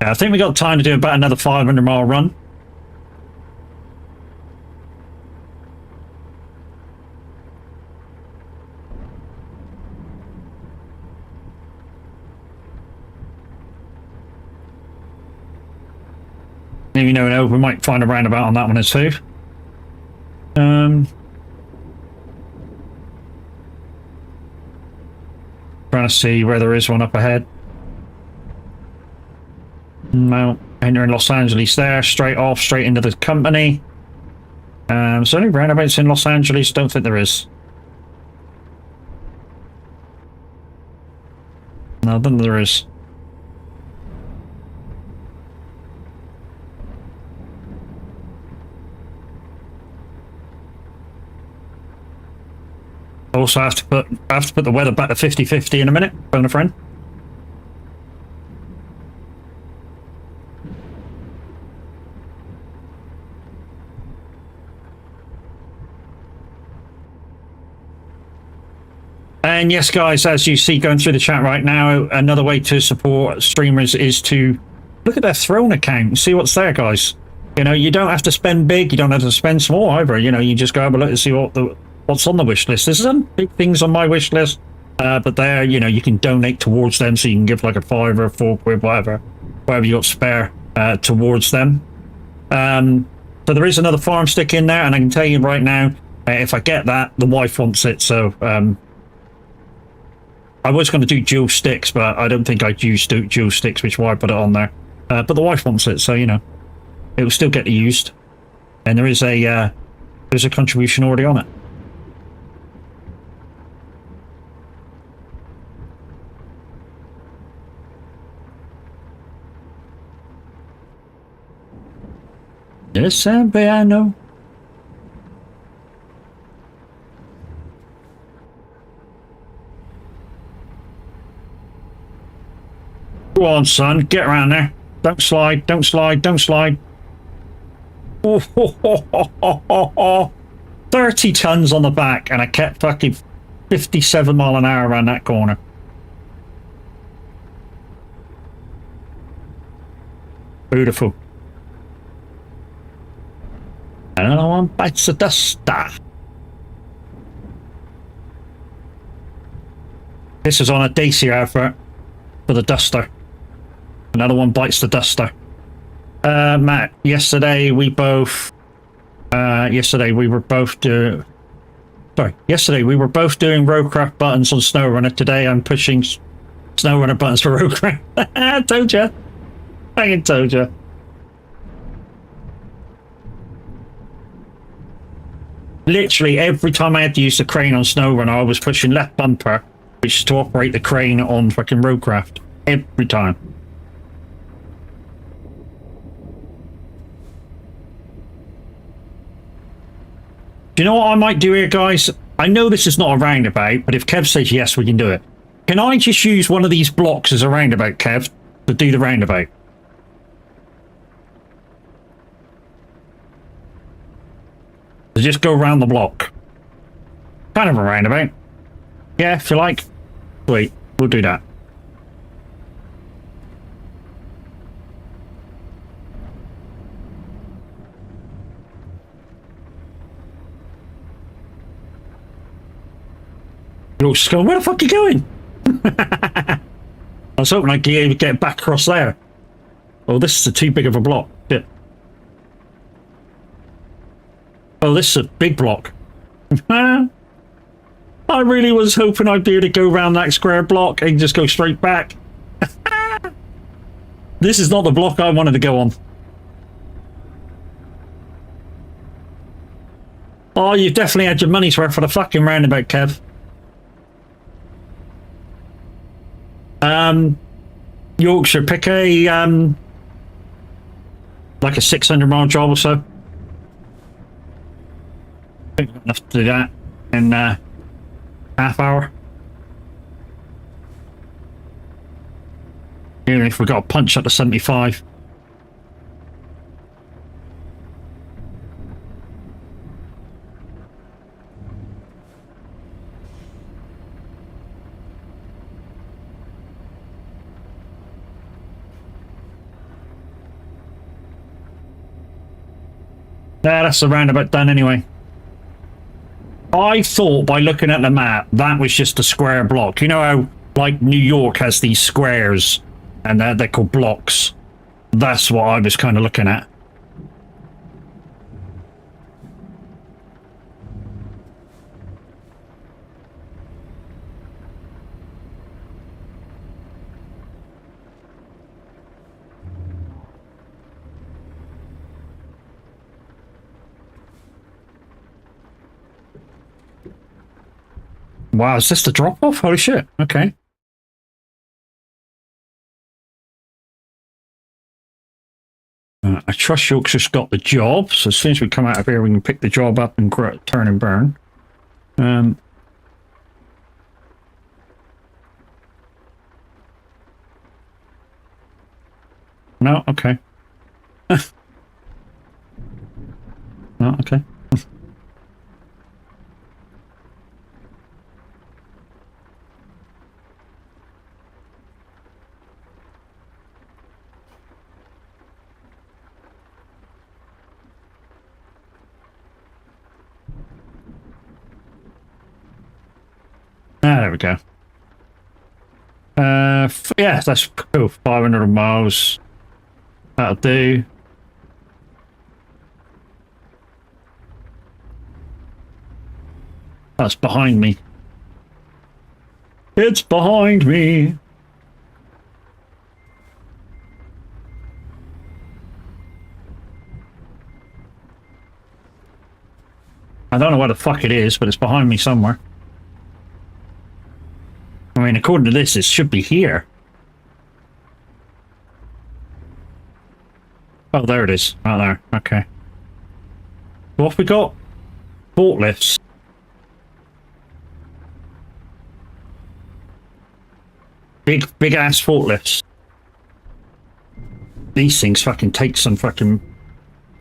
Yeah, I think we got time to do about another 500-mile run. You never know, we might find a roundabout on that one too. Trying to see where there is one up ahead. No, entering Los Angeles there, straight off, straight into the company. Is there any roundabouts in Los Angeles? Don't think there is. No, I don't think there is. Also, I have to put the weather back to 50-50 in a minute, phone a friend. And yes, guys, as you see going through the chat right now, another way to support streamers is to look at their Throne account and see what's there, guys. You know, you don't have to spend big, you don't have to spend small either. You know, you just go have a look and see what's on the wish list. There's some big things on my wish list, but there, you know, you can donate towards them, so you can give like a £5 or £4, whatever you got spare towards them. So there is another farm stick in there, and I can tell you right now, if I get that, the wife wants it. So I was going to do dual sticks, but I don't think I'd use dual sticks, which is why I put it on there. But the wife wants it, so you know, it will still get used, and there's a contribution already on it. Yes, I know. Go on, son, get around there. Don't slide, don't slide, don't slide. Oh, ho, ho, ho, ho, ho, ho. 30 tons on the back, and I kept fucking 57 mile an hour around that corner. Beautiful. Another one bites the duster. This is on a Dacia advert for the duster. Another one bites the duster. Matt, yesterday we were both doing Roadcraft buttons on SnowRunner. Today I'm pushing SnowRunner buttons for Roadcraft. Told ya. I told ya. Literally every time I had to use the crane on SnowRunner, I was pushing left bumper, which is to operate the crane on fucking Roadcraft. Every time. Do you know what I might do here, guys? I know this is not a roundabout, but if Kev says yes, we can do it. Can I just use one of these blocks as a roundabout, Kev, to do the roundabout? So just go around the block. Kind of a roundabout. Yeah, if you like. Sweet, we'll do that. You're just going, where the fuck are you going? I was hoping I'd get back across there. Oh, this is too big of a block. Shit. Oh, this is a big block. I really was hoping I'd be able to go around that square block and just go straight back. This is not the block I wanted to go on. Oh, you've definitely had your money's worth for the fucking roundabout, Kev. Yorkshire, pick a, like a 600-mile job or so. I think we've got enough to do that in, half hour. Even if we got a punch up to 75. Nah, that's the roundabout done anyway. I thought by looking at the map that was just a square block. You know how like New York has these squares and they're called blocks. That's what I was kind of looking at. Wow, is this the drop-off? Holy shit. Okay. I trust Yorkshire's got the job, so as soon as we come out of here, we can pick the job up and turn and burn. No? Okay. No? Okay. There we go. Yeah, that's cool. 500 miles. That'll do. That's behind me. It's behind me. I don't know where the fuck it is, but it's behind me somewhere. I mean, according to this, it should be here. Oh, there it is. Right there. Okay. What have we got? Forklifts. Big ass forklifts. These things fucking take some fucking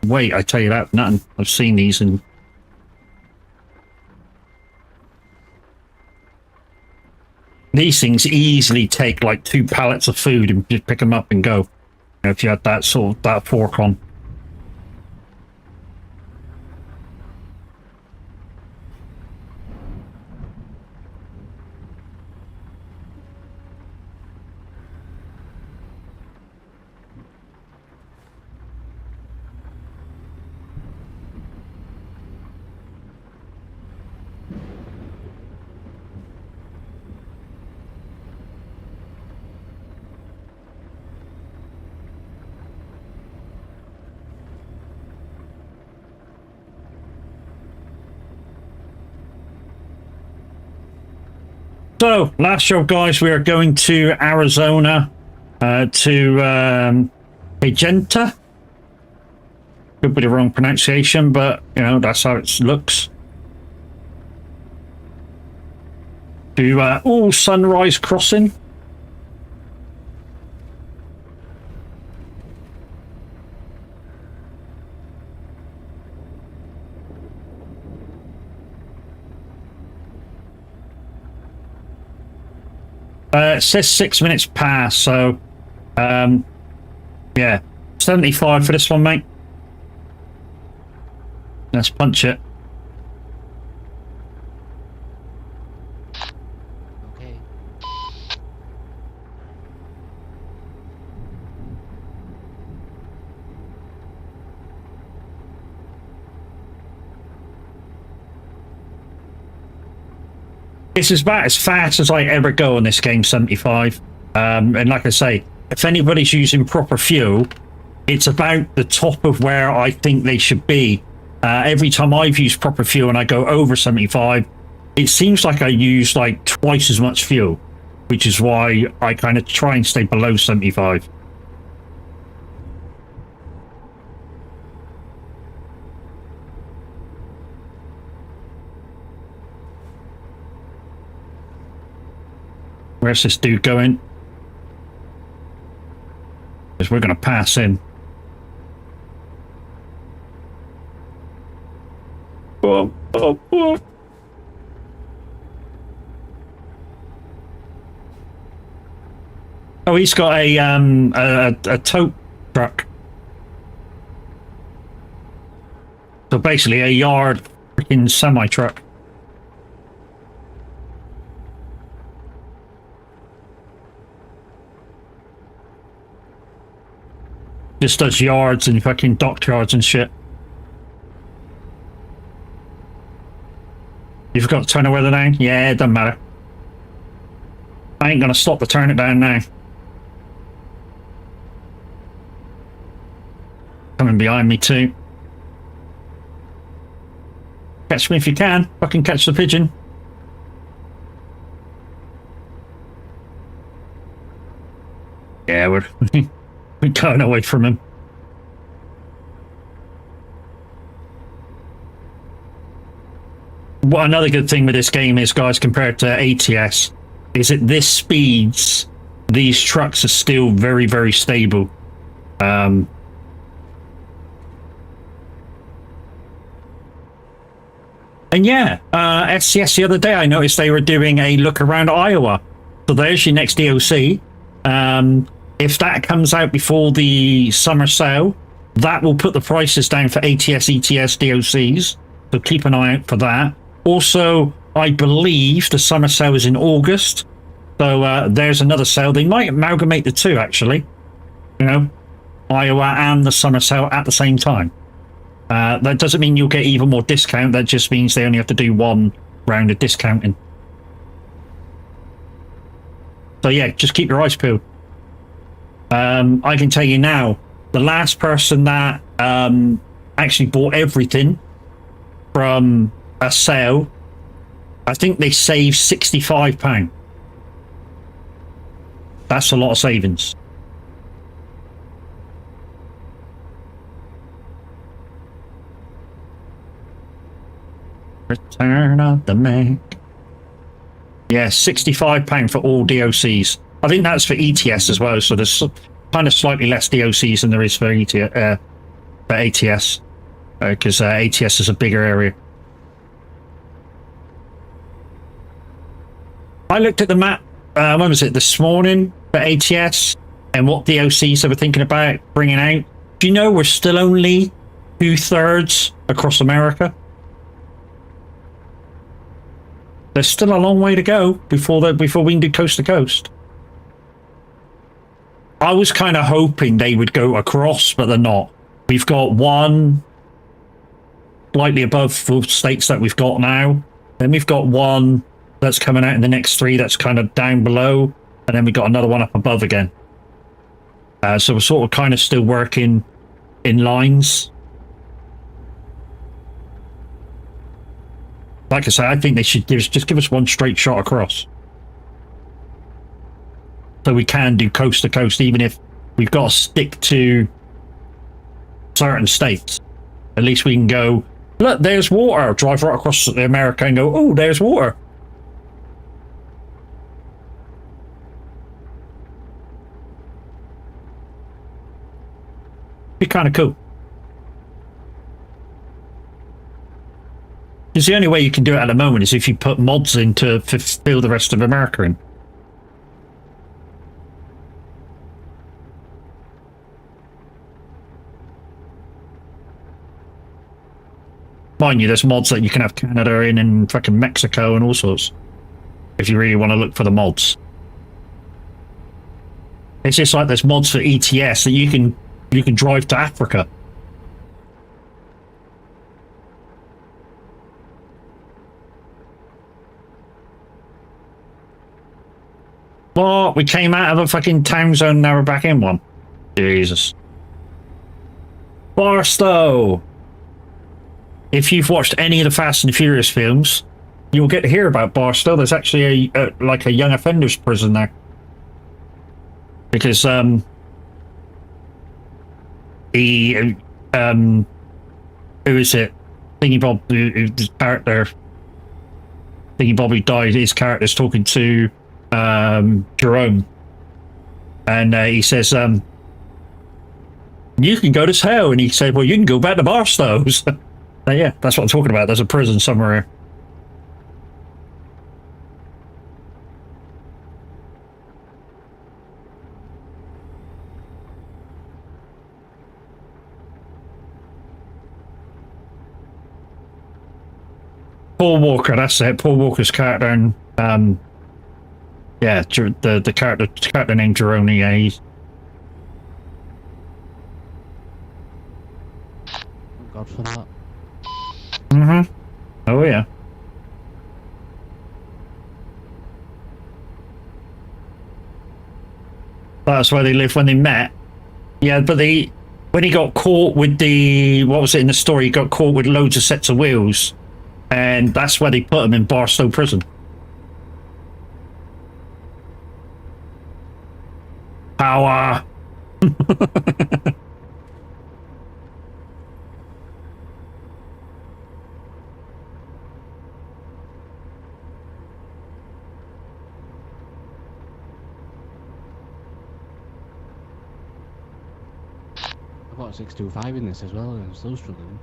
weight, I tell you that. Nothing. I've seen these in... These things easily take like 2 pallets of food and just pick them up and go. You know, if you had that sort of, that fork on. So, last job, guys, we are going to Arizona, to Agenta. Could be the wrong pronunciation, but, you know, that's how it looks. To, Sunrise Crossing. It says 6 minutes past, so, yeah, 75 for this one, mate. Let's punch it. It's about as fast as I ever go on this game, 75. And like I say, if anybody's using proper fuel, it's about the top of where I think they should be. Every time I've used proper fuel and I go over 75, it seems like I use like twice as much fuel, which is why I kind of try and stay below 75. Where's this dude going? Because we're going to pass in. Oh, oh, oh. Oh, he's got a tow truck. So basically a yard freaking semi truck. Just does yards and fucking dockyards and shit. You forgot to turn the weather down? Yeah, it doesn't matter. I ain't gonna stop to turn it down now. Coming behind me too. Catch me if you can. Fucking catch the pigeon. Yeah, we're going away from him. What another good thing with this game is, guys, compared to ATS, is at this speeds, these trucks are still very, very stable. And yeah, SCS the other day, I noticed they were doing a look around Iowa. So there's your next DLC. If that comes out before the summer sale, that will put the prices down for ATS, ETS DLCs. So keep an eye out for that. Also, I believe the summer sale is in August. So there's another sale. They might amalgamate the two, actually. You know, Iowa and the summer sale at the same time. That doesn't mean you'll get even more discount. That just means they only have to do one round of discounting. So yeah, just keep your eyes peeled. I can tell you now, the last person that actually bought everything from a sale, I think they saved £65. That's a lot of savings. Return of the Mac. Yeah, £65 for all DOCs. I think that's for ETS as well, so there's kind of slightly less DOCs than there is for ATS, because ATS is a bigger area. I looked at the map, when was it, this morning, for ATS, and what DOCs they were thinking about bringing out. Do you know we're still only 2/3 across America? There's still a long way to go before we can do coast to coast. I was kind of hoping they would go across, but they're not. We've got one slightly above the states that we've got now. Then we've got one that's coming out in the next 3 that's kind of down below. And then we've got another one up above again. So we're sort of kind of still working in lines. Like I say, I think they should just give us one straight shot across. So we can do coast to coast, even if we've got to stick to certain states. At least we can go, look, there's water. Drive right across America and go, oh, there's water. Be kind of cool. Because the only way you can do it at the moment is if you put mods in to fill the rest of America in. Mind you, there's mods that you can have Canada in and fucking Mexico and all sorts. If you really want to look for the mods. It's just like there's mods for ETS that you can drive to Africa. What? We came out of a fucking time zone, now we're back in one. Jesus. Barstow! If you've watched any of the Fast and Furious films, you'll get to hear about Barstow. There's actually like a young offenders prison there. Because, he, who is it? Thingy Bob, his character, Thingy Bob who died, his character's talking to, Jerome. And, he says, you can go to hell. And he said, well, you can go back to Barstow's. Yeah, that's what I'm talking about. There's a prison somewhere here. Paul Walker, that's it. Paul Walker's character, and yeah, the character named Jerome. Yeah, he's. Thank God for that. Mm-hmm. Oh yeah. That's where they lived when they met. Yeah, but when he got caught with the, what was it in the story? He got caught with loads of sets of wheels, and that's where they put him in Barstow Prison. Power. I've got a 625 in this as well, and I'm still struggling.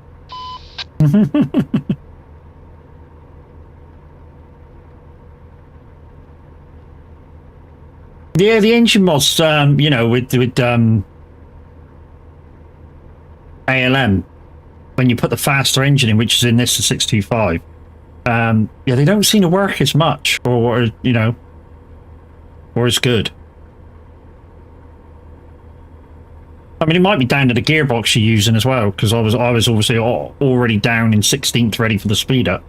Yeah, the engine mods, you know, with ALM, when you put the faster engine in, which is in this, the 625, yeah, they don't seem to work as much, or you know, or as good. I mean, it might be down to the gearbox you're using as well, because I was obviously already down in 16th, ready for the speed up.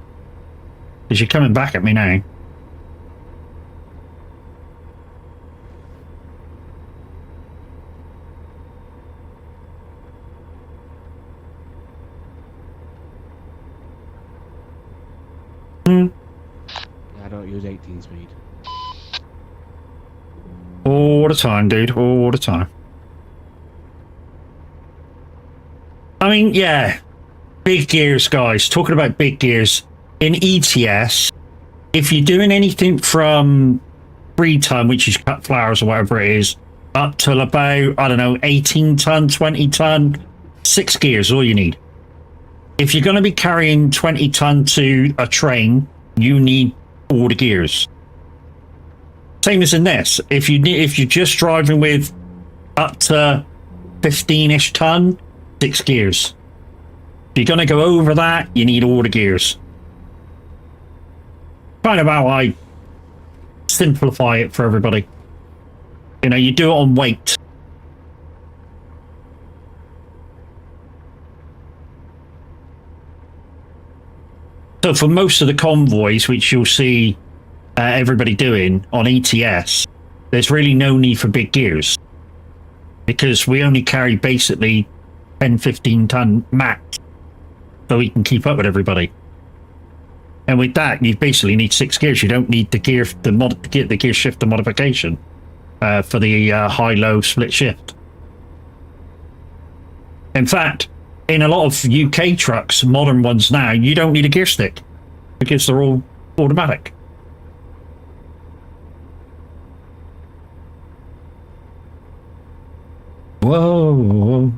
Because you're coming back at me now. Yeah, I don't use 18 speed. All the time, dude. All the time. I mean, yeah. Big gears, guys. Talking about big gears. In ETS, if you're doing anything from 3 ton, which is cut flowers or whatever it is, up till about, I don't know, 18 ton, 20 ton, 6 gears, all you need. If you're going to be carrying 20 ton to a train, you need all the gears. Same as in this. If you're just driving with up to 15-ish ton, 6 gears. If you're going to go over that, you need all the gears. Kind of how I simplify it for everybody. You know, you do it on weight. So for most of the convoys, which you'll see everybody doing on ETS, there's really no need for big gears. Because we only carry basically 10, 15 ton max. So we can keep up with everybody. And with that, you basically need 6 gears. You don't need the gear shifter modification for the high-low split shift. In fact, in a lot of UK trucks, modern ones now, you don't need a gear stick because they're all automatic. Whoa.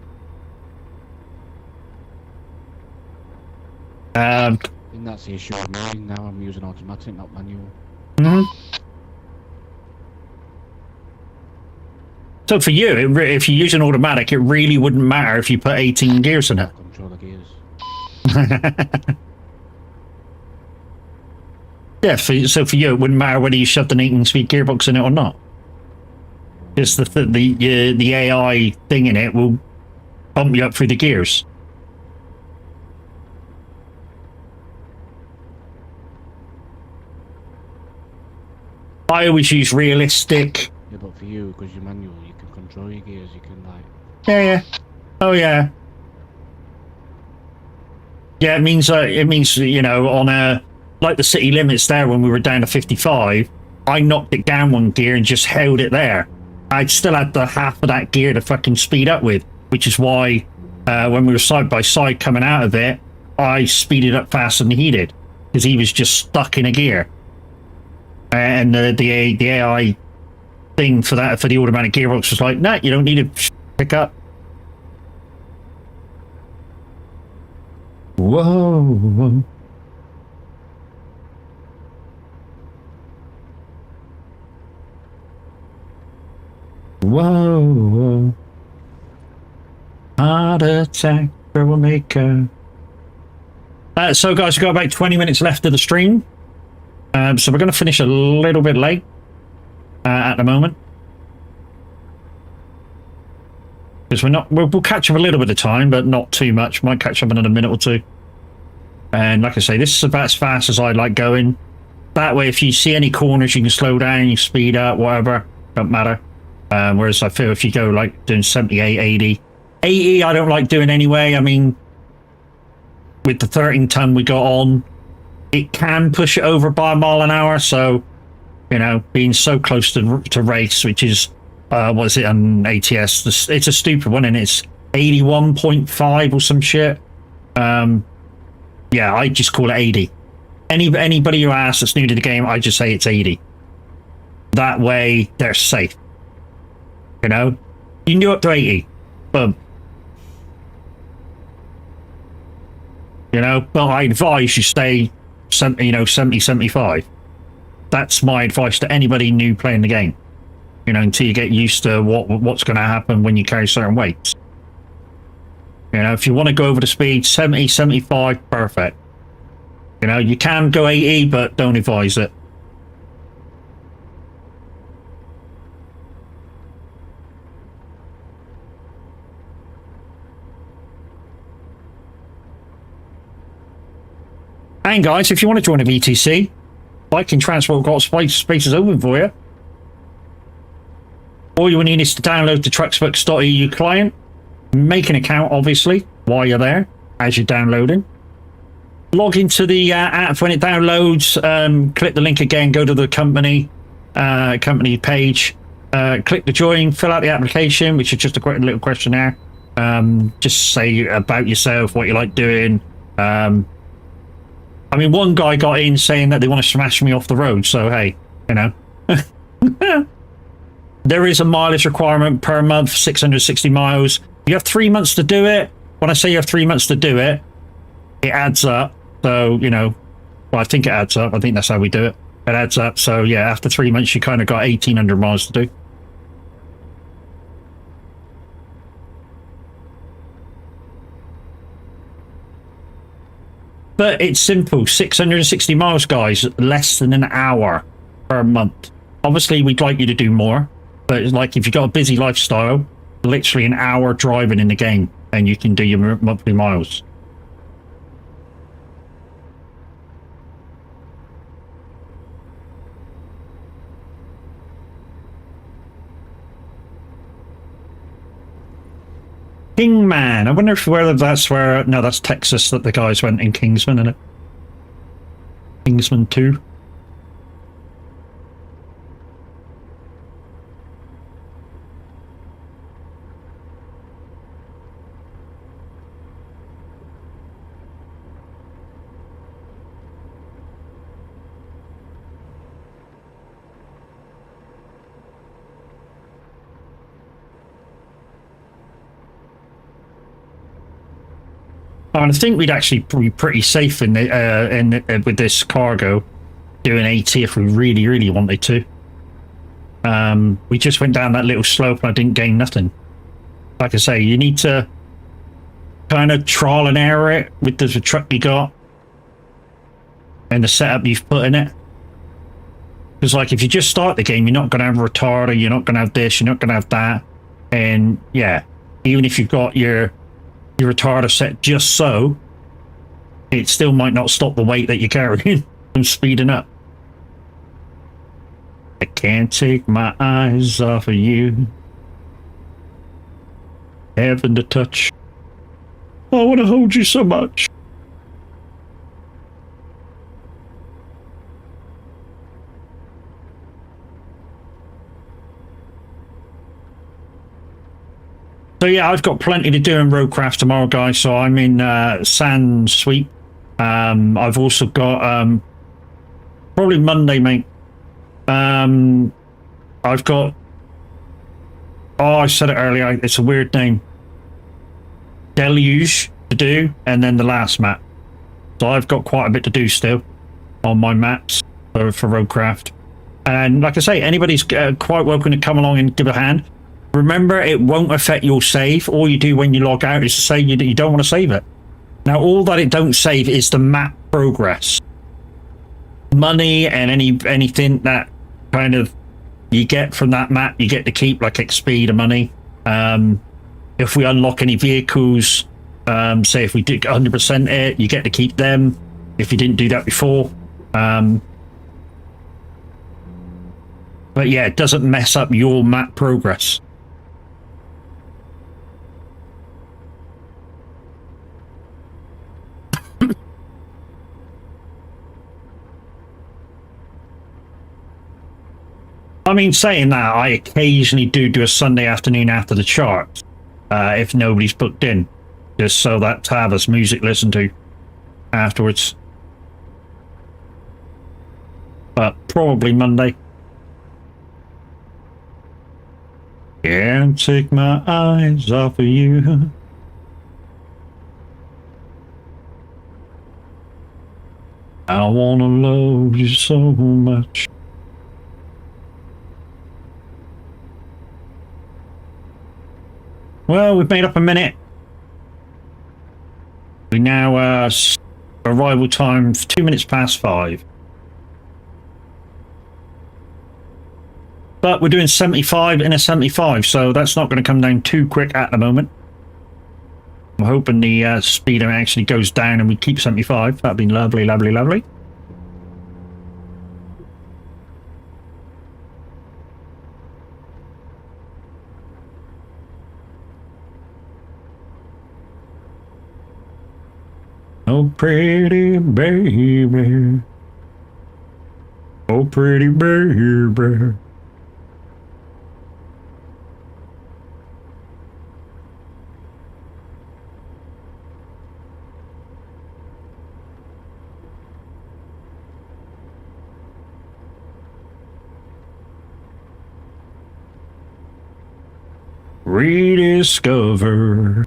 I think that's the issue with mine. Now I'm using automatic, not manual. Mm-hmm. So for you, if you use an automatic, it really wouldn't matter if you put 18 gears in it. Control the gears. Yeah, so for you, it wouldn't matter whether you shoved an 18-speed gearbox in it or not. Just the AI thing in it will pump you up through the gears. I always use realistic. Yeah, but for you, because you're manual, you can control your gears. You can like. Yeah. Oh yeah. Yeah, it means you know, on a like the city limits there when we were down to 55, I knocked it down one gear and just held it there. I'd still had the half of that gear to fucking speed up with, which is why when we were side by side coming out of it, I speeded up faster than he did because he was just stuck in a gear. And the AI thing for the automatic gearbox was like, nah, you don't need to pick up. Whoa. Whoa. Heart attack, troublemaker. So guys, we've got about 20 minutes left of the stream. So we're going to finish a little bit late at the moment. Because we'll catch up a little bit of time, but not too much. Might catch up in a minute or two. And like I say, this is about as fast as I like going. That way, if you see any corners, you can slow down, you speed up, whatever. Don't matter. Whereas I feel if you go like doing 78, 80. 80 I don't like doing anyway. I mean, with the 13 ton we got on, it can push it over by a mile an hour. So, you know, being so close to race, which is, what is it on ATS? It's a stupid one, and it's 81.5 or some shit. Yeah, I just call it 80. Anybody who asks that's new to the game, I just say it's 80. That way, they're safe. You know? You can do up to 80. Boom. You know? But I advise you stay 70, 75. That's my advice to anybody new playing the game. You know, until you get used to what's going to happen when you carry certain weights. You know, if you want to go over the speed, 70, 75, perfect. You know, you can go 80, but don't advise it. And guys, if you want to join a VTC, Bike and Transport got spaces open for you. All you need is to download the trucksbooks.eu client, make an account, obviously, while you're there, as you're downloading. Log into the app when it downloads, click the link again, go to the company page, click the join, fill out the application, which is just a quick little questionnaire. Just say about yourself, what you like doing. I mean, one guy got in saying that they want to smash me off the road, so hey, you know. There is a mileage requirement per month, 660 miles. You have 3 months to do it. When I say you have 3 months to do it, it adds up. So, you know, well, I think it adds up. I think that's how we do it. It adds up. So, yeah, after 3 months, you kind of got 1,800 miles to do. But it's simple. 660 miles, guys. Less than an hour per month. Obviously, we'd like you to do more. But it's like if you've got a busy lifestyle, literally an hour driving in the game, and you can do your monthly miles. Kingman. I wonder if whether that's where... No, that's Texas that the guys went in Kingsman, isn't it? Kingsman 2. I think we'd actually be pretty safe in with this cargo doing 80 if we really, really wanted to. We just went down that little slope and I didn't gain nothing. Like I say, you need to kind of trial and error it with the truck you got and the setup you've put in it. Because like if you just start the game, you're not going to have a retarder, you're not going to have this, you're not going to have that. And yeah, even if you've got your retarder set just so, it still might not stop the weight that you're carrying from speeding up. Can't take my eyes off of you. Heaven to touch. I want to hold you so much. So yeah, I've got plenty to do in roadcraft tomorrow, guys. So I'm in sand sweep. I've also got probably Monday, mate. I've got. Oh, I said it earlier. It's a weird name. Deluge to do, and then the last map. So I've got quite a bit to do still on my maps for roadcraft. And like I say, anybody's quite welcome to come along and give a hand. Remember, it won't affect your save. All you do when you log out is to say you don't want to save it. Now, all that it don't save is the map progress. Money and anything that kind of you get from that map, you get to keep, like XP, the money. If we unlock any vehicles, say if we did 100% it, you get to keep them. If you didn't do that before. But yeah, it doesn't mess up your map progress. I mean, saying that, I occasionally do a Sunday afternoon after the charts, if nobody's booked in, just so that to have us music listen to afterwards. But probably Monday. Can't take my eyes off of you. I wanna love you so much. Well, we've made up a minute. We now arrival time 2 minutes past 5. But we're doing 75 in a 75, so that's not going to come down too quick at the moment. I'm hoping the speeder actually goes down and we keep 75. That'd be lovely, lovely, lovely. Oh, pretty baby. Oh, pretty baby. Rediscover.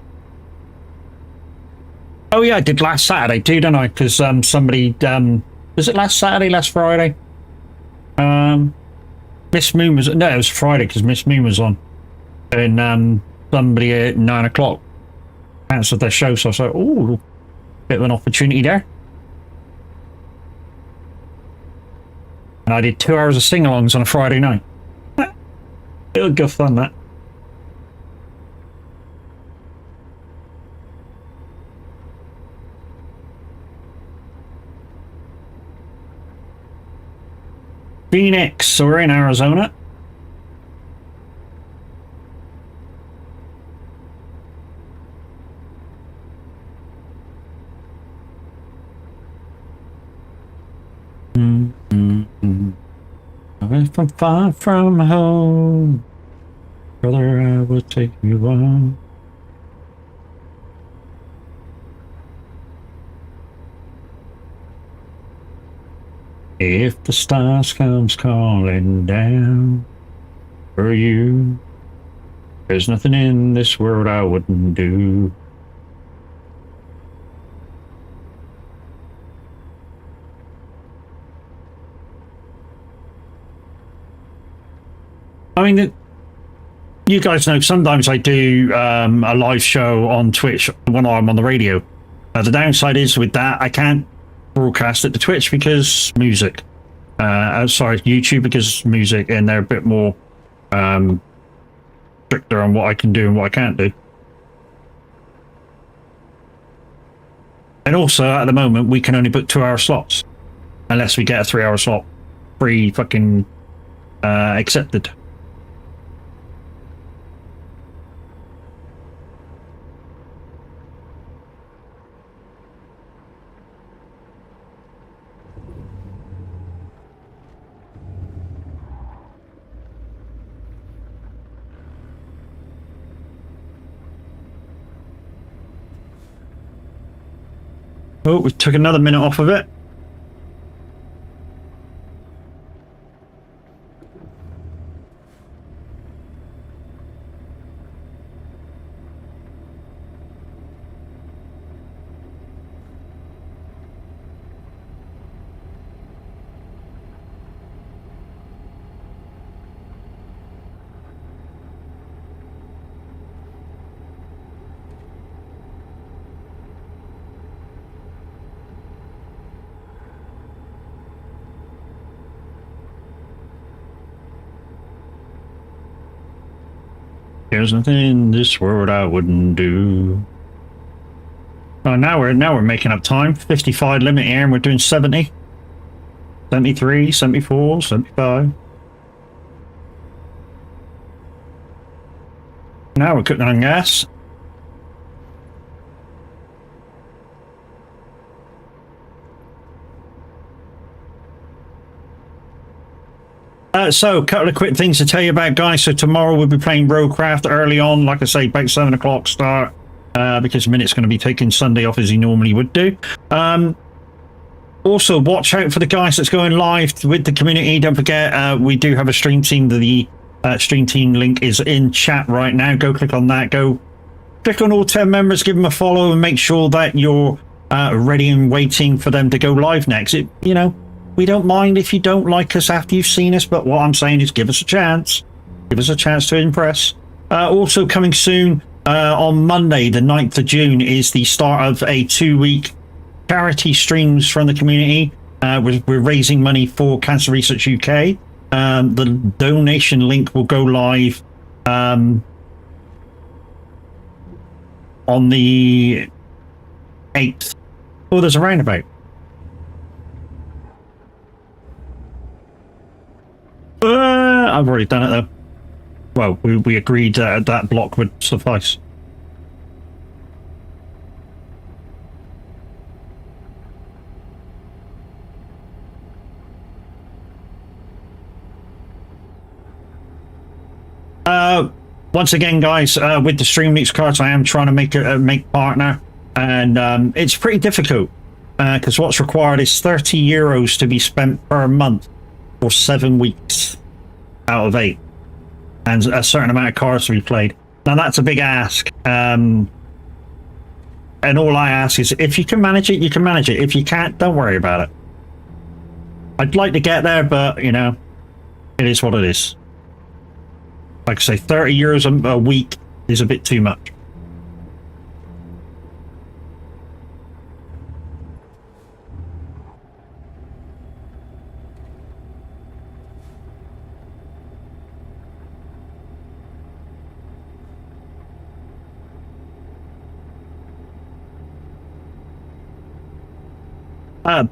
Oh yeah, I did last Saturday too, didn't I? Because somebody was it last Saturday, last Friday? Miss Moon was no, it was Friday because Miss Moon was on, and somebody at 9 o'clock cancelled their show, so I was like, oh, bit of an opportunity there. And I did 2 hours of sing-alongs on a Friday night. It was good fun, that. Phoenix, so we're in Arizona. If I'm far from home, brother, I will take you home. If the stars comes calling down for you, there's nothing in this world I wouldn't do. I mean, you guys know sometimes I do a live show on Twitch when I'm on the radio. The downside is with that, I can't broadcast it to Twitch because music. Sorry, YouTube because music, and they're a bit more stricter on what I can do and what I can't do. And also, at the moment, we can only book 2-hour slots unless we get a 3-hour slot. Free fucking Accepted. Oh, we took another minute off of it. There's nothing in this world I wouldn't do. Oh, now we're making up time. 55 limit here, and we're doing 70. 73, 74, 75. Now we're cooking on gas. So, a couple of quick things to tell you about, guys. So, tomorrow we'll be playing Roadcraft early on, like I say, about 7 o'clock start, because Minute's going to be taking Sunday off as he normally would do. Also, watch out for the guys that's going live with the community. Don't forget, we do have a stream team. The stream team link is in chat right now. Go click on that. Go click on all 10 members, give them a follow, and make sure that you're ready and waiting for them to go live next. We don't mind if you don't like us after you've seen us, but what I'm saying is give us a chance. Give us a chance to impress. Also coming soon, on Monday, the 9th of June, is the start of a 2-week charity streams from the community. We're raising money for Cancer Research UK. The donation link will go live on the 8th. Oh, there's a roundabout. I've already done it though. Well, we agreed that block would suffice. Once again, guys, with the Stream Leaks cards, I am trying to make partner, and it's pretty difficult because what's required is €30 to be spent per month for 7 weeks out of 8, and a certain amount of cards to be played. Now that's a big ask, and all I ask is if you can manage it, you can manage it. If you can't, don't worry about it. I'd like to get there, but it is what it is. Like I say, €30 a week is a bit too much.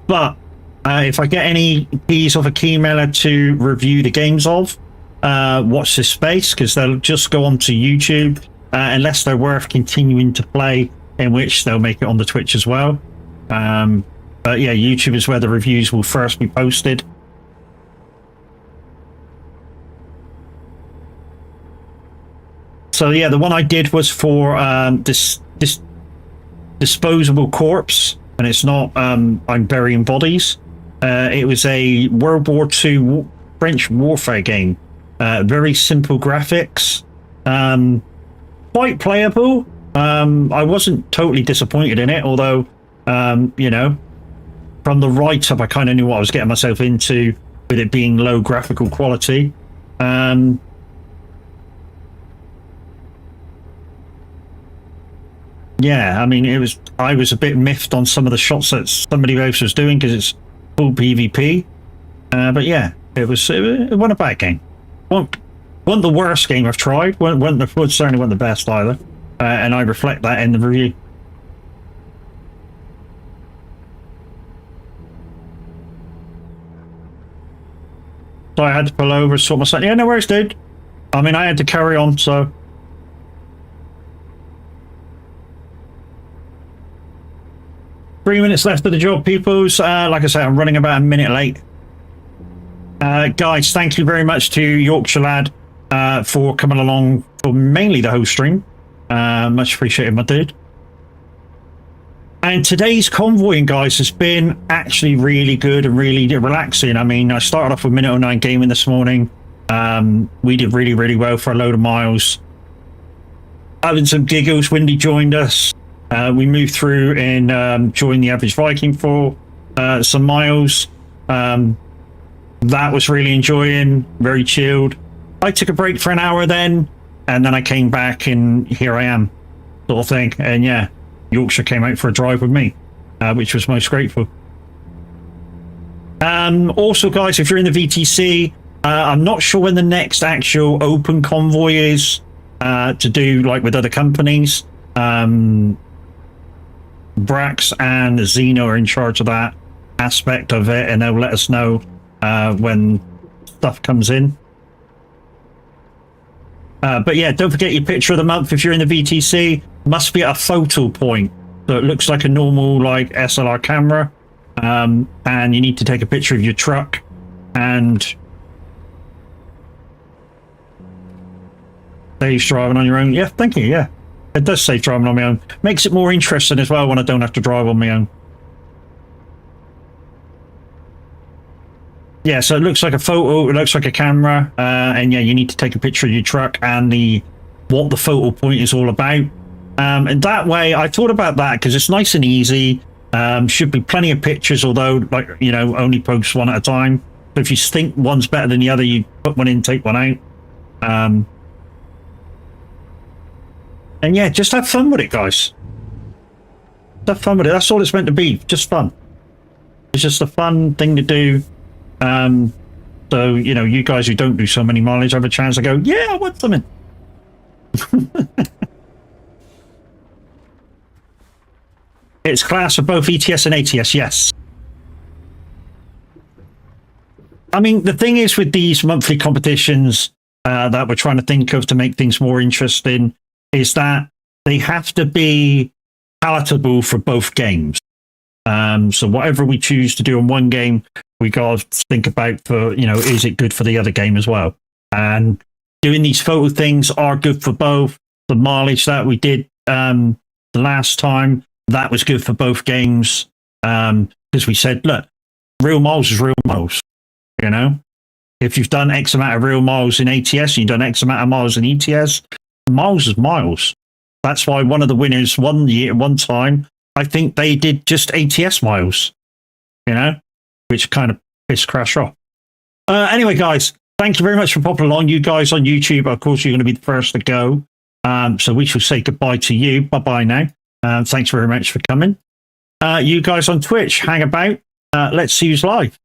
But if I get any keys off a key mailer to review the games of, watch this space, because they'll just go onto YouTube unless they're worth continuing to play, in which they'll make it on the Twitch as well. But yeah, YouTube is where the reviews will first be posted. So yeah, the one I did was for this disposable corpse, and it's not I'm burying bodies. It was a World War II French warfare game. Very simple graphics, quite playable. I wasn't totally disappointed in it, although from the write-up I kind of knew what I was getting myself into with it being low graphical quality. Yeah, I mean, I was a bit miffed on some of the shots that somebody else was doing because it's full PvP. But yeah, it wasn't a bad game. Wasn't the worst game I've tried. Certainly wasn't the best either. And I reflect that in the review. so I had to pull over, sort myself. Yeah, no worries, dude. I mean, I had to carry on, so. 3 minutes left of the job, peoples. Like I said, I'm running about a minute late. Guys, thank you very much to Yorkshire Lad for coming along for mainly the whole stream. Much appreciated, my dude. And today's convoying, guys, has been actually really good and really relaxing. I mean, I started off with minute 09 gaming this morning. We did really, really well for a load of miles. Having some giggles, Windy joined us. We moved through and joined the Average Viking for some miles. That was really enjoying, very chilled. I took a break for an hour then, and then I came back and here I am, sort of thing. And yeah, Yorkshire came out for a drive with me, which was most grateful. Also, guys, if you're in the VTC, I'm not sure when the next actual open convoy is to do like with other companies. Brax and Xeno are in charge of that aspect of it, and they'll let us know when stuff comes in. But yeah, don't forget your picture of the month if you're in the VTC. Must be at a photo point, so it looks like a normal like SLR camera, and you need to take a picture of your truck and safe driving on your own. Yeah, thank you. Yeah, it does safe driving on my own. Makes it more interesting as well when I don't have to drive on my own. Yeah, so it looks like a photo, it looks like a camera, and yeah, you need to take a picture of your truck and what the photo point is all about. And that way, I thought about that because it's nice and easy. Should be plenty of pictures, although, like, you know, only post one at a time. So if you think one's better than the other, you put one in, take one out. And yeah, just have fun with it, guys. Just have fun with it. That's all it's meant to be, just fun. It's just a fun thing to do. So, you know, you guys who don't do so many mileage have a chance to go, yeah, I want something. It's class for both ETS and ATS, yes. I mean, the thing is with these monthly competitions that we're trying to think of to make things more interesting is that they have to be palatable for both games. So whatever we choose to do in one game, we got to think about for, you know, is it good for the other game as well? And doing these photo things are good for both. The mileage that we did the last time, that was good for both games. Because we said, look, real miles is real miles. You know, if you've done X amount of real miles in ATS and you've done X amount of miles in ETS, miles is miles. That's why one of the winners one time, I think they did just ATS miles, you know, which kind of pissed Crash off. Anyway, guys, thank you very much for popping along. You guys on YouTube, of course, you're going to be the first to go. So we shall say goodbye to you. Bye-bye now. Thanks very much for coming. You guys on Twitch, hang about. Let's see who's live.